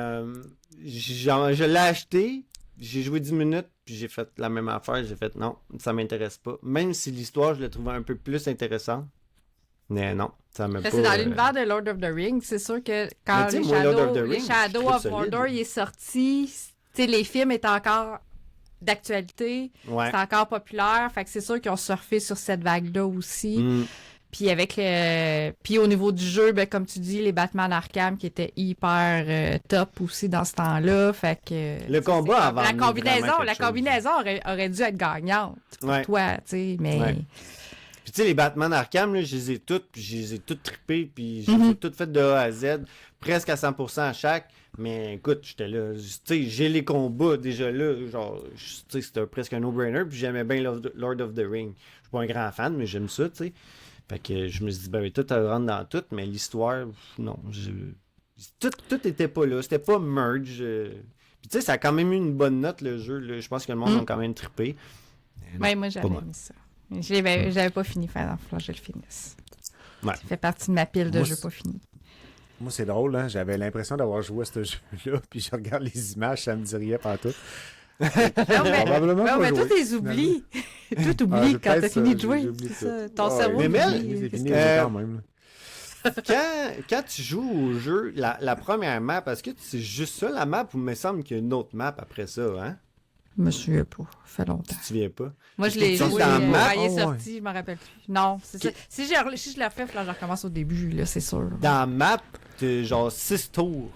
je l'ai acheté, j'ai joué 10 minutes, puis j'ai fait la même affaire. J'ai fait non, ça m'intéresse pas. Même si l'histoire, je l'ai trouvée un peu plus intéressante. Mais non, ça m'a pas... C'est dans l'univers de Lord of the Rings. C'est sûr que quand Mais les Shadow of Mordor il est sorti, les films étaient encore d'actualité. Ouais. C'était encore populaire. Fait que c'est sûr qu'ils ont surfé sur cette vague-là aussi. Mm. Puis au niveau du jeu, ben, comme tu dis, les Batman Arkham qui étaient hyper top aussi dans ce temps-là. Fait que Le combat avant. la combinaison aurait dû être gagnante pour toi, tu sais, mais. Ouais. Puis tu sais, les Batman Arkham, là, je les ai toutes trippées, puis j'ai toutes faites de A à Z, presque à 100% à chaque. Mais écoute, j'étais là, tu sais, j'ai les combats déjà là, genre, tu sais, c'était presque un no-brainer, puis j'aimais bien Lord of the Rings. Je suis pas un grand fan, mais j'aime ça, tu sais. Fait que je me suis dit, ben, tout rentre dans tout, mais l'histoire, non. Tout était pas là. C'était pas merge. Puis tu sais, ça a quand même eu une bonne note, le jeu. Là. Je pense que le monde a quand même trippé. Ouais, moi, j'avais mis ça. J'avais pas fini Final Fantasy, je le finisse. Ouais. Ça fait partie de ma pile de jeux pas finis. Moi, c'est drôle, hein? J'avais l'impression d'avoir joué à ce jeu-là, puis je regarde les images, ça me dit rien partout. Non, mais tout les oublies. Tout oublie quand t'as fini de jouer. Ton cerveau oublie. C'est fini quand même. Quand tu joues au jeu, la première map, est-ce que c'est juste ça la map ou il me semble qu'il y a une autre map après ça, hein? Je me souviens pas. Ça fait longtemps. Tu te souviens pas? Moi, je l'ai joué dans quand il est sorti, je me rappelle plus. Non, c'est ça. Si je le refais, là, je recommence au début, là, c'est sûr. Dans la map, t'as genre 6 tours.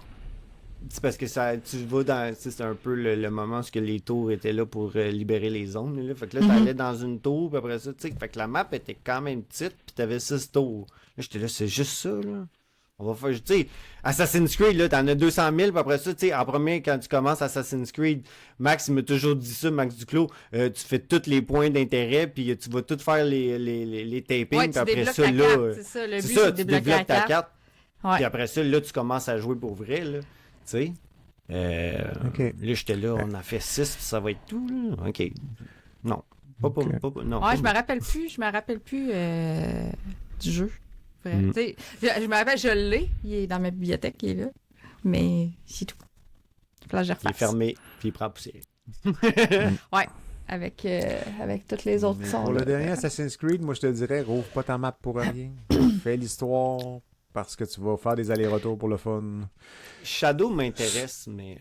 C'est parce que ça, tu vas dans... C'est un peu le moment où les tours étaient là pour libérer les zones. Là. Fait que là, t'allais dans une tour, puis après ça, tu sais... Fait que la map était quand même petite, puis t'avais 6 tours. Là, j'étais là, c'est juste ça, là. On va faire... Tu sais, Assassin's Creed, là, t'en as 200 000, puis après ça, tu sais, en premier, quand tu commences Assassin's Creed, Max, il m'a toujours dit ça, Max Duclos, tu fais tous les points d'intérêt, puis tu vas tout faire les tapings, ouais, puis après ça, là... c'est ça, le but, c'est de débloquer ta carte. Ouais. Puis après ça, là, tu commences à jouer pour vrai, là. Tu sais? Okay. Là, j'étais là, on a fait 6, ça va être tout, là. OK. Non. Non. Ouais, je me rappelle plus du jeu. Je me rappelle, je l'ai. Il est dans ma bibliothèque, il est là. Mais c'est tout. Là, je il est fermé, puis il prend poussière. Ouais. Avec toutes les autres qui sont pour là. Le dernier Assassin's Creed, moi, je te dirais, rouvre pas ta map pour rien. Fais l'histoire parce que tu vas faire des allers-retours pour le fun. Shadow m'intéresse, mais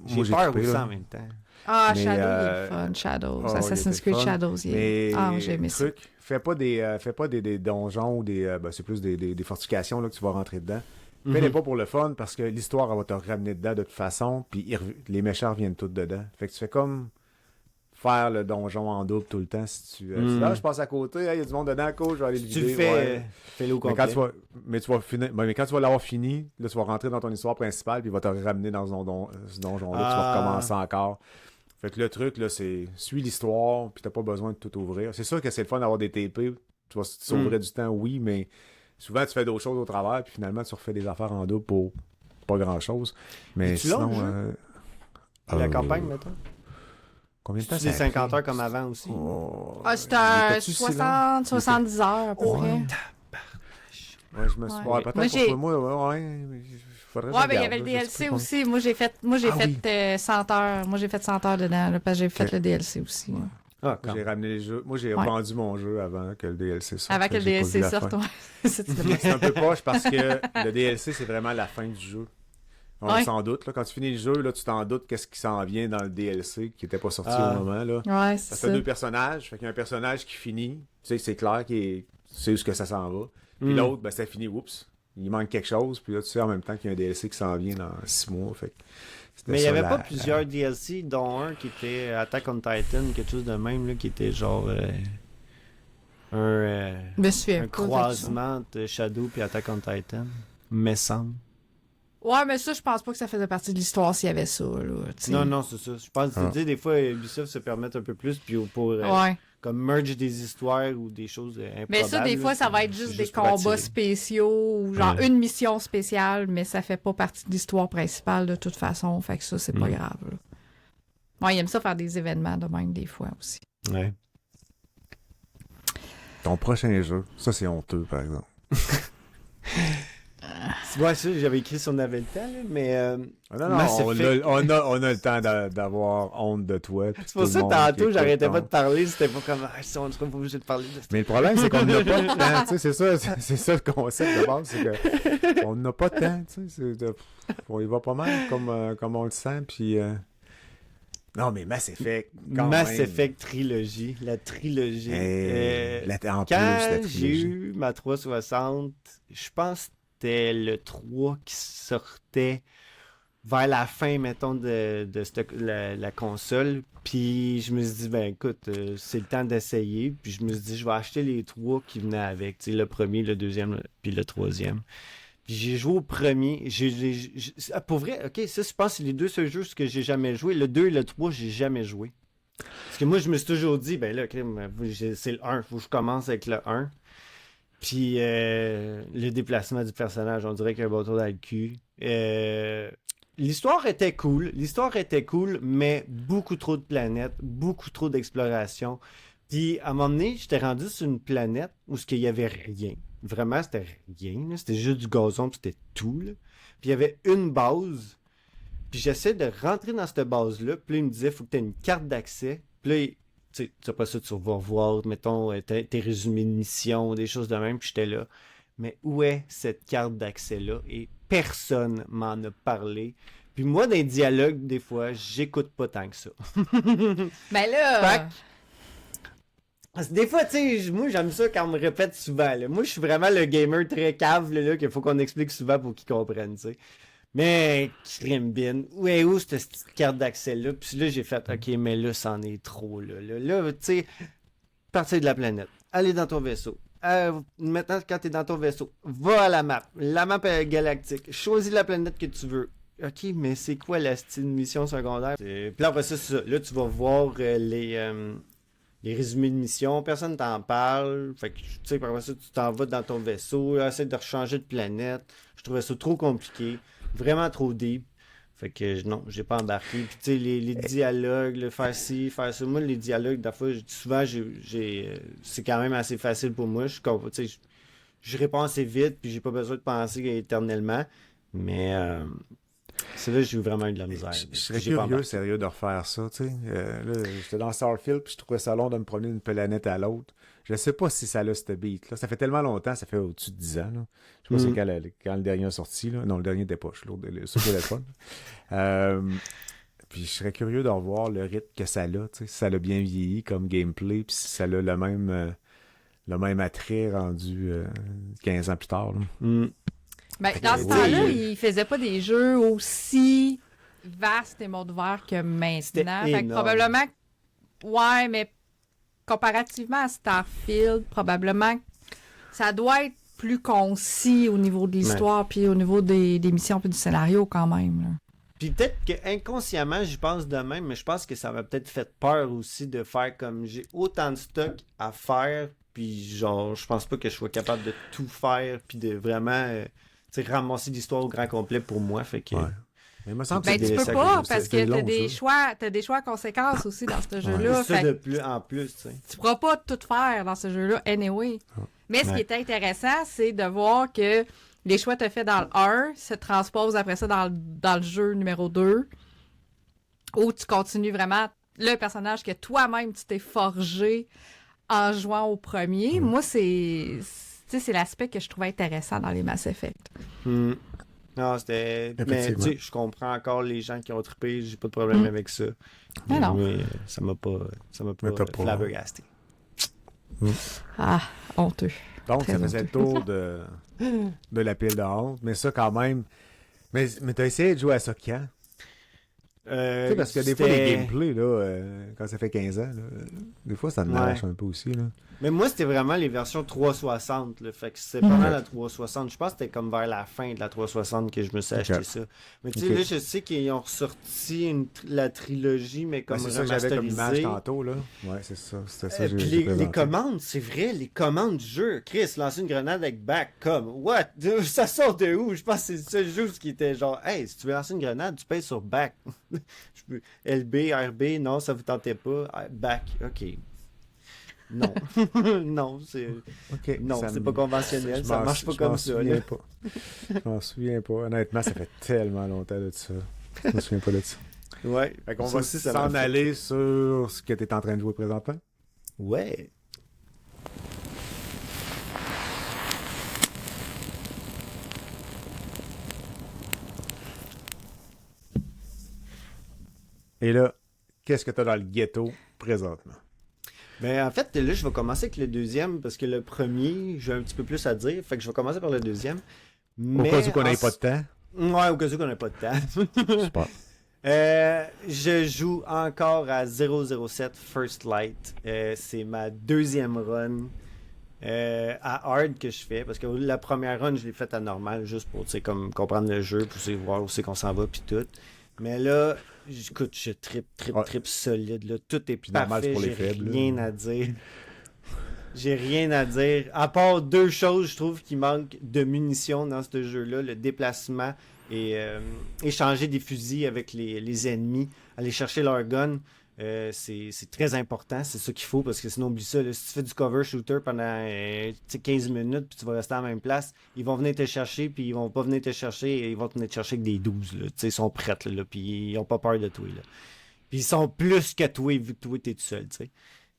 moi, j'ai peur coupé, aussi là. en même temps. Ah, Shadow, il est fun. Shadows. Assassin's Creed Shadows. J'ai aimé ça. Fais pas des donjons ou c'est plus des fortifications là, que tu vas rentrer dedans. Fais-les pas pour le fun parce que l'histoire elle va te ramener dedans de toute façon, puis les méchants reviennent tous dedans. Fait que tu fais comme faire le donjon en double tout le temps si tu je passe à côté, il y a du monde dedans, cool, je vais aller le vider. Tu fais fais-le au complet. Mais quand tu vas l'avoir fini, là tu vas rentrer dans ton histoire principale, puis il va te ramener dans ce donjon-là, tu vas recommencer encore. Fait que le truc, là, c'est suis l'histoire, puis t'as pas besoin de tout ouvrir. C'est sûr que c'est le fun d'avoir des TP. Tu vas sauver du temps, oui, mais souvent tu fais d'autres choses au travers, puis finalement tu refais des affaires en double pour pas grand-chose. Mais sinon... la campagne, mettons? Combien de temps C'est des ça a 50 pris? heures comme avant aussi. Oh, Ah, c'était il un était-tu si long? 70 heures à peu Ouais. près. Ouais, je me suis... Ouais. Ouais, peut-être Moi, pour j'ai- toi, moi, ouais, faudrait que je Ouais, ben il y regarde, avait le là, je sais DLC plus aussi. Moi, j'ai fait Ah oui. 100 heures. Moi, j'ai fait 100 heures dedans, là, parce que j'ai fait Ok. le DLC aussi. Ouais. Ah, Moi, j'ai ramené les jeux. Moi, j'ai Ouais. vendu mon jeu avant que le DLC sorte. Avant Fait que le j'ai pas vu DLC la sorte, fin. ouais. C'est Puis c'est un peu poche parce que le DLC, c'est vraiment la fin du jeu. On Ouais. s'en doute. Là, quand tu finis le jeu, là, tu t'en doutes qu'est-ce qui s'en vient dans le DLC qui n'était pas sorti Ah. au moment. Là. Ouais, Ça c'est fait ça. 2 personnages. Fait qu'il y a un personnage qui finit. Tu sais, c'est clair qu'il sait où ce que ça s'en va. Puis Mm. l'autre, ben, ça finit. Oups. Il manque quelque chose. Puis là, tu sais en même temps qu'il y a un DLC qui s'en vient dans 6 mois. Fait que c'était Mais il n'y ça, avait la- pas plusieurs DLC, dont un qui était Attack on Titan, quelque chose de même, là, qui était genre Je me souviens un pas de croisement de Shadow puis Attack on Titan, me semble. ça. Ouais, mais ça, je pense pas que ça faisait partie de l'histoire s'il y avait ça, là. Tu sais. Non, c'est ça. Je pense, Ah. tu sais, des fois, Ubisoft se permettent un peu plus, puis pour Ouais. comme merge des histoires ou des choses improbables. Mais ça, des là, fois, ça va c'est- être juste c'est des pour combats attirer. spéciaux ou genre Ouais. une mission spéciale, mais ça fait pas partie de l'histoire principale de toute façon. Fait que ça, c'est pas Mm. grave. Là. Ouais, il aime ça faire des événements de même des fois aussi. Ouais. Ton prochain jeu, ça c'est honteux par exemple. Ouais, ça, j'avais écrit si on avait le temps, là, mais Ah non, non, Mass on Effect. a le temps d'avoir honte de toi. puis c'est pour tout le ça, monde qui tantôt, écoute j'arrêtais ton- pas de parler, c'était pas comme, ah, si on serait pas obligé de parler de ça. Mais le problème, c'est qu'on n'a pas de temps. Tu sais, c'est ça le concept de base, c'est que on n'a pas de temps. Tu sais, on y va pas mal comme on le sent. Puis non, mais Mass Effect. Quand Mass même. Effect trilogie, la trilogie. En plus, Quand la j'ai trilogie. eu ma 360, je pense que c'était le 3 qui sortait vers la fin, mettons, de la console. Puis je me suis dit, ben écoute, c'est le temps d'essayer. Puis je me suis dit, je vais acheter les 3 qui venaient avec. Tu sais, le premier, le deuxième, puis le troisième. Puis j'ai joué au premier. Pour vrai, ok, ça, je pense que c'est les deux seuls jeux que j'ai jamais joué. Le 2 et le 3, j'ai jamais joué. Parce que moi, je me suis toujours dit, ben là, c'est le 1, faut que je commence avec le 1. Puis le déplacement du personnage, on dirait qu'il y a un bâton dans le cul. L'histoire était cool, mais beaucoup trop de planètes, beaucoup trop d'exploration. Puis à un moment donné, j'étais rendu sur une planète où il y avait rien. Vraiment, c'était rien. Là. C'était juste du gazon, puis c'était tout. Là. Puis il y avait une base. Puis j'essaie de rentrer dans cette base-là. Puis là, il me disait, il faut que tu aies une carte d'accès. Puis là, tu sais, après ça, tu vas voir, mettons, tes résumés de mission, des choses de même. Puis j'étais là. Mais où est cette carte d'accès-là? Et personne m'en a parlé. Puis moi, dans les dialogues, des fois, j'écoute pas tant que ça. Ben là. Fait parce que des fois, tu sais, moi, j'aime ça quand on me répète souvent. Là. Moi, je suis vraiment le gamer très cave, là, qu'il faut qu'on explique souvent pour qu'ils comprennent, tu sais. Mais, crime bin, où est où cette petite carte d'accès-là? Puis là, j'ai fait, OK, mais là, c'en est trop, là. Là, tu sais, partir de la planète, aller dans ton vaisseau. Maintenant, quand t'es dans ton vaisseau, va à la map. La map est galactique. Choisis la planète que tu veux. OK, mais c'est quoi la style mission secondaire? Puis là, après ça, c'est ça. Là, tu vas voir les résumés de mission, personne t'en parle. Fait que, tu sais, après ça, tu t'en vas dans ton vaisseau, essaie de rechanger de planète. Je trouvais ça trop compliqué, vraiment trop deep. Fait que non, j'ai pas embarqué. Puis tu sais, les dialogues, le faire ci, faire ça. Moi, les dialogues, des fois, souvent, c'est quand même assez facile pour moi. Tu sais, je réponds assez vite, puis j'ai pas besoin de penser éternellement. Mais c'est là que j'ai vraiment eu de la misère. Je serais J'ai pas curieux, embarqué. sérieux, de refaire ça, tu sais. Là, j'étais dans Starfield, puis je trouvais ça long de me promener d'une planète à l'autre. Je sais pas si ça a ce beat-là. Ça fait tellement longtemps, ça fait au-dessus de 10 ans, là. Je sais pas c'est quand le dernier est sorti, là. Non, le dernier était pas, l'autre, sur téléphone. Puis je serais curieux de revoir le rythme que ça a, tu sais, si ça l'a bien vieilli comme gameplay, puis si ça a le même attrait rendu 15 ans plus tard, là. Ben, Fait dans que, ce temps-là, oui. il faisait pas des jeux aussi vastes et monde ouvert que maintenant. C'était Fait que énorme. probablement. Ouais, mais comparativement à Starfield, probablement que ça doit être plus concis au niveau de l'histoire puis au niveau des missions puis du scénario quand même. Là. Puis peut-être que inconsciemment, j'y pense de même, mais je pense que ça m'a peut-être fait peur aussi de faire comme j'ai autant de stock à faire, puis genre, je pense pas que je sois capable de tout faire, puis de vraiment tu sais, ramasser l'histoire au grand complet pour moi. Fait que. Ouais. Mais il me semble que Ben, c'est tu des peux sacs- pas, c'est- parce c'est que long, t'as des choix à conséquences aussi dans ce Ouais. jeu-là. Ça Fait de que plus en plus, tu sais. tu pourras pas tout faire dans ce jeu-là, anyway. Mais ce qui Ouais. est intéressant, c'est de voir que les choix que tu as fait dans le 1 se transposent après ça dans le jeu numéro 2, où tu continues vraiment le personnage que toi-même tu t'es forgé en jouant au premier. Moi, c'est l'aspect que je trouvais intéressant dans les Mass Effect. Non, c'était. Mais tu Effectivement. sais, je comprends encore les gens qui ont trippé, j'ai pas de problème avec ça. Mais non. Mais ça m'a pas Mais t'as pas- flabbergasté. Ah, honteux. Donc, Très ça faisait le tour de la pile de honte. Mais ça, quand même... Mais t'as essayé de jouer à ça quand? Tu sais, parce que des fois, les gameplays, là, quand ça fait 15 ans, là, des fois, ça me lâche un peu aussi, là. Mais moi, c'était vraiment les versions 360. Là. Fait que c'est pendant la 360. Je pense que c'était comme vers la fin de la 360 que je me suis acheté ça. Mais tu sais, là, je sais qu'ils ont ressorti la trilogie, mais comme C'est ça que j'avais comme image remasterisée. tantôt, là. Ouais, c'est ça. C'était ça que Puis j'ai les présenté. commandes, c'est vrai, les commandes du jeu. Chris, lancer une grenade avec back, comme, what? Ça sort de où? Je pense que c'est le seul jeu qui était genre, hey, si tu veux lancer une grenade, tu payes sur back. LB, RB, non, ça vous tentait pas. Ah, back, ok. Non. Non, c'est. Ok, Non, ça c'est me- pas conventionnel, je ça m'en- marche pas je comme m'en ça. souviens Là. pas. Je m'en souviens pas. Honnêtement, ça fait tellement longtemps de ça. Je me souviens pas de ça. Ouais. Fait qu'on Ça va aussi, ça m'a s'en fait. aller sur ce que tu es en train de jouer présentement. Ouais. Et là, qu'est-ce que tu as dans le ghetto présentement? Ben, en fait, là, je vais commencer avec le deuxième parce que le premier, j'ai un petit peu plus à dire. Fait que je vais commencer par le deuxième. Au Mais cas où qu'on n'ait en- pas de temps. Ouais, au cas où qu'on n'a pas de temps. Super. Je joue encore à 007 First Light. C'est ma deuxième run à hard que je fais parce que la première run, je l'ai faite à normal juste pour comme comprendre le jeu, pour voir où c'est qu'on s'en va puis tout. Mais là, écoute, je Ouais. trip solide. Là. Tout est Puis normal, c'est parfait, pour les j'ai faibles, là. rien à dire. J'ai rien à dire. À part deux choses, je trouve qu'il manque de munitions dans ce jeu-là. Le déplacement et échanger des fusils avec les ennemis. Aller chercher leur gun. C'est très important. C'est ça qu'il faut parce que sinon, oublie ça. Là, si tu fais du cover shooter pendant 15 minutes puis tu vas rester à la même place, ils vont venir te chercher puis ils vont pas venir te chercher et ils vont te venir te chercher avec des 12. Là. Ils sont prêts là, puis ils ont pas peur de toi. Là. Puis ils sont plus que toi vu que toi t'es tout seul. T'sais.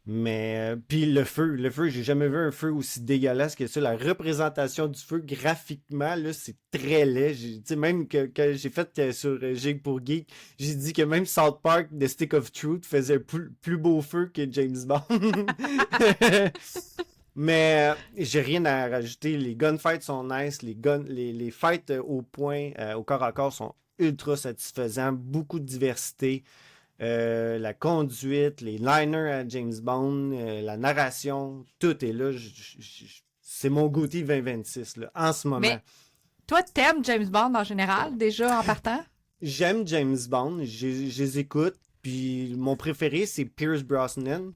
Mais puis le feu, j'ai jamais vu un feu aussi dégueulasse que ça. La représentation du feu graphiquement, là, c'est très laid. Tu sais, même que j'ai fait sur Gig pour Geek, j'ai dit que même South Park The Stick of Truth faisait plus beau feu que James Bond. Mais j'ai rien à rajouter. Les gunfights sont nice, les fights au point, au corps à corps sont ultra satisfaisants, beaucoup de diversité. La conduite, les liners à James Bond, la narration, tout est là. C'est mon goûter 2026 là, en ce moment. Mais toi, t'aimes James Bond en général, déjà en partant? J'aime James Bond, je les écoute, puis mon préféré c'est Pierce Brosnan.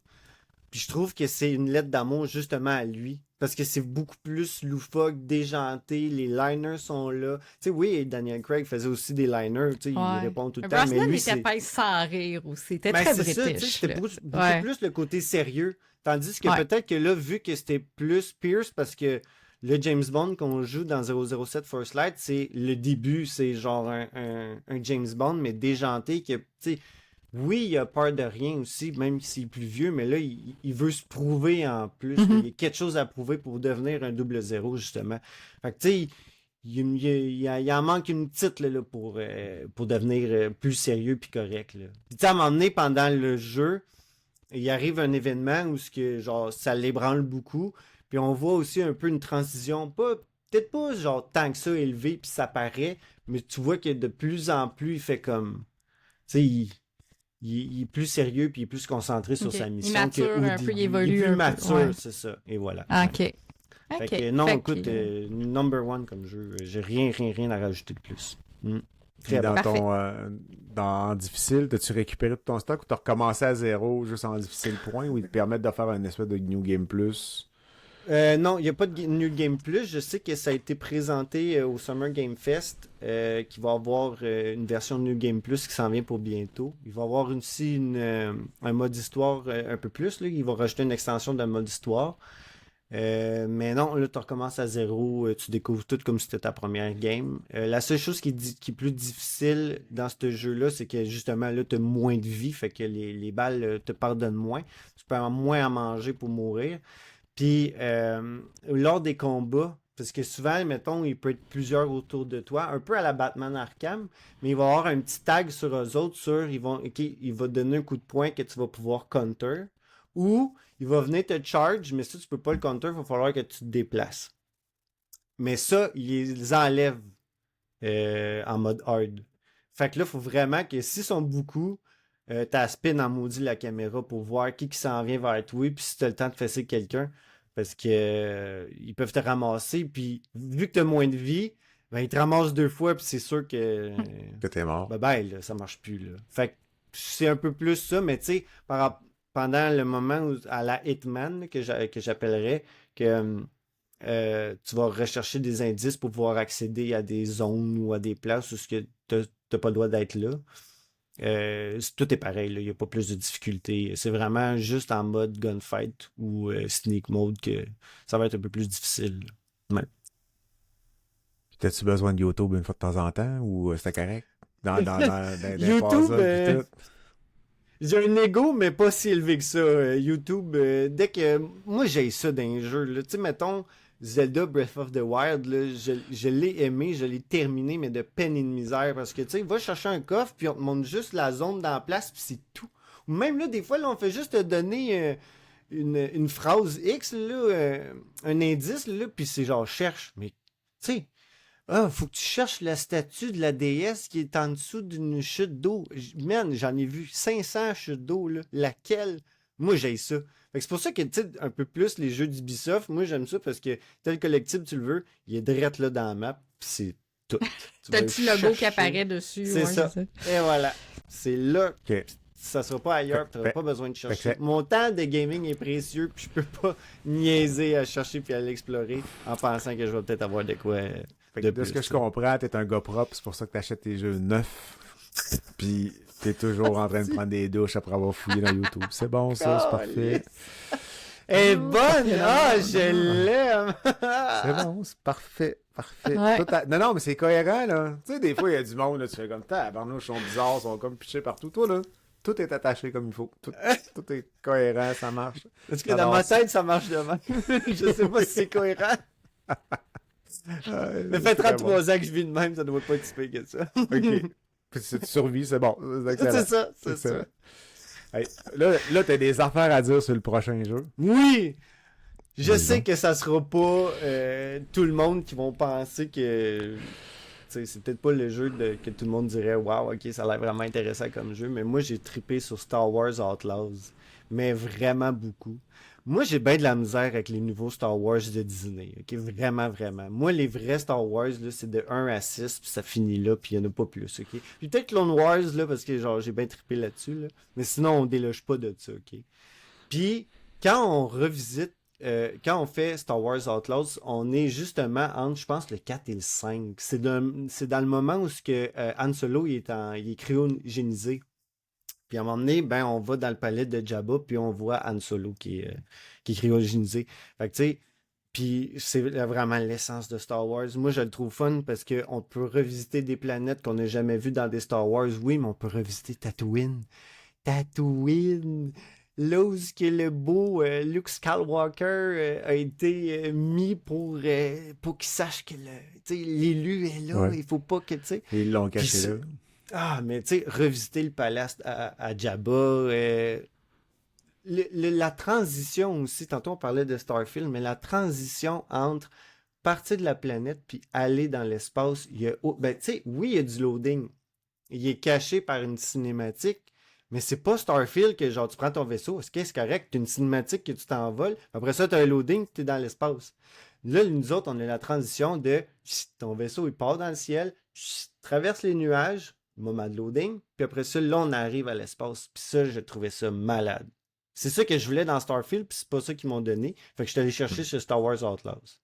Puis je trouve que c'est une lettre d'amour justement à lui. Parce que c'est beaucoup plus loufoque, déjanté, les liners sont là. Tu sais, oui, Daniel Craig faisait aussi des liners, tu sais, il répond tout le temps. Brosnan Mais lui, était pas sans rire aussi. C'était ben, très c'est ça, tu sais, british. c'était là. beaucoup plus le côté sérieux. Tandis que Ouais. peut-être que là, vu que c'était plus Pierce, parce que le James Bond qu'on joue dans 007 First Light, c'est le début, c'est genre un James Bond, mais déjanté, que, tu sais, oui, il a peur de rien aussi, même s'il est plus vieux, mais là, il veut se prouver en plus. Il y a quelque chose à prouver pour devenir un 00, justement. Fait que, tu sais, il en manque une petite là, pour devenir plus sérieux puis correct. Là. Puis, tu sais, à un moment donné, pendant le jeu, il arrive un événement où genre, ça l'ébranle beaucoup. Puis on voit aussi un peu une transition, peut-être pas genre tant que ça élevé, puis ça paraît, mais tu vois que de plus en plus, il fait comme... Tu sais, il est plus sérieux puis il est plus concentré sur Ok. sa mission. Il mature qu'au un peu, il début. évolue Il est un plus peu, mature, ouais. c'est ça. Et voilà. OK. Fait OK. que, non, Fait écoute, que- number one comme jeu, j'ai rien à rajouter de plus. Puis Très dans bon. dans tout t'as-tu récupéré tout ton stock ou t'as recommencé à zéro juste en difficile point ou ils te permettent de faire un espèce de New Game Plus? Non, il n'y a pas de New Game Plus. Je sais que ça a été présenté au Summer Game Fest, qu'il va y avoir une version de New Game Plus qui s'en vient pour bientôt. Il va y avoir aussi un mode histoire un peu plus. Là. Il va rajouter une extension de mode histoire. Mais non, là, tu recommences à zéro. Tu découvres tout comme si c'était ta première game. La seule chose qui est plus difficile dans ce jeu-là, c'est que justement, là, tu as moins de vie. Fait que les balles te pardonnent moins. Tu peux avoir moins à manger pour mourir. Puis, lors des combats, parce que souvent, mettons, il peut être plusieurs autour de toi, un peu à la Batman Arkham, mais il va y avoir un petit tag sur eux autres il va te donner un coup de poing que tu vas pouvoir counter, ou il va venir te charge, mais ça, tu peux pas le counter, il va falloir que tu te déplaces. Mais ça, ils les enlèvent en mode hard. Fait que là, il faut vraiment que s'ils sont beaucoup, t'as spin en maudit la caméra pour voir qui s'en vient vers toi, puis si t'as le temps de fesser quelqu'un, parce que ils peuvent te ramasser, puis vu que t'as moins de vie, ben ils te ramassent 2 fois, puis c'est sûr que Que t'es mort. là, ça marche plus, là. Fait que c'est un peu plus ça, mais tu sais, pendant le moment à la Hitman, là, que j'appellerais, que tu vas rechercher des indices pour pouvoir accéder à des zones ou à des places où t'as pas le droit d'être là. Tout est pareil, il n'y a pas plus de difficulté. C'est vraiment juste en mode gunfight ou sneak mode que ça va être un peu plus difficile. Ouais. T'as-tu besoin de YouTube une fois de temps en temps ou c'était correct? Dans YouTube, puzzles, pis tout? j'ai un ego, mais pas si élevé que ça. YouTube, dès que. Moi, j'ai ça dans les jeux. Tu sais, mettons, Zelda Breath of the Wild, là, je l'ai aimé, je l'ai terminé, mais de peine et de misère. Parce que, tu sais, va chercher un coffre, puis on te montre juste la zone dans la place, puis c'est tout. Ou même là, des fois, là, on fait juste te donner une phrase X, là, un indice, là, puis c'est genre cherche. Mais, tu sais. Faut que tu cherches la statue de la déesse qui est en dessous d'une chute d'eau. Man, j'en ai vu 500 chutes d'eau, là. Laquelle? Moi, j'ai ça. Fait que c'est pour ça que, tu sais, un peu plus les jeux d'Ubisoft, moi, j'aime ça parce que tel collectif, tu le veux, il est direct là dans la map, pis c'est tout. T'as le petit logo qui apparaît dessus. C'est ça. Et voilà. C'est là. Ok. Ça sera pas ailleurs, tu n'auras pas besoin de chercher. Mon temps de gaming est précieux, puis je peux pas niaiser à chercher puis à l'explorer en pensant que je vais peut-être avoir de quoi. De ce que je comprends, t'es un gars propre, c'est pour ça que t'achètes tes jeux neufs. Puis t'es toujours en train de prendre des douches après avoir fouillé dans YouTube. C'est bon, ça, c'est parfait. Elle est bonne! Ah, je l'aime! C'est bon, c'est parfait. Parfait. Ouais. Non, mais c'est cohérent, là. Tu sais, des fois, il y a du monde, là, tu fais comme, tabarnouche, sont bizarres, sont comme pichés partout. Toi, là, tout est attaché comme il faut. Tout est cohérent, ça marche. Parce que dans ma tête, ça marche de même. Je sais pas si c'est cohérent. Mais fait 33 ans que je vis de même, ça ne doit pas être si pire que ça. OK. Puis si tu survis, c'est bon. C'est ça, c'est ça. Hey, là t'as des affaires à dire sur le prochain jeu. Oui! Je Vas-y sais donc. que ça sera pas tout le monde qui vont penser que c'est peut-être pas le jeu que tout le monde dirait waouh, ok, ça a l'air vraiment intéressant comme jeu, mais moi j'ai trippé sur Star Wars Outlaws, mais vraiment beaucoup. Moi j'ai bien de la misère avec les nouveaux Star Wars de Disney, ok, vraiment, vraiment. Moi les vrais Star Wars, là, c'est de 1 à 6, puis ça finit là, puis il y en a pas plus, ok. Puis peut-être Clone Wars, là, parce que genre j'ai bien trippé là-dessus, là, mais sinon on déloge pas de ça, ok. Puis quand on revisite quand on fait Star Wars Outlaws, on est justement entre, je pense, le 4 et le 5. C'est dans le moment où Han Solo il est cryogénisé. Puis à un moment donné, ben, on va dans le palais de Jabba, puis on voit Han Solo qui est cryogénisé. Fait que tu sais, puis c'est vraiment l'essence de Star Wars. Moi, je le trouve fun parce qu'on peut revisiter des planètes qu'on n'a jamais vues dans des Star Wars. Oui, mais on peut revisiter Tatooine. Tatooine! Là où le beau Luke Skywalker a été mis pour qu'il sache que l'élu est là, Ouais. il faut pas que, tu sais... Ils l'ont Puis caché là. Ah, mais tu sais, revisiter le palace à Jabba, la transition aussi, tantôt on parlait de Starfield, mais la transition entre partir de la planète puis aller dans l'espace, ben tu sais, oui, il y a du loading. Il est caché par une cinématique, mais c'est pas Starfield que genre tu prends ton vaisseau, c'est correct, t'as une cinématique que tu t'envoles, après ça t'as un loading, t'es dans l'espace. Là, nous autres, on a la transition de ton vaisseau il part dans le ciel, traverse les nuages, moment de loading, puis après ça, là, on arrive à l'espace. Puis ça, je trouvais ça malade. C'est ça que je voulais dans Starfield, puis c'est pas ça qu'ils m'ont donné. Fait que je suis allé chercher sur Star Wars Outlaws.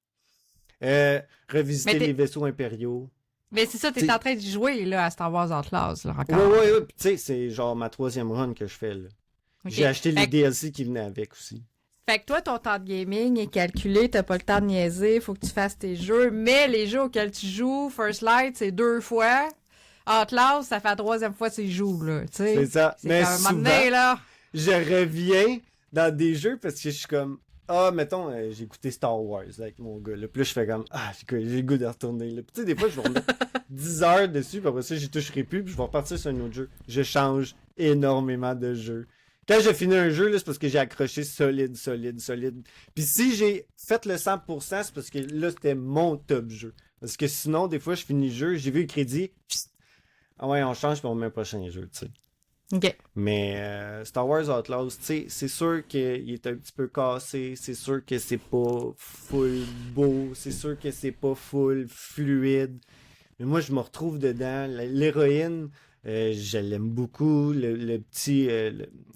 Revisiter les vaisseaux impériaux. Mais c'est ça, t'es en train de jouer là, à Star Wars Outlaws, là, encore. Ouais. Puis tu sais, c'est genre ma 3e run que je fais, là. Okay. J'ai acheté les DLC qui venaient avec aussi. Fait que toi, ton temps de gaming est calculé, t'as pas le temps de niaiser, faut que tu fasses tes jeux, mais les jeux auxquels tu joues, First Light, c'est 2 fois. Outlaws, ça fait la 3e fois que tu joues, là, tu sais. C'est ça. Mais comme un moment souvent, donné, là. je reviens dans des jeux parce que je suis comme... mettons, j'ai écouté Star Wars avec mon gars. Là. Puis là, je fais comme, j'ai le goût de retourner. Là. Puis tu sais, des fois, je vais remettre 10 heures dessus, puis après ça, j'y toucherai plus, puis je vais repartir sur un autre jeu. Je change énormément de jeux. Quand j'ai fini un jeu, là, c'est parce que j'ai accroché solide. Puis si j'ai fait le 100%, c'est parce que là, c'était mon top jeu. Parce que sinon, des fois, je finis le jeu, j'ai vu le crédit, ouais, on change, puis on met un prochain jeu, tu sais. OK. Mais Star Wars Outlaws, tu sais, c'est sûr qu'il est un petit peu cassé, c'est sûr que c'est pas full beau, c'est sûr que c'est pas full fluide. Mais moi, je me retrouve dedans. L'héroïne, je l'aime beaucoup. Le petit,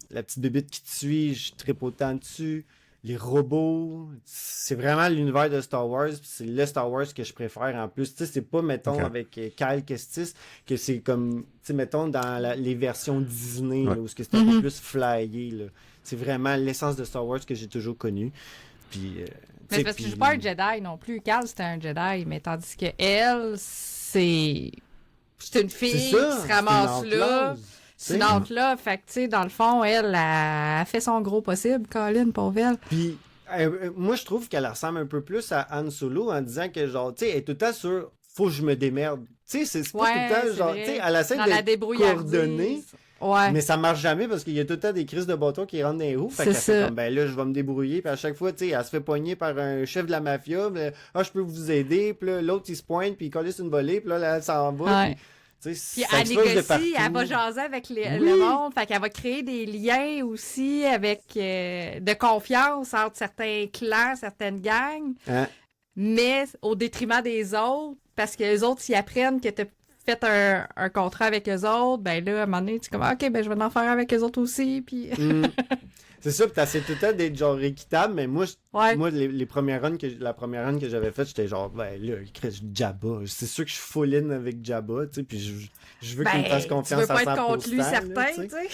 la petite bébite qui te suit, je trippe autant dessus. Les robots, c'est vraiment l'univers de Star Wars, pis c'est le Star Wars que je préfère en plus. Tu sais, c'est pas, mettons, avec Kyle Kestis, que c'est comme, tu sais, mettons, dans les versions Disney, là, où c'était un peu plus flyé, là. C'est vraiment l'essence de Star Wars que j'ai toujours connue. Puis, mais c'est parce que je suis pas un Jedi non plus. Carl, c'était un Jedi, mais tandis que elle, c'est une fille qui se ramasse là. C'est une autre là. Fait que, tu sais, dans le fond, elle a fait son gros possible, Colin, pauvre elle. Puis, moi, je trouve qu'elle ressemble un peu plus à Han Solo en disant que, genre, tu sais, elle est tout le temps sur « faut que je me démerde ». Tu sais, c'est pas tout le temps, genre, tu sais, elle essaie de coordonner. Ouais. Mais ça marche jamais parce qu'il y a tout le temps des crises de bâton qui rentrent dans les roues. Fait qu'elle fait comme, ben là, je vais me débrouiller. Puis à chaque fois, tu sais, elle se fait pogner par un chef de la mafia. Je peux vous aider. Puis là, l'autre, il se pointe. Puis il colle une volée. Puis là, elle s'en va. Ouais. Puis elle négocie, elle va jaser avec le monde. Fait qu'elle va créer des liens aussi avec de confiance entre certains clans, certaines gangs. Hein? Mais au détriment des autres. Parce que les autres, s'ils apprennent que t'as fait un contrat avec eux autres, ben là, à un moment donné, tu es comme, OK, ben je vais en faire avec eux autres aussi, puis... C'est ça, pis t'essaies tout le temps d'être genre équitable, mais moi, la première run que j'avais faite, j'étais genre, ben là, Jabba, c'est sûr que je suis full-in avec Jabba, tu sais, pis je veux qu'il me fasse confiance à 100%. Tu veux pas être contre lui, certain, tu sais.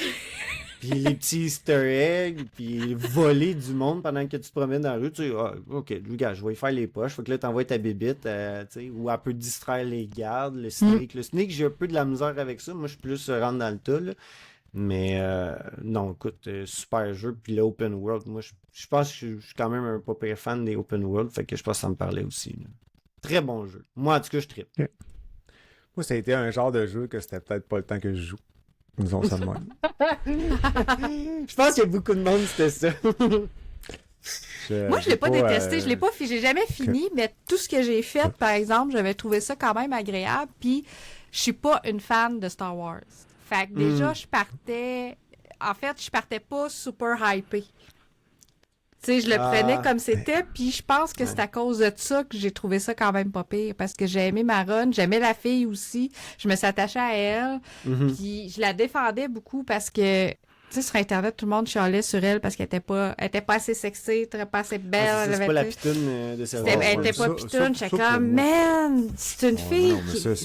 Puis les petits easter eggs, puis voler du monde pendant que tu te promènes dans la rue, tu sais, ok, gars, je vais y faire les poches, faut que là t'envoies ta bébite, tu sais, ou elle peut distraire les gardes, le snake. Le snake, j'ai un peu de la misère avec ça, moi je suis plus rentre dans le tas, là. Mais non, écoute, super jeu, puis l'open world, moi je pense que je suis quand même un pas pire fan des open world, fait que je pense que ça me parlait aussi, là. Très bon jeu. Moi, en tout cas, je trippe. Okay. Moi, ça a été un genre de jeu que c'était peut-être pas le temps que je joue. Disons ça de moi. Je pense qu'il y a beaucoup de monde, c'était ça. Moi, je l'ai pas détesté. Je l'ai pas j'ai jamais fini, mais tout ce que j'ai fait, par exemple, j'avais trouvé ça quand même agréable. Puis, je suis pas une fan de Star Wars. Fait que déjà, je partais pas super hypée. Tu sais, je le prenais comme c'était, puis je pense que c'est à cause de ça que j'ai trouvé ça quand même pas pire, parce que j'ai aimé ma run, j'aimais la fille aussi, je me suis attachée à elle, puis je la défendais beaucoup parce que, tu sais, sur Internet, tout le monde chialait sur elle parce qu'elle était pas assez sexy, pas assez belle. C'est pas la pitoune de sa Elle était pas pitoune, j'étais comme, man, c'est une fille qui a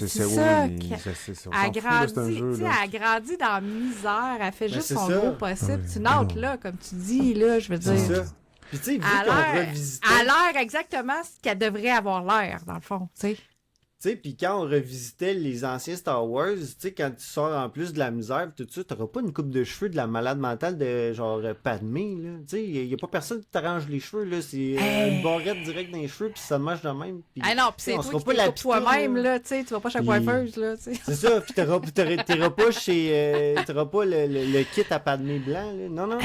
grandi dans la misère, elle fait juste son gros possible. Tu notes là, comme tu dis, là, je veux dire. C'est ça. Puis tu sais, vu qu'on revisitait... Elle a l'air exactement ce qu'elle devrait avoir l'air, dans le fond, tu sais. Tu sais, puis quand on revisitait les anciens Star Wars, tu sais, quand tu sors en plus de la misère, tout ça, t'auras pas une coupe de cheveux de la malade mentale de genre Padmé, là. Tu sais, y a pas personne qui t'arrange les cheveux, là. C'est une barrette direct dans les cheveux, puis ça marche de même. Pis, non, pis c'est toi qui t'es toi-même, là, tu sais. Tu vas pas chez la coiffeuse, là, tu sais. C'est ça, pis t'auras pas chez... t'auras pas le kit à Padmé blanc, là. Non,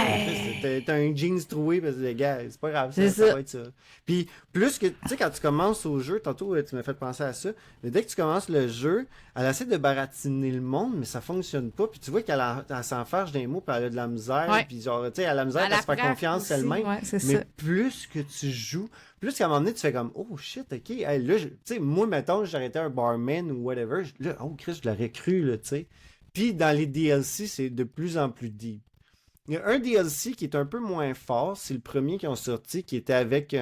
t'as un jeans troué, parce que, les gars, c'est pas grave, ça va être ça. Puis plus que, tu sais, quand tu commences au jeu, tantôt, tu m'as fait penser à ça, mais dès que tu commences le jeu, elle essaie de baratiner le monde, mais ça fonctionne pas. Puis tu vois qu'elle s'enfarge des mots, puis elle a de la misère. Puis genre, tu sais, elle a la misère de se faire confiance elle-même. Ouais, mais ça. plus que tu joues, plus qu'à un moment donné, tu fais comme, oh shit, ok. Hey, là, tu sais, moi, mettons, j'arrêtais un barman ou whatever. Là, oh Chris, je l'aurais cru, là, tu sais. Puis dans les DLC, c'est de plus en plus deep. Il y a un DLC qui est un peu moins fort, c'est le premier qui ont sorti, qui était avec...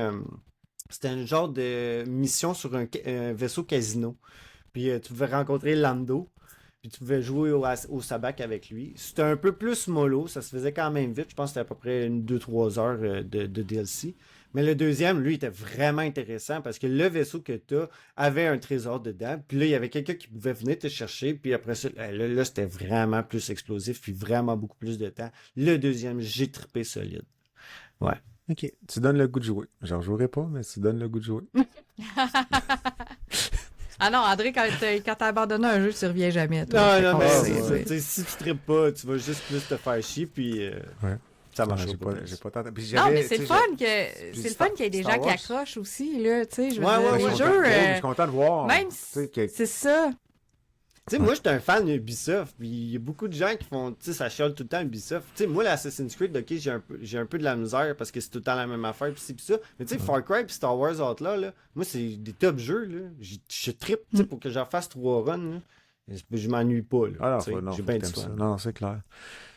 c'était un genre de mission sur un vaisseau casino. Puis tu pouvais rencontrer Lando, puis tu pouvais jouer au sabac avec lui. C'était un peu plus mollo, ça se faisait quand même vite. Je pense que c'était à peu près 2-3 heures de DLC. Mais le deuxième, lui, était vraiment intéressant parce que le vaisseau que tu as avait un trésor dedans. Puis là, il y avait quelqu'un qui pouvait venir te chercher. Puis après ça, là, c'était vraiment plus explosif. Puis vraiment beaucoup plus de temps. Le deuxième, j'ai trippé solide. Ouais. OK. Tu donnes le goût de jouer. J'en jouerai pas, mais tu donnes le goût de jouer. Ah non, André, quand t'as abandonné un jeu, tu reviens jamais. Toi. Non, mais ouais. si tu trippes pas, tu vas juste plus te faire chier. Puis ça marche pas. J'ai pas tenté. Puis Non, mais c'est le fun qu'il y ait des gens qui accrochent aussi, là, tu sais, je veux dire, les jeux... Je suis content de voir. Même c'est ça. Tu sais, moi, j'étais un fan d'Ubisoft, puis il y a beaucoup de gens qui font, tu sais, ça chiale tout le temps Ubisoft. Tu sais, moi, l'Assassin's Creed, ok, j'ai un peu de la misère parce que c'est tout le temps la même affaire, puis ça. Mais tu sais, Far Cry puis Star Wars Outlaw, là, moi, c'est des top jeux, là. Je trippe, tu sais, pour que j'en fasse 3 runs, là. Je m'ennuie pas, là. Alors, non, j'ai bien du fun. Non, c'est clair.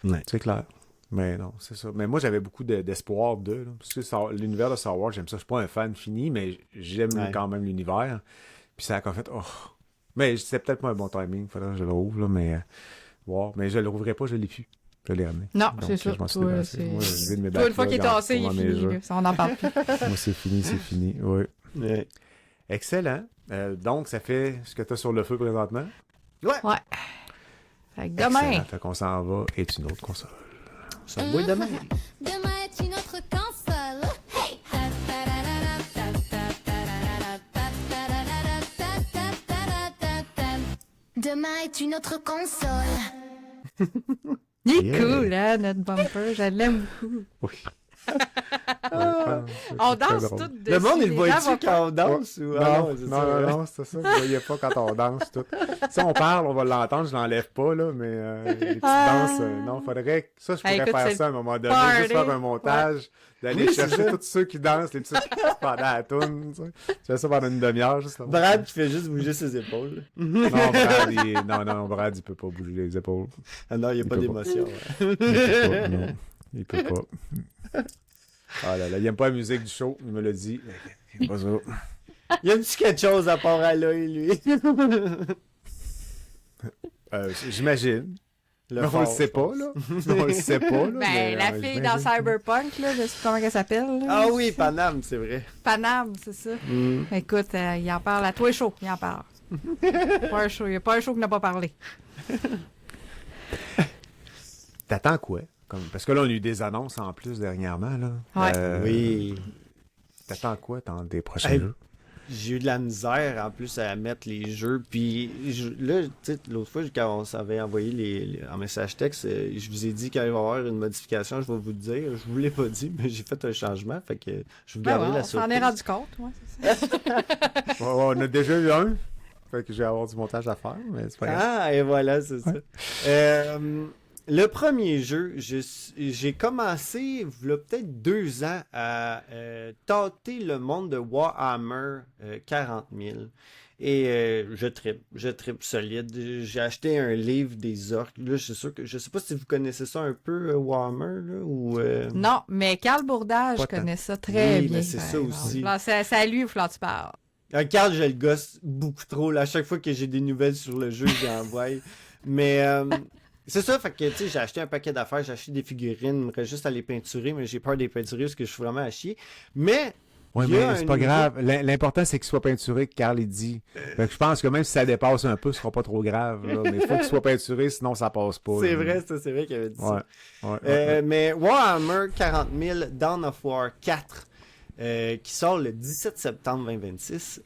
Ouais. C'est clair. Mais non, c'est ça. Mais moi, j'avais beaucoup d'espoir là. Parce que l'univers de Star Wars, j'aime ça. Je suis pas un fan fini, mais j'aime quand même l'univers. Puis ça a fait, mais c'est peut-être pas un bon timing. Faudrait que je le rouvre, là, mais... Mais je le rouvrerai pas, je l'ai plus. Je l'ai ramené. Non, donc, c'est ça. Je m'en suis Toi, débarrassé. Moi, je de mes toi, une fois qu'il est tassé, il est fini. Là. Ça, on n'en parle plus. Moi, c'est fini. Oui. Ouais. Excellent. Donc, ça fait ce que tu as sur le feu présentement. Ouais. Fait que demain. Excellent. Fait qu'on s'en va et une autre console. Ça boit demain. Demain est une autre console. Hey! Demain est une autre console. Il est cool, hein, notre bumper. Je l'aime beaucoup. Oui. On danse tout dessus. Le monde, il Les voit-tu gens vont quand on danse? Ou... Non, c'est ça. Vous voyez pas quand on danse tout. Si on parle, on va l'entendre, je l'enlève pas, là, mais les petites danses, non, faudrait... Ça, je pourrais écoute, faire c'est ça à un moment donné, party. juste faire un montage, d'aller chercher tous ceux qui dansent, les petits pendant la toune, tu sais. Tu fais ça pendant une demi-heure, juste là. Brad qui fait juste bouger ses épaules. Non, Brad, il peut pas bouger les épaules. Ah non, il n'y a pas d'émotion. Il peut pas. Ah là là, il aime pas la musique du show, il me l'a dit. Il aime pas ça. Il y a-tu quelque chose à part à l'œil, lui? J'imagine. Le Mais on le sait pas, là. On le sait pas, là. Ben, la fille dans Cyberpunk, là, je sais pas comment elle s'appelle. Là. Ah oui, Paname, c'est vrai. Paname, c'est ça. Écoute, il en parle à toi et chaud, il en parle. Il n'y a pas un show qui n'a pas parlé. T'attends quoi? Parce que là, on a eu des annonces en plus dernièrement, là. Ouais. Oui. T'attends quoi dans des prochains Hey, jeux? J'ai eu de la misère en plus à mettre les jeux. Puis là, tu sais, l'autre fois, quand on s'avait envoyé en message texte, je vous ai dit qu'il allait y avoir une modification, je vais vous le dire. Je vous l'ai pas dit, mais j'ai fait un changement. Fait que je vous garderai la surprise. On s'en est rendu compte, ouais, c'est ça. On a déjà eu un. Fait que je vais avoir du montage à faire, mais c'est pas grave. Ah, et voilà, c'est ça. Le premier jeu, j'ai commencé, il y a peut-être 2 ans, à tâter le monde de Warhammer 40 000. Et je trippe solide. J'ai acheté un livre des orques. Là, je suis sûr que, je sais pas si vous connaissez ça un peu, Warhammer, là, ou... Non, mais Carl Bourdage, je connais ça très oui, bien. Mais c'est ça aussi. C'est à lui où tu parles. Carl, je le gosse beaucoup trop. Là. À chaque fois que j'ai des nouvelles sur le jeu, j'envoie. Mais... c'est ça, fait que, tu sais, j'ai acheté un paquet d'affaires, j'ai acheté des figurines, il me reste juste à les peinturer, mais j'ai peur des peinturer parce que je suis vraiment à chier. Mais... Oui, mais c'est pas grave. L'important, c'est qu'il soit peinturé, que Carl, il dit. Fait que je pense que même si ça dépasse un peu, ce sera pas trop grave, là. Mais il faut qu'il soit peinturé, sinon ça passe pas. C'est vrai, c'est vrai qu'il avait dit ça. Ouais. Mais Warhammer 40 000 Dawn of War 4, qui sort le 17 septembre 2026,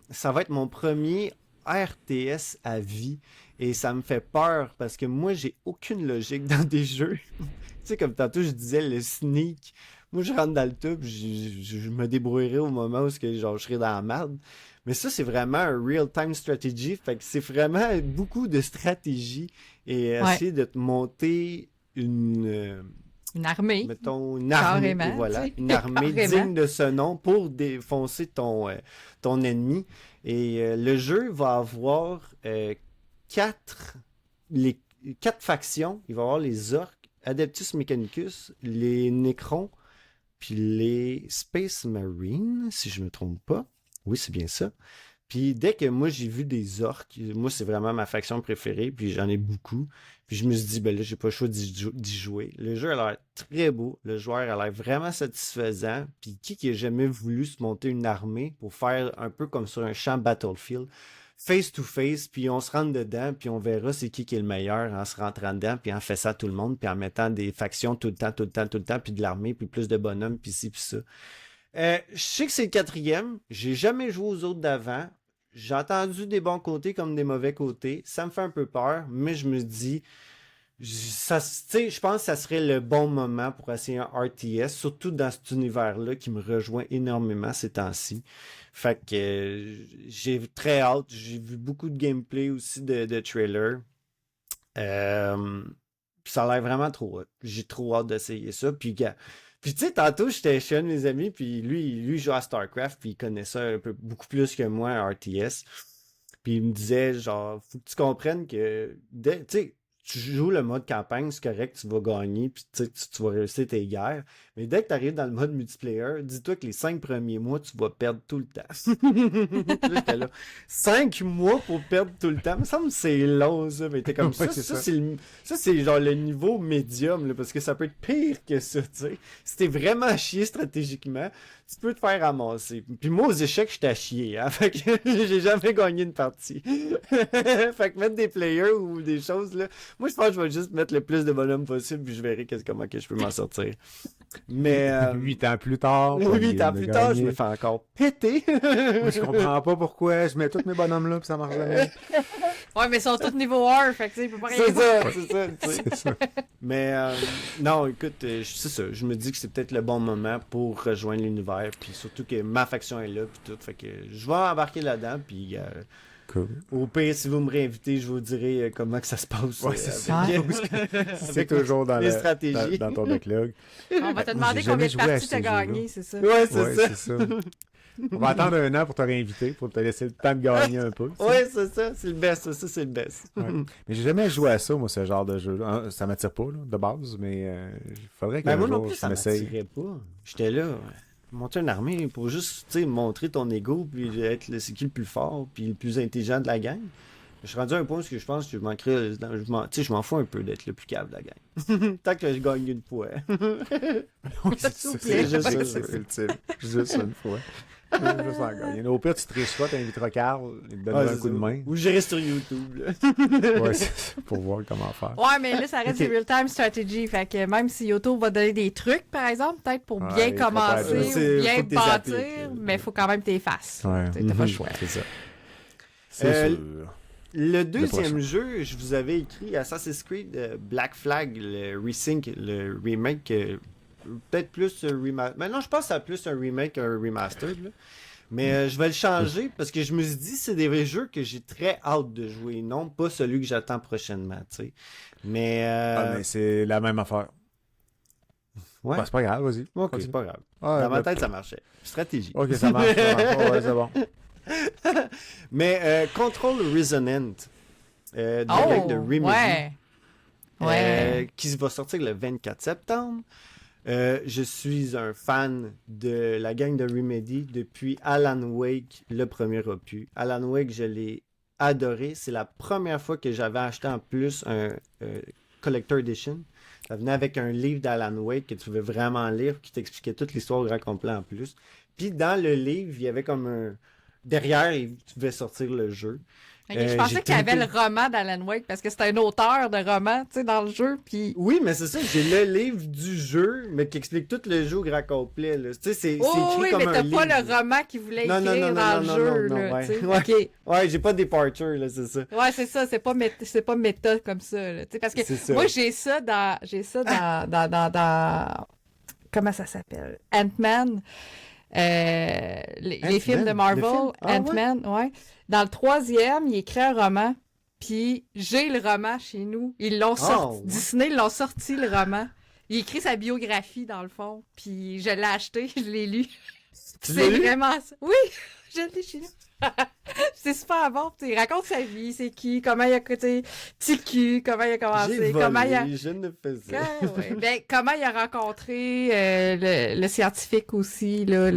ça va être mon premier RTS à vie. Et ça me fait peur parce que moi, j'ai aucune logique dans des jeux. Tu sais, comme tantôt, je disais le sneak. Moi, je rentre dans le tube, je me débrouillerai au moment où genre, je serai dans la merde. Mais ça, c'est vraiment un real-time strategy. Fait que c'est vraiment beaucoup de stratégie et essayer de te monter une armée. Mettons, une armée. Carrément, Voilà. Une armée digne de ce nom pour défoncer ton ennemi. Et le jeu va avoir 4 factions. Il va y avoir les orques, Adeptus Mechanicus, les Necrons, puis les Space Marines, si je me trompe pas. Oui, c'est bien ça. Puis dès que moi j'ai vu des orques, moi c'est vraiment ma faction préférée, puis j'en ai beaucoup. Puis je me suis dit, ben là, j'ai pas le choix d'y jouer. Le jeu a l'air très beau, le joueur a l'air vraiment satisfaisant. Puis qui a jamais voulu se monter une armée pour faire un peu comme sur un champ Battlefield, face to face, puis on se rentre dedans, puis on verra c'est qui est le meilleur en se rentrant dedans, puis en faisant tout le monde, puis en mettant des factions tout le temps, puis de l'armée, puis plus de bonhommes, puis ci, puis ça. Je sais que c'est le 4e. J'ai jamais joué aux autres d'avant. J'ai entendu des bons côtés comme des mauvais côtés. Ça me fait un peu peur, mais je me dis, je pense que ça serait le bon moment pour essayer un RTS, surtout dans cet univers-là qui me rejoint énormément ces temps-ci. Fait que j'ai très hâte. J'ai vu beaucoup de gameplay aussi de trailer. Ça a l'air vraiment trop hot. J'ai trop hâte d'essayer ça. Puis tu sais, tantôt, j'étais chez un de mes amis, puis lui, il joue à StarCraft, puis il connaît ça beaucoup plus que moi, à RTS. Puis il me disait, genre, faut que tu comprennes que, tu sais, tu joues le mode campagne, c'est correct, tu vas gagner, puis tu vas réussir tes guerres. Mais dès que tu arrives dans le mode multiplayer, dis-toi que les 5 premiers mois, tu vas perdre tout le temps. J'étais là, 5 mois pour perdre tout le temps? Il me semble que c'est long, ça. Mais t'es comme ça, c'est genre le niveau médium, là, parce que ça peut être pire que ça, tu sais. Si t'es vraiment à chier stratégiquement, tu peux te faire ramasser. Puis moi, aux échecs, j'étais à chier, hein. Fait que j'ai jamais gagné une partie. Fait que mettre des players ou des choses, là, moi, je pense que je vais juste mettre le plus de bonhommes possible, puis je verrai comment que je peux m'en sortir. Mais 8 ans plus tard. 8 ans plus tard, je me fais encore péter. Moi, je comprends pas pourquoi je mets tous mes bonhommes là, puis ça marche jamais. Ouais, mais ils sont tous niveau 1, fait que tu sais, il peut pas rien c'est ça. Mais non, écoute, c'est ça. Je me dis que c'est peut-être le bon moment pour rejoindre l'univers, puis surtout que ma faction est là, puis tout. Fait que je vais embarquer là-dedans, puis cool. Au pire, si vous me réinvitez, je vous dirai comment que ça se passe. Ouais, c'est ça. C'est Avec toujours dans les stratégies. dans ton backlog. On va te demander combien de parties t'as gagné, c'est ça? Ouais, c'est ça. On va attendre 1 an pour te réinviter, pour te laisser le temps de gagner un peu. Ouais, c'est ça. C'est le best. Ça, c'est le best. Ouais. Mais j'ai jamais joué à ça, moi, ce genre de jeu. Ça m'attire pas, là, de base, mais il faudrait que moi non plus, ça m'attirait pas. J'étais là, monter une armée pour juste, tu sais, montrer ton ego, puis être c'est qui le plus fort, puis le plus intelligent de la gang. Je suis rendu à un point où je pense que je manquerais, je m'en fous un peu d'être le plus cave de la gang. Tant que je gagne une fois. Oui, c'est ultime. Juste une fois. Juste en gagner. Au pire, tu triches pas, t'inviteras Carl, il te donnera un coup de main. Ou j'irai sur YouTube. Là. Ouais, c'est ça, pour voir comment faire. Ouais, mais là, ça reste du real-time strategy. Fait que même si YouTube va donner des trucs, par exemple, peut-être pour bien commencer ou bien bâtir, mais il faut quand même tes faces. Ouais. T'as pas le choix. C'est ça. C'est sûr. Le deuxième jeu, je vous avais écrit Assassin's Creed Black Flag, le resync, le remake, peut-être plus remaster. Maintenant, je pense que c'est plus un remake qu'un remastered. Là. Mais je vais le changer parce que je me suis dit c'est des jeux que j'ai très hâte de jouer, non pas celui que j'attends prochainement, tu sais. Mais c'est la même affaire. Ouais. C'est pas grave, vas-y. Ok, Vas-y. c'est pas grave. Ah, dans ma tête, ça marchait. Stratégie. Ok, ça marche. Ouais, c'est bon. Mais Control Resonant de la gang de Remedy, qui va sortir le 24 septembre. Je suis un fan de la gang de Remedy depuis Alan Wake, le premier opus. Alan Wake, je l'ai adoré. C'est la première fois que j'avais acheté en plus un Collector Edition. Ça venait avec un livre d'Alan Wake que tu pouvais vraiment lire, qui t'expliquait toute l'histoire au grand complet en plus. Puis dans le livre, il y avait comme un... Derrière, tu pouvais sortir le jeu. Okay, je pensais qu'il y avait le roman d'Alan Wake, parce que c'est un auteur de roman, tu sais, dans le jeu, puis... Oui, mais c'est ça, j'ai le livre du jeu, mais qui explique tout le jeu au grand complet, là. Tu sais, c'est écrit oui, comme mais t'as livre. pas le roman qu'il voulait écrire dans le jeu, là, tu sais. Ouais. Ouais, j'ai pas de departure, là, c'est ça. Ouais, c'est ça, c'est pas méta comme ça, là, tu sais, parce que moi, j'ai ça dans comment ça s'appelle? Ant-Man. Les films de Marvel, Ant-Man, ouais. Dans le 3e, il écrit un roman, puis j'ai le roman chez nous. Ils l'ont sorti, Disney l'ont sorti, le roman. Il écrit sa biographie, dans le fond, puis je l'ai acheté, je l'ai lu. C'est vraiment ça. Oui, je l'ai chez nous. C'est super bon. Il raconte sa vie, c'est qui, comment il a côté petit cul, comment il a commencé, comment il a... je ne fais ça. Ouais. Ben, comment il a rencontré le scientifique aussi, là,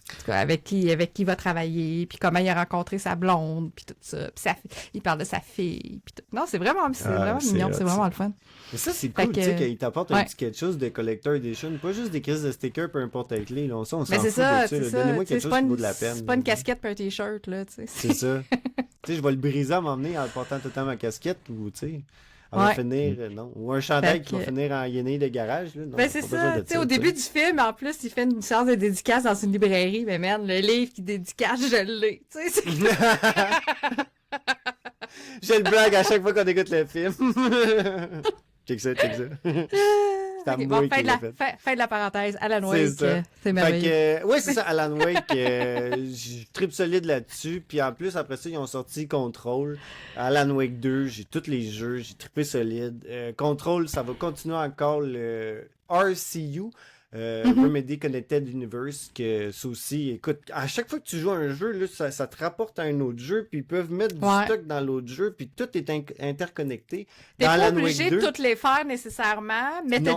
en tout cas, avec qui il va travailler, puis comment il a rencontré sa blonde, puis tout ça. Puis il parle de sa fille, puis tout. Non, c'est vraiment mignon, c'est vraiment le fun. Mais ça, c'est cool, tu sais, qu'il t'apporte un petit quelque chose de collector edition, pas juste des crises de stickers, peu importe avec clé, là. On s'en fout de ça. Donnez-moi quelque chose qui vaut de la peine. C'est pas une casquette pour un t-shirt, là, tu sais. C'est ça. Tu sais, je vais le briser à m'emmener en portant tout le temps ma casquette, ou, tu sais... Elle va finir, non. Ou un chandail qui va finir en guenille de garage. Là. Non, ben c'est ça. Tu sais, au début du film, en plus, il fait une séance de dédicace dans une librairie. Mais merde, le livre qui dédicace, je l'ai. Tu sais, j'ai le blague à chaque fois qu'on écoute le film. Check ça. C'est à moi qui l'a fait. Fin de la parenthèse. Alan Wake, c'est merveilleux. Oui, c'est ça, Alan Wake. Je tripe solide là-dessus. Puis en plus, après ça, ils ont sorti Control. Alan Wake 2, j'ai tous les jeux. J'ai trippé solide. Control, ça va continuer encore le RCU. Remedy Connected Universe, que ça aussi, écoute, à chaque fois que tu joues à un jeu, là, ça te rapporte à un autre jeu, puis ils peuvent mettre du stock dans l'autre jeu, puis tout est interconnecté. T'es pas obligé de toutes les faire nécessairement, mais t'as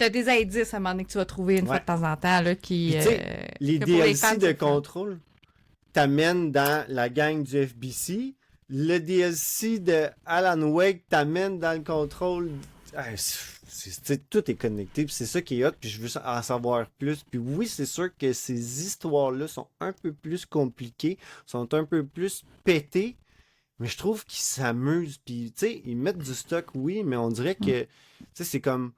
des indices à un moment donné que tu vas trouver une fois de temps en temps, là, qui... Puis, les DLC de Control t'amènent dans la gang du FBC, le DLC de Alan Wake t'amène dans le Control... tout est connecté, puis c'est ça qui est hot, puis je veux en savoir plus. Puis oui, c'est sûr que ces histoires-là sont un peu plus compliquées, sont un peu plus pétées, mais je trouve qu'ils s'amusent. Puis, tu sais, ils mettent du stock, oui, mais on dirait que, tu sais, c'est comme...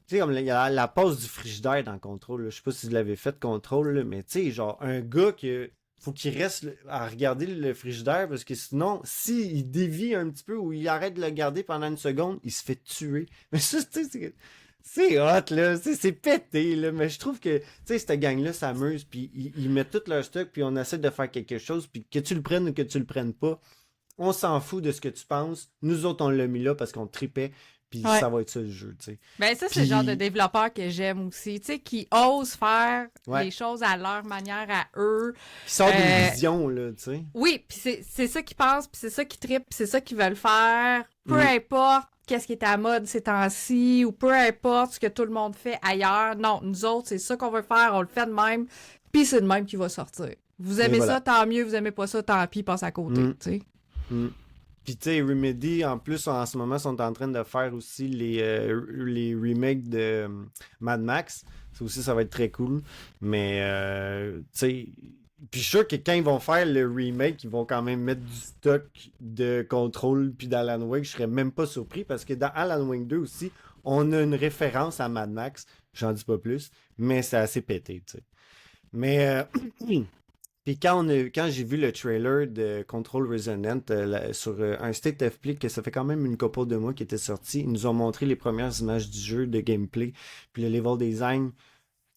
Tu sais, comme il y a la pause du frigidaire dans Control, là. Je sais pas si vous l'avez fait, Control, là, mais tu sais, genre, un gars qui... faut qu'il reste à regarder le frigidaire parce que sinon, s'il dévie un petit peu ou il arrête de le garder pendant une seconde, il se fait tuer. Mais ça, tu sais, c'est hot, là. C'est pété, là. Mais je trouve que, tu sais, cette gang-là s'amuse, puis ils mettent tout leur stock, puis on essaie de faire quelque chose, puis que tu le prennes ou que tu le prennes pas, on s'en fout de ce que tu penses. Nous autres, on l'a mis là parce qu'on tripait. Puis ça va être ça le jeu, tu sais. Ben ça, c'est le genre de développeur que j'aime aussi, tu sais, qui osent faire les choses à leur manière, à eux. Qui sortent d'une vision, là, tu sais. Oui, puis c'est ça qu'ils pensent, puis c'est ça qu'ils trippent, puis c'est ça qu'ils veulent faire. Peu importe qu'est-ce qui est à mode ces temps-ci, ou peu importe ce que tout le monde fait ailleurs. Non, nous autres, c'est ça qu'on veut faire, on le fait de même, puis c'est de même qui va sortir. Vous aimez ça, tant mieux. Vous aimez pas ça, tant pis, passe à côté, tu sais. Puis tu sais, Remedy, en plus, en ce moment, sont en train de faire aussi les remakes de Mad Max. Ça aussi, ça va être très cool. Mais, tu sais... Puis je suis sûr que quand ils vont faire le remake, ils vont quand même mettre du stock de Control puis d'Alan Wake. Je serais même pas surpris parce que dans Alan Wake 2 aussi, on a une référence à Mad Max. J'en dis pas plus, mais c'est assez pété, tu sais. Mais... Puis quand j'ai vu le trailer de Control Resonant sur un State of Play, que ça fait quand même une couple de mois qui était sorti, ils nous ont montré les premières images du jeu, de gameplay, puis le level design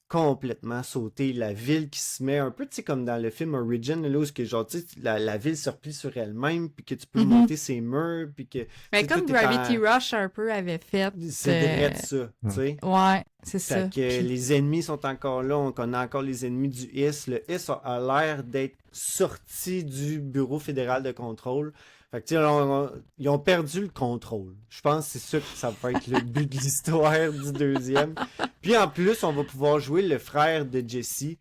complètement sauté, la ville qui se met un peu, tu sais, comme dans le film Origin, là où que, genre, tu sais, la ville se replie sur elle-même, puis que tu peux monter ses murs, puis que... Ben, comme Gravity Rush un peu avait fait. C'est direct ça, tu sais. Ouais, c'est ça. Fait que les ennemis sont encore là, on connaît encore les ennemis du IS. Le IS a l'air d'être sorti du Bureau fédéral de contrôle. Fait que, tu sais, ils ont perdu le contrôle. Je pense que c'est ça que ça va être le but de l'histoire du deuxième. Puis en plus, on va pouvoir jouer le frère de Jesse,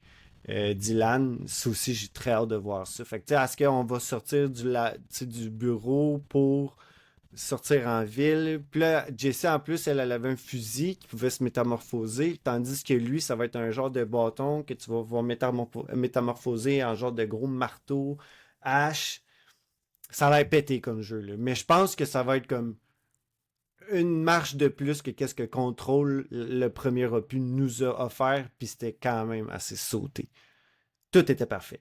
Dylan. Ça aussi, j'ai très hâte de voir ça. Fait que, tu sais, est-ce qu'on va sortir du bureau pour sortir en ville? Puis là, Jesse, en plus, elle avait un fusil qui pouvait se métamorphoser, tandis que lui, ça va être un genre de bâton que tu vas voir métamorphoser en genre de gros marteau, hache. Ça va être pété comme jeu, là. Mais je pense que ça va être comme une marche de plus que qu'est-ce que Control, le premier opus, nous a offert, puis c'était quand même assez sauté. Tout était parfait.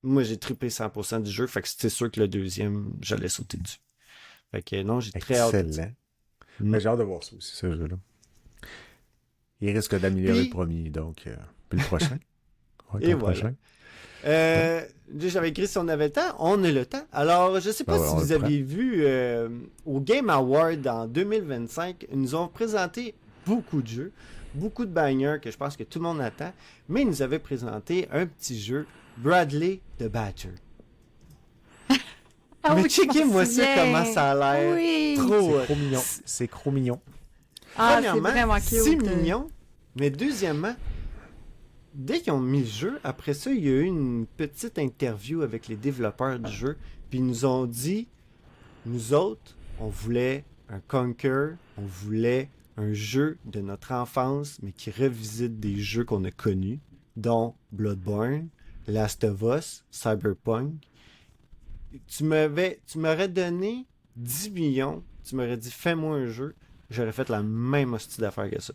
Moi, j'ai trippé 100% du jeu, fait que c'était sûr que le deuxième, j'allais sauter dessus. Fait que non, j'ai très hâte. Excellent. Mais j'ai hâte de voir ça aussi, ce jeu-là. Il risque d'améliorer le premier, donc puis le prochain. Ouais, et voilà. Prochain. J'avais écrit si on avait le temps. On a le temps. Alors, je sais pas si vous aviez vu au Game Award en 2025, ils nous ont présenté beaucoup de jeux, beaucoup de bangers que je pense que tout le monde attend, mais ils nous avaient présenté un petit jeu Bradley the Badger. Ah Mais oui, checkez-moi ça, souviens. comment ça a l'air. Oui. Trop. C'est trop mignon. C'est trop mignon. Ah, c'est Premièrement, vraiment cute. c'est mignon. Mais deuxièmement, dès qu'ils ont mis le jeu, après ça, il y a eu une petite interview avec les développeurs du jeu. Puis ils nous ont dit, nous autres, on voulait un Conquer, on voulait un jeu de notre enfance, mais qui revisite des jeux qu'on a connus, dont Bloodborne, Last of Us, Cyberpunk. Tu m'aurais donné 10 millions, tu m'aurais dit fais-moi un jeu, j'aurais fait la même hostie d'affaires que ça.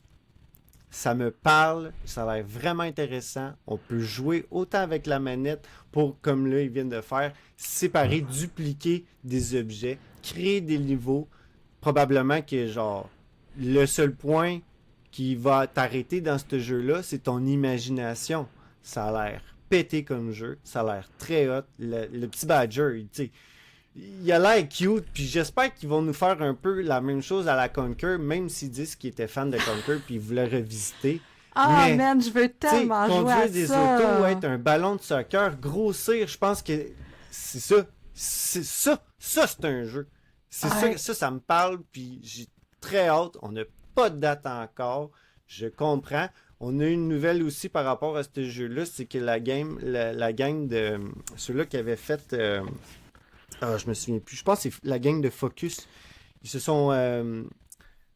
Ça me parle, ça a l'air vraiment intéressant. On peut jouer autant avec la manette pour, comme là, ils viennent de faire, séparer, dupliquer des objets, créer des niveaux. Probablement que, genre, le seul point qui va t'arrêter dans ce jeu-là, c'est ton imagination. Ça a l'air pété comme jeu, ça a l'air très hot. Le petit Badger, tu sais, il a l'air cute, puis j'espère qu'ils vont nous faire un peu la même chose à la Conquer, même s'ils disent qu'ils étaient fans de Conquer puis ils voulaient revisiter. Ah, Mais, man, je veux tu sais, tellement jouer à conduire des ça. autos, être un ballon de soccer, grossir, je pense que c'est ça. C'est ça. Ça, c'est un jeu. C'est Ouais. ça me parle, puis j'ai très hâte. On n'a pas de date encore. Je comprends. On a une nouvelle aussi par rapport à ce jeu-là, c'est que la gang de ceux-là qui avaient fait... je me souviens plus. Je pense que c'est la gang de Focus. Ils se sont...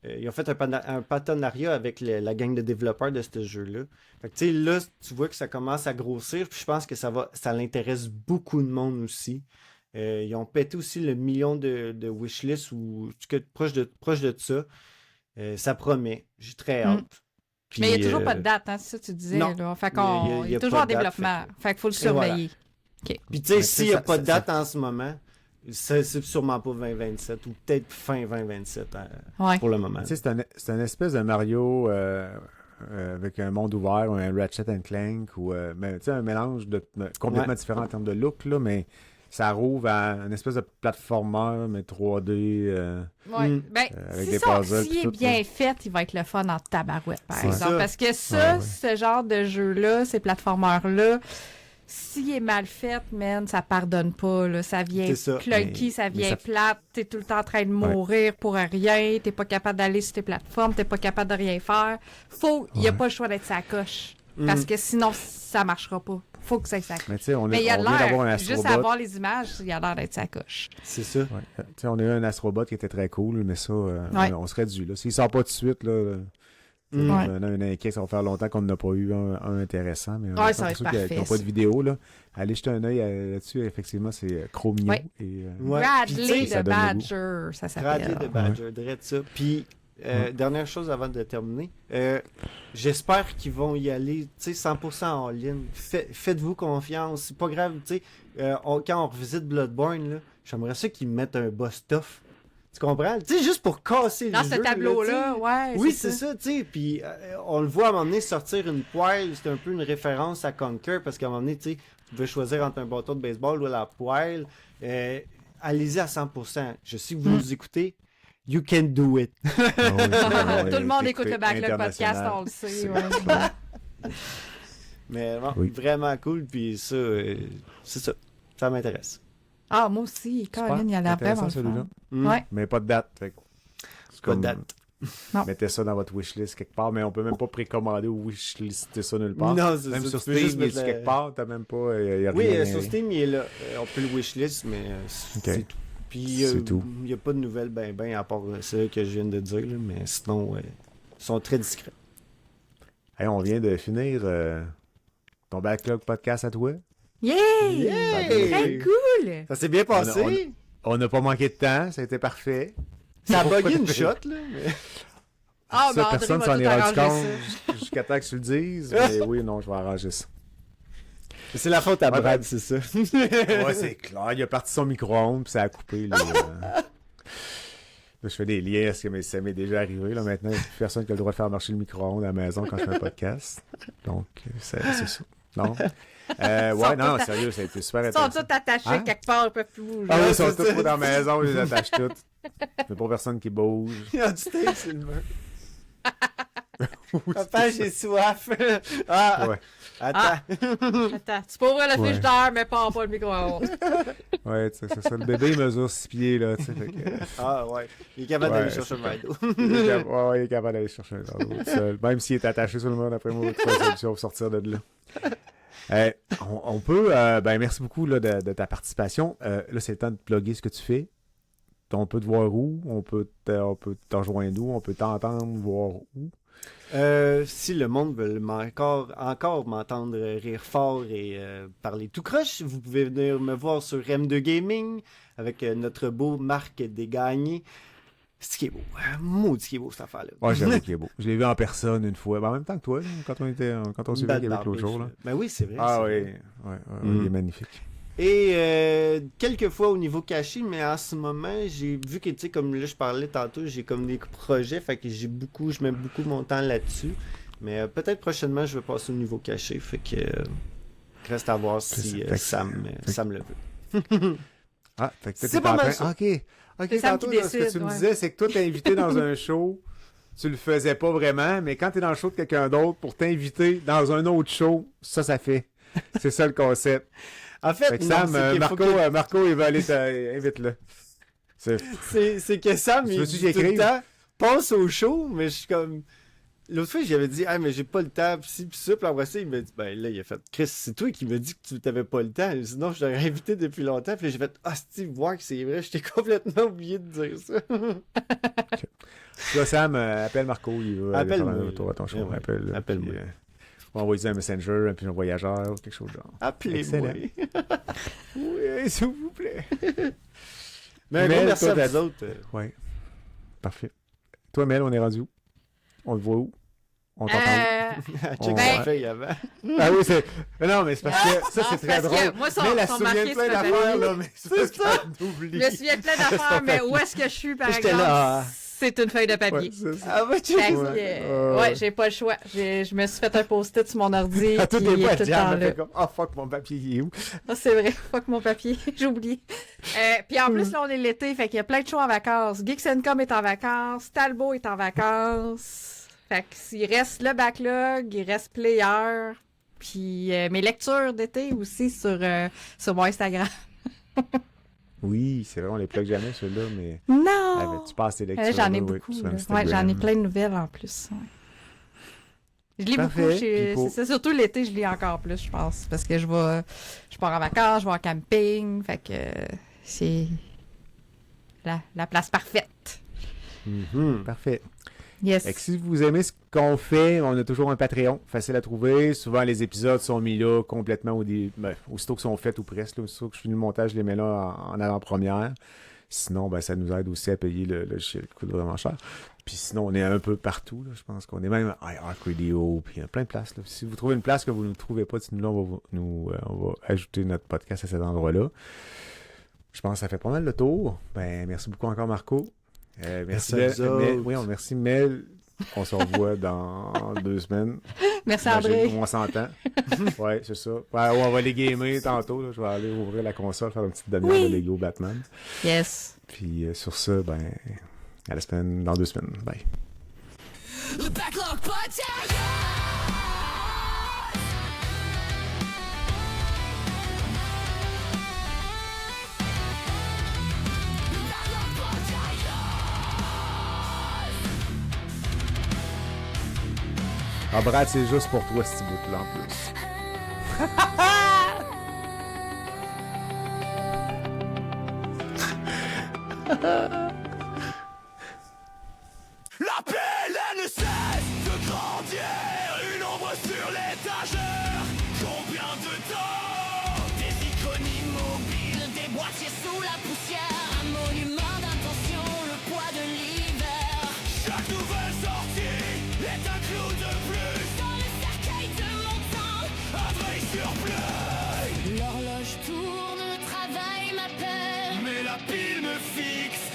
ils ont fait un partenariat avec la gang de développeurs de ce jeu-là. Fait que tu sais, là, tu vois que ça commence à grossir, puis je pense que ça l'intéresse beaucoup de monde aussi. Ils ont pété aussi le million de wishlist ou proche de ça. Ça promet. J'ai très hâte. Puis, Mais il n'y a toujours pas de date, hein, c'est ça que tu disais. non. Là. Fait Il y est a toujours pas en de date, développement. Fait qu'il faut le surveiller. Puis tu Mais sais, tu s'il sais, n'y a ça- pas de ça- date en ce moment, c'est sûrement pas 2027 ou peut-être fin 2027 Ouais. pour le moment. Tu sais, c'est un espèce de Mario avec un monde ouvert, ou un Ratchet Clank, ou mais, tu sais, un mélange complètement différent en termes de look, là, mais ça rouvre à une espèce de platformer, mais 3D. Ouais. Mm. Ben, Avec si des ça, puzzles s'il pis est tout, bien là. fait, il va être le fun en tabarouette, par C'est exemple. ça. Parce que ça, Ouais. ce genre de jeu-là, ces platformers-là, s'il est mal fait, man, ça pardonne pas. Là. Ça vient C'est ça. clunky, Mais- ça mais vient ça- plate, t'es tout le temps en train de mourir pour rien, t'es pas capable d'aller sur tes plateformes, t'es pas capable de rien faire. Il y a pas le choix d'être sa coche. Parce que sinon, ça marchera pas. Faut que ça ait sa coche. Mais tu sais, on Mais il y a vient d'avoir un l'air, juste Astrobot. à voir les images, il a l'air d'être sa coche. C'est ça. Ouais. Tu sais, on a eu un Astrobot qui était très cool, mais ça, Ouais. on serait dû. Là. S'il sort pas tout de suite, là, Mm. Ouais. on a un inquiet, ça va faire longtemps qu'on n'a pas eu un intéressant. Mais Ouais, ça va pour être ceux parfait, qui n'ont pas de vidéo, là, allez jeter un œil là-dessus. Effectivement, c'est trop mignon. Ouais. Et, Ouais. Puis, tu Bradley sais, ça de donne le goût. Badger, ça Bradley s'appelle. de Badger, direct ça. Puis, dernière chose avant de terminer, j'espère qu'ils vont y aller, tu sais, 100% en ligne. Faites-vous confiance, c'est pas grave, tu sais. Quand on revisite Bloodborne, là, j'aimerais ça qu'ils mettent un boss tough. Tu comprends? Tu sais, juste pour casser Dans le ce jeu. tableau-là, tu sais. ouais. Oui, c'est ça, tu sais. Puis on le voit à un moment donné sortir une poêle. C'est un peu une référence à Conquer parce qu'à un moment donné, tu sais, tu pouvais choisir entre un bâton de baseball ou la poêle. Allez-y à 100%. Je sais que vous nous écoutez. You can do it. Ah oui, Tout le monde c'est écoute le Backlog Podcast, international. on le sait. C'est- ouais. Mais bon, Oui. vraiment cool. Puis ça, c'est ça. Ça m'intéresse. Ah, moi aussi. Super, Colin, il a l'air intéressant, vraiment le celui-là. fun. Mm. Ouais. Mais pas de date. Fait que c'est Pas de comme- date. Non. Mettez ça dans votre wishlist quelque part, mais on peut même pas précommander ou wishlister ça nulle part. Non, c'est Même ça, sur tu peux Steam, juste il est mettre quelque part, t'as même pas. Y a Oui, rien. sur Steam, il est là. On peut le wishlist, mais c'est tout. Puis C'est tout. il n'y a pas de nouvelles ben à part celles que je viens de dire, là, mais sinon, ils sont très discrets. Hey, on vient de finir ton backlog podcast à toi. Yay! Yay! Très cool! Ça s'est bien passé. On n'a pas manqué de temps, ça a été parfait. Ça a bugué une shot, là. Mais... Ah, Ça, ben André personne va s'en tout est rendu arranger compte ça. jusqu'à temps que tu le dises. Mais oui, non, je vais arranger ça. C'est la faute à Ouais, Brad, ben- c'est ça. Ouais, c'est clair. Il a parti son micro-ondes, puis ça a coupé. Là, Là, je fais des liens, parce que ça m'est déjà arrivé. Là, maintenant, il n'y a plus personne qui a le droit de faire marcher le micro-ondes à la maison quand je fais un podcast. Donc, c'est ça. Non. Ouais, non, sérieux, ça a été super Ils sont intéressant. tous attachés Hein? quelque part, ils peuvent plus bouger. Ah oui, ils c'est sont tous ça. dans la maison, je les attache toutes. Il n'y a pas personne qui bouge. Il y a du tape sur le mur. Papa, j'ai soif. Ah, Ouais. attends. Attends, tu peux ouvrir le frigidaire, mais pas le micro-ondes. Ouais, tu sais, c'est ça. Le bébé, il mesure 6 pieds, là, tu sais. Fait que... Ah, ouais. Il est capable d'aller chercher un verre d'eau. Ouais, il est capable d'aller chercher un verre d'eau tout seul. Même s'il est attaché sur le monde, après moi, on va trouver une solution pour sortir de là. On peut... merci beaucoup là, de ta participation. Là, c'est le temps de plugger ce que tu fais. On peut te voir où? On peut te rejoindre où? On peut t'entendre, voir où? Si le monde veut encore m'entendre rire fort et parler tout croche, vous pouvez venir me voir sur M2 Gaming avec notre beau Marc Desgagnés. C'est qui est beau. Maudit qui est beau cette affaire-là. Ouais, j'avoue qu'il est beau. Je l'ai vu en personne une fois. En même temps que toi, là, quand on s'est vu à Québec l'autre jour. Là. Ben oui, c'est vrai. Ah c'est oui, vrai. il est magnifique. Et quelques fois au niveau caché, mais en ce moment, j'ai vu que, tu sais, comme là je parlais tantôt, j'ai comme des projets, fait que je mets beaucoup mon temps là-dessus. Mais peut-être prochainement, je vais passer au niveau caché, fait que reste à voir si Sam le veut. Ah, fait que c'est pas mal ça. Ok, C'est Sam tantôt, qui là, ce que décide, tu me ouais. disais, c'est que toi, t'es invité dans un show, tu le faisais pas vraiment, mais quand t'es dans le show de quelqu'un d'autre, pour t'inviter dans un autre show, ça fait. C'est ça le concept. En Fait fait, que non, Sam, c'est qu'il faut que- Marco, il va aller invite-le. c'est que Sam, Tu il veux-tu dit tout le j'écrive? temps, pense au show, mais je suis comme... L'autre fois, j'avais dit, mais j'ai pas le temps, pis ci, pis ça, pis après ça, il m'a dit, ben là, il a fait, Chris, c'est toi qui m'as dit que tu t'avais pas le temps. Sinon, je t'aurais invité depuis longtemps, pis là, j'ai fait, Steve, voir que c'est vrai, je t'ai complètement oublié de dire ça. Là, Sam, appelle Marco, il va aller faire Appelle-moi. un retour à ton show. Ouais, Appelle-le. appelle-moi. Puis, on va envoyer un messenger, un pigeon voyageur, ou quelque chose de genre. Appelez-moi. Oui, s'il vous plaît. Mais un Mel, gros merci toi, à vous autres. Ouais. Parfait. Toi, Mel, on est rendu où? On te voit où? On t'entend où? Check Ouais. sa feuille avant. Ah oui, c'est... Mais non, mais c'est parce que ça, c'est très parce que drôle. moi, Mais elle sont se souvient marqués de plein sur ta d'affaires, feuille. là, mais c'est parce qu'elle oublie. Je me souviens de plein d'affaires, mais où est-ce que je suis, par J'étais exemple? là. C'est une feuille de papier. Ouais, c'est ça. Ah, ouais, tu Fait que, Ouais. ouais, j'ai pas le choix. Je me suis fait un post-it sur mon ordi. À tous puis les il est fois, tout le Diane temps me là. fait comme « Ah, fuck, mon papier, il est où? » Ah, c'est vrai, fuck mon papier, j'ai oublié. Puis en plus, là, on est l'été, fait qu'il y a plein de shows en vacances. Geeks&Com est en vacances, Talbot est en vacances. Fait qu'il reste le backlog, il reste Player, puis mes lectures d'été aussi sur mon Instagram. Oui, c'est vrai, on les plug jamais, ceux-là, mais... Non! tu passes tes lectures. J'en ai là, oui, beaucoup. sur là. Instagram. Ouais, j'en ai plein de nouvelles en plus. Ouais. Je lis Parfait. beaucoup. Puis pour- C'est surtout l'été, je lis encore plus, je pense. Parce que je pars en vacances, je vais en camping. Fait que c'est la place parfaite. Parfait. Yes. Fait que si vous aimez ce qu'on fait, on a toujours un Patreon, facile à trouver. Souvent, les épisodes sont mis là complètement aussitôt qu'ils sont faits ou presque. Là, aussitôt que je finis le montage, je les mets là en avant-première. Sinon, ça nous aide aussi à payer le logiciel qui coûte vraiment cher. Puis sinon, on est un peu partout. Là. Je pense qu'on est même à iHeartRadio, puis il y a plein de places. Là. Si vous trouvez une place que vous ne trouvez pas, dites-nous là, on va ajouter notre podcast à cet endroit-là. Je pense que ça fait pas mal le tour. Merci beaucoup encore, Marco. Merci à vous Mel. autres. Oui, merci Mel. On se revoit dans 2 semaines. Merci André. On s'entend. Ouais, c'est ça. Ouais, on va les gamer tantôt. Là. Je vais aller ouvrir la console, faire une petite demi-heure de Lego Batman. Yes. Puis sur ça, à la semaine, dans 2 semaines. Bye. Le backlog podcast. Ah, Brad, c'est juste pour toi, ce petit bout-là, en plus. La pelle, elle ne cesse de grandir. Une ombre sur l'étagère. Combien de temps? Des icônes immobiles, des boîtiers sous la poussière, un monument d'intention, le poids de l'hiver. Chaque nouvelle sortie est un clou de plus. Dans le cercueil de mon temps, Un vrai surplus. l'horloge tourne, le travail m'appelle. Mais la pile me fixe.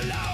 là